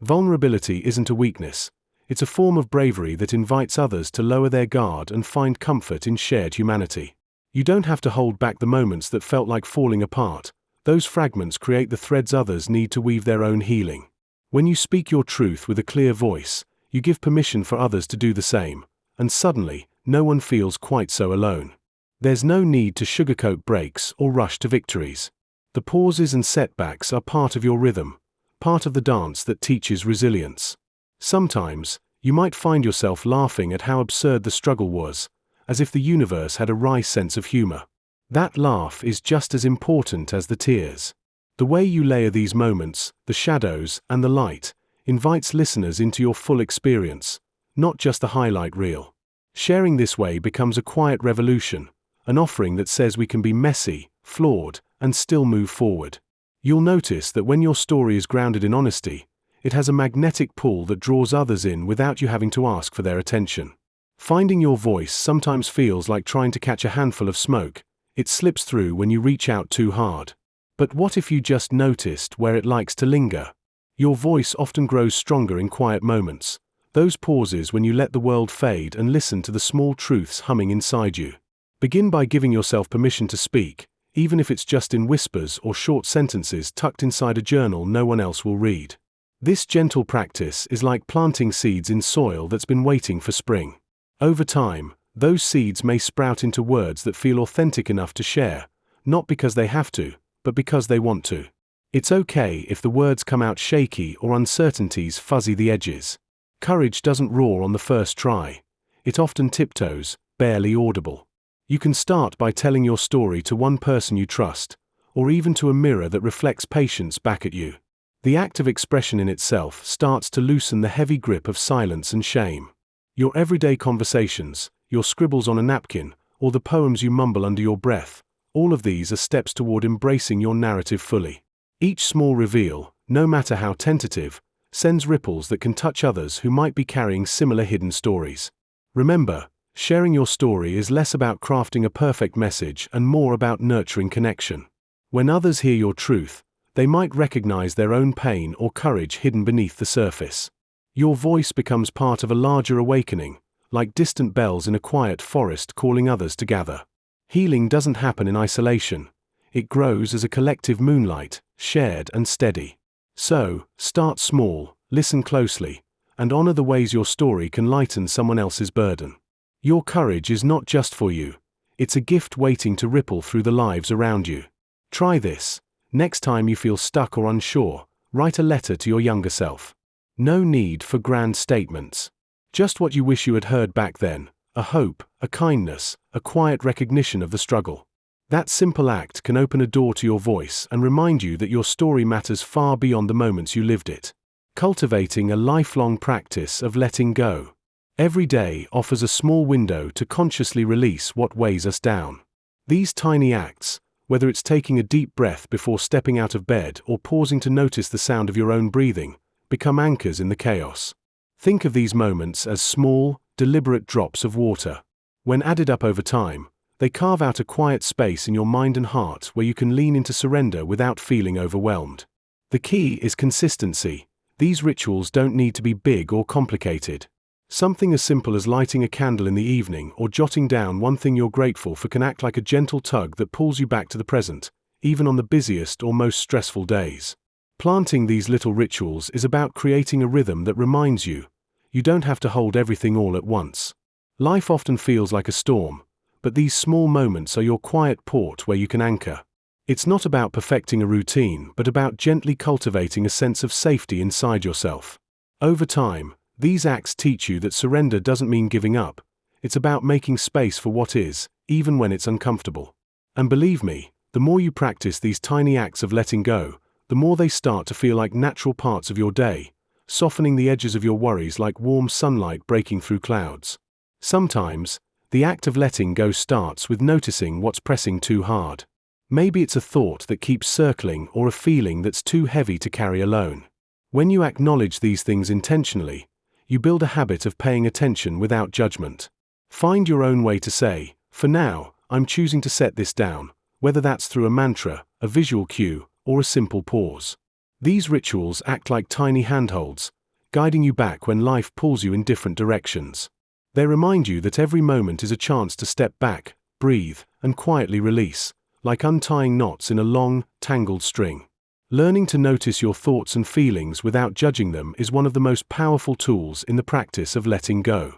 Speaker 1: Vulnerability isn't a weakness. It's a form of bravery that invites others to lower their guard and find comfort in shared humanity. You don't have to hold back the moments that felt like falling apart. Those fragments create the threads others need to weave their own healing. When you speak your truth with a clear voice, you give permission for others to do the same, and suddenly, no one feels quite so alone. There's no need to sugarcoat breaks or rush to victories. The pauses and setbacks are part of your rhythm, part of the dance that teaches resilience. Sometimes, you might find yourself laughing at how absurd the struggle was, as if the universe had a wry sense of humor. That laugh is just as important as the tears. The way you layer these moments, the shadows and the light, invites listeners into your full experience, not just the highlight reel. Sharing this way becomes a quiet revolution, an offering that says we can be messy, flawed, and still move forward. You'll notice that when your story is grounded in honesty, it has a magnetic pull that draws others in without you having to ask for their attention. Finding your voice sometimes feels like trying to catch a handful of smoke. It slips through when you reach out too hard. But what if you just noticed where it likes to linger? Your voice often grows stronger in quiet moments, those pauses when you let the world fade and listen to the small truths humming inside you. Begin by giving yourself permission to speak, even if it's just in whispers or short sentences tucked inside a journal no one else will read. This gentle practice is like planting seeds in soil that's been waiting for spring. Over time, those seeds may sprout into words that feel authentic enough to share, not because they have to, but because they want to. It's okay if the words come out shaky or uncertainties fuzzy the edges. Courage doesn't roar on the first try. It often tiptoes, barely audible. You can start by telling your story to one person you trust, or even to a mirror that reflects patience back at you. The act of expression in itself starts to loosen the heavy grip of silence and shame. Your everyday conversations, your scribbles on a napkin, or the poems you mumble under your breath, all of these are steps toward embracing your narrative fully. Each small reveal, no matter how tentative, sends ripples that can touch others who might be carrying similar hidden stories. Remember, sharing your story is less about crafting a perfect message and more about nurturing connection. When others hear your truth, they might recognize their own pain or courage hidden beneath the surface. Your voice becomes part of a larger awakening, like distant bells in a quiet forest calling others to gather. Healing doesn't happen in isolation. It grows as a collective moonlight, shared and steady. So, start small, listen closely, and honor the ways your story can lighten someone else's burden. Your courage is not just for you. It's a gift waiting to ripple through the lives around you. Try this. Next time you feel stuck or unsure, write a letter to your younger self. No need for grand statements. Just what you wish you had heard back then, a hope, a kindness, a quiet recognition of the struggle. That simple act can open a door to your voice and remind you that your story matters far beyond the moments you lived it. Cultivating a lifelong practice of letting go. Every day offers a small window to consciously release what weighs us down. These tiny acts, whether it's taking a deep breath before stepping out of bed or pausing to notice the sound of your own breathing, become anchors in the chaos. Think of these moments as small, deliberate drops of water. When added up over time, they carve out a quiet space in your mind and heart where you can lean into surrender without feeling overwhelmed. The key is consistency. These rituals don't need to be big or complicated. Something as simple as lighting a candle in the evening or jotting down one thing you're grateful for can act like a gentle tug that pulls you back to the present, even on the busiest or most stressful days. Planting these little rituals is about creating a rhythm that reminds you, you don't have to hold everything all at once. Life often feels like a storm, but these small moments are your quiet port where you can anchor. It's not about perfecting a routine, but about gently cultivating a sense of safety inside yourself. Over time, these acts teach you that surrender doesn't mean giving up. It's about making space for what is, even when it's uncomfortable. And believe me, the more you practice these tiny acts of letting go, the more they start to feel like natural parts of your day, softening the edges of your worries like warm sunlight breaking through clouds. Sometimes, the act of letting go starts with noticing what's pressing too hard. Maybe it's a thought that keeps circling or a feeling that's too heavy to carry alone. When you acknowledge these things intentionally, you build a habit of paying attention without judgment. Find your own way to say, for now, I'm choosing to set this down, whether that's through a mantra, a visual cue, or a simple pause. These rituals act like tiny handholds, guiding you back when life pulls you in different directions. They remind you that every moment is a chance to step back, breathe, and quietly release, like untying knots in a long, tangled string. Learning to notice your thoughts and feelings without judging them is one of the most powerful tools in the practice of letting go.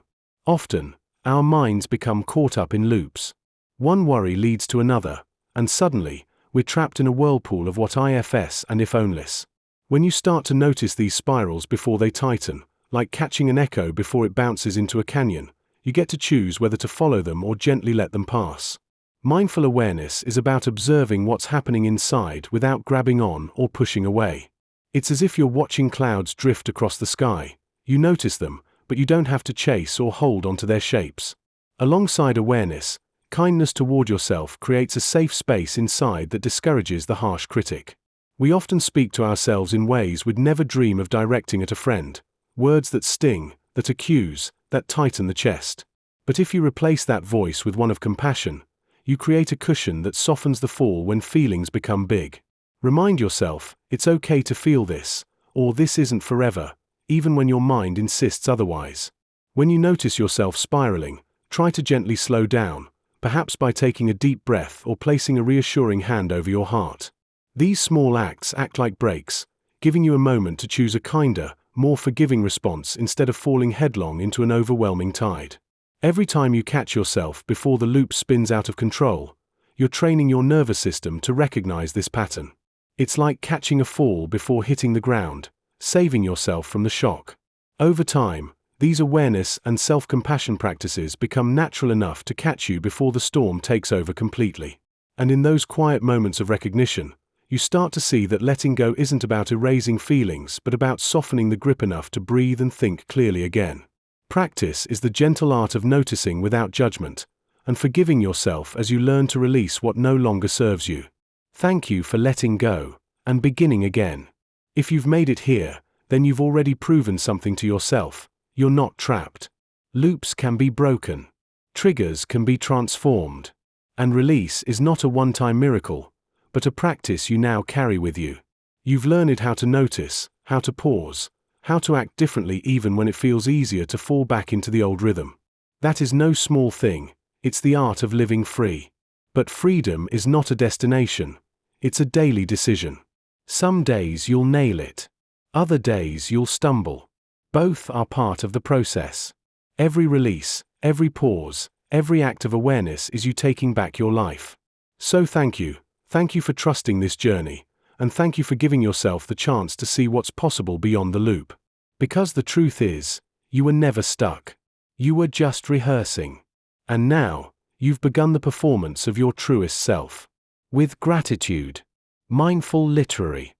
Speaker 1: Often, Our minds become caught up in loops. One worry leads to another, and suddenly, we're trapped in a whirlpool of what ifs and if onlys. When you start to notice these spirals before they tighten, like catching an echo before it bounces into a canyon, you get to choose whether to follow them or gently let them pass. Mindful awareness is about observing what's happening inside without grabbing on or pushing away. It's as if you're watching clouds drift across the sky. You notice them, but you don't have to chase or hold onto their shapes. Alongside awareness, kindness toward yourself creates a safe space inside that discourages the harsh critic. We often speak to ourselves in ways we'd never dream of directing at a friend. Words that sting, that accuse, that tighten the chest. But if you replace that voice with one of compassion, you create a cushion that softens the fall when feelings become big. Remind yourself, it's okay to feel this, or this isn't forever, even when your mind insists otherwise. When you notice yourself spiraling, try to gently slow down, perhaps by taking a deep breath or placing a reassuring hand over your heart. These small acts act like brakes, giving you a moment to choose a kinder, more forgiving response instead of falling headlong into an overwhelming tide. Every time you catch yourself before the loop spins out of control, you're training your nervous system to recognize this pattern. It's like catching a fall before hitting the ground, saving yourself from the shock. Over time, these awareness and self-compassion practices become natural enough to catch you before the storm takes over completely. And in those quiet moments of recognition, you start to see that letting go isn't about erasing feelings but about softening the grip enough to breathe and think clearly again. Practice is the gentle art of noticing without judgment, and forgiving yourself as you learn to release what no longer serves you. Thank you for letting go, and beginning again. If you've made it here, then you've already proven something to yourself. You're not trapped. Loops can be broken. Triggers can be transformed. And release is not a one-time miracle, but a practice you now carry with you. You've learned how to notice, how to pause, how to act differently even when it feels easier to fall back into the old rhythm. That is no small thing, it's the art of living free. But freedom is not a destination, it's a daily decision. Some days you'll nail it. Other days you'll stumble. Both are part of the process. Every release, every pause, every act of awareness is you taking back your life. So thank you for trusting this journey, and thank you for giving yourself the chance to see what's possible beyond the loop. Because the truth is, you were never stuck. You were just rehearsing. And now, you've begun the performance of your truest self. With gratitude. Mindful Literary.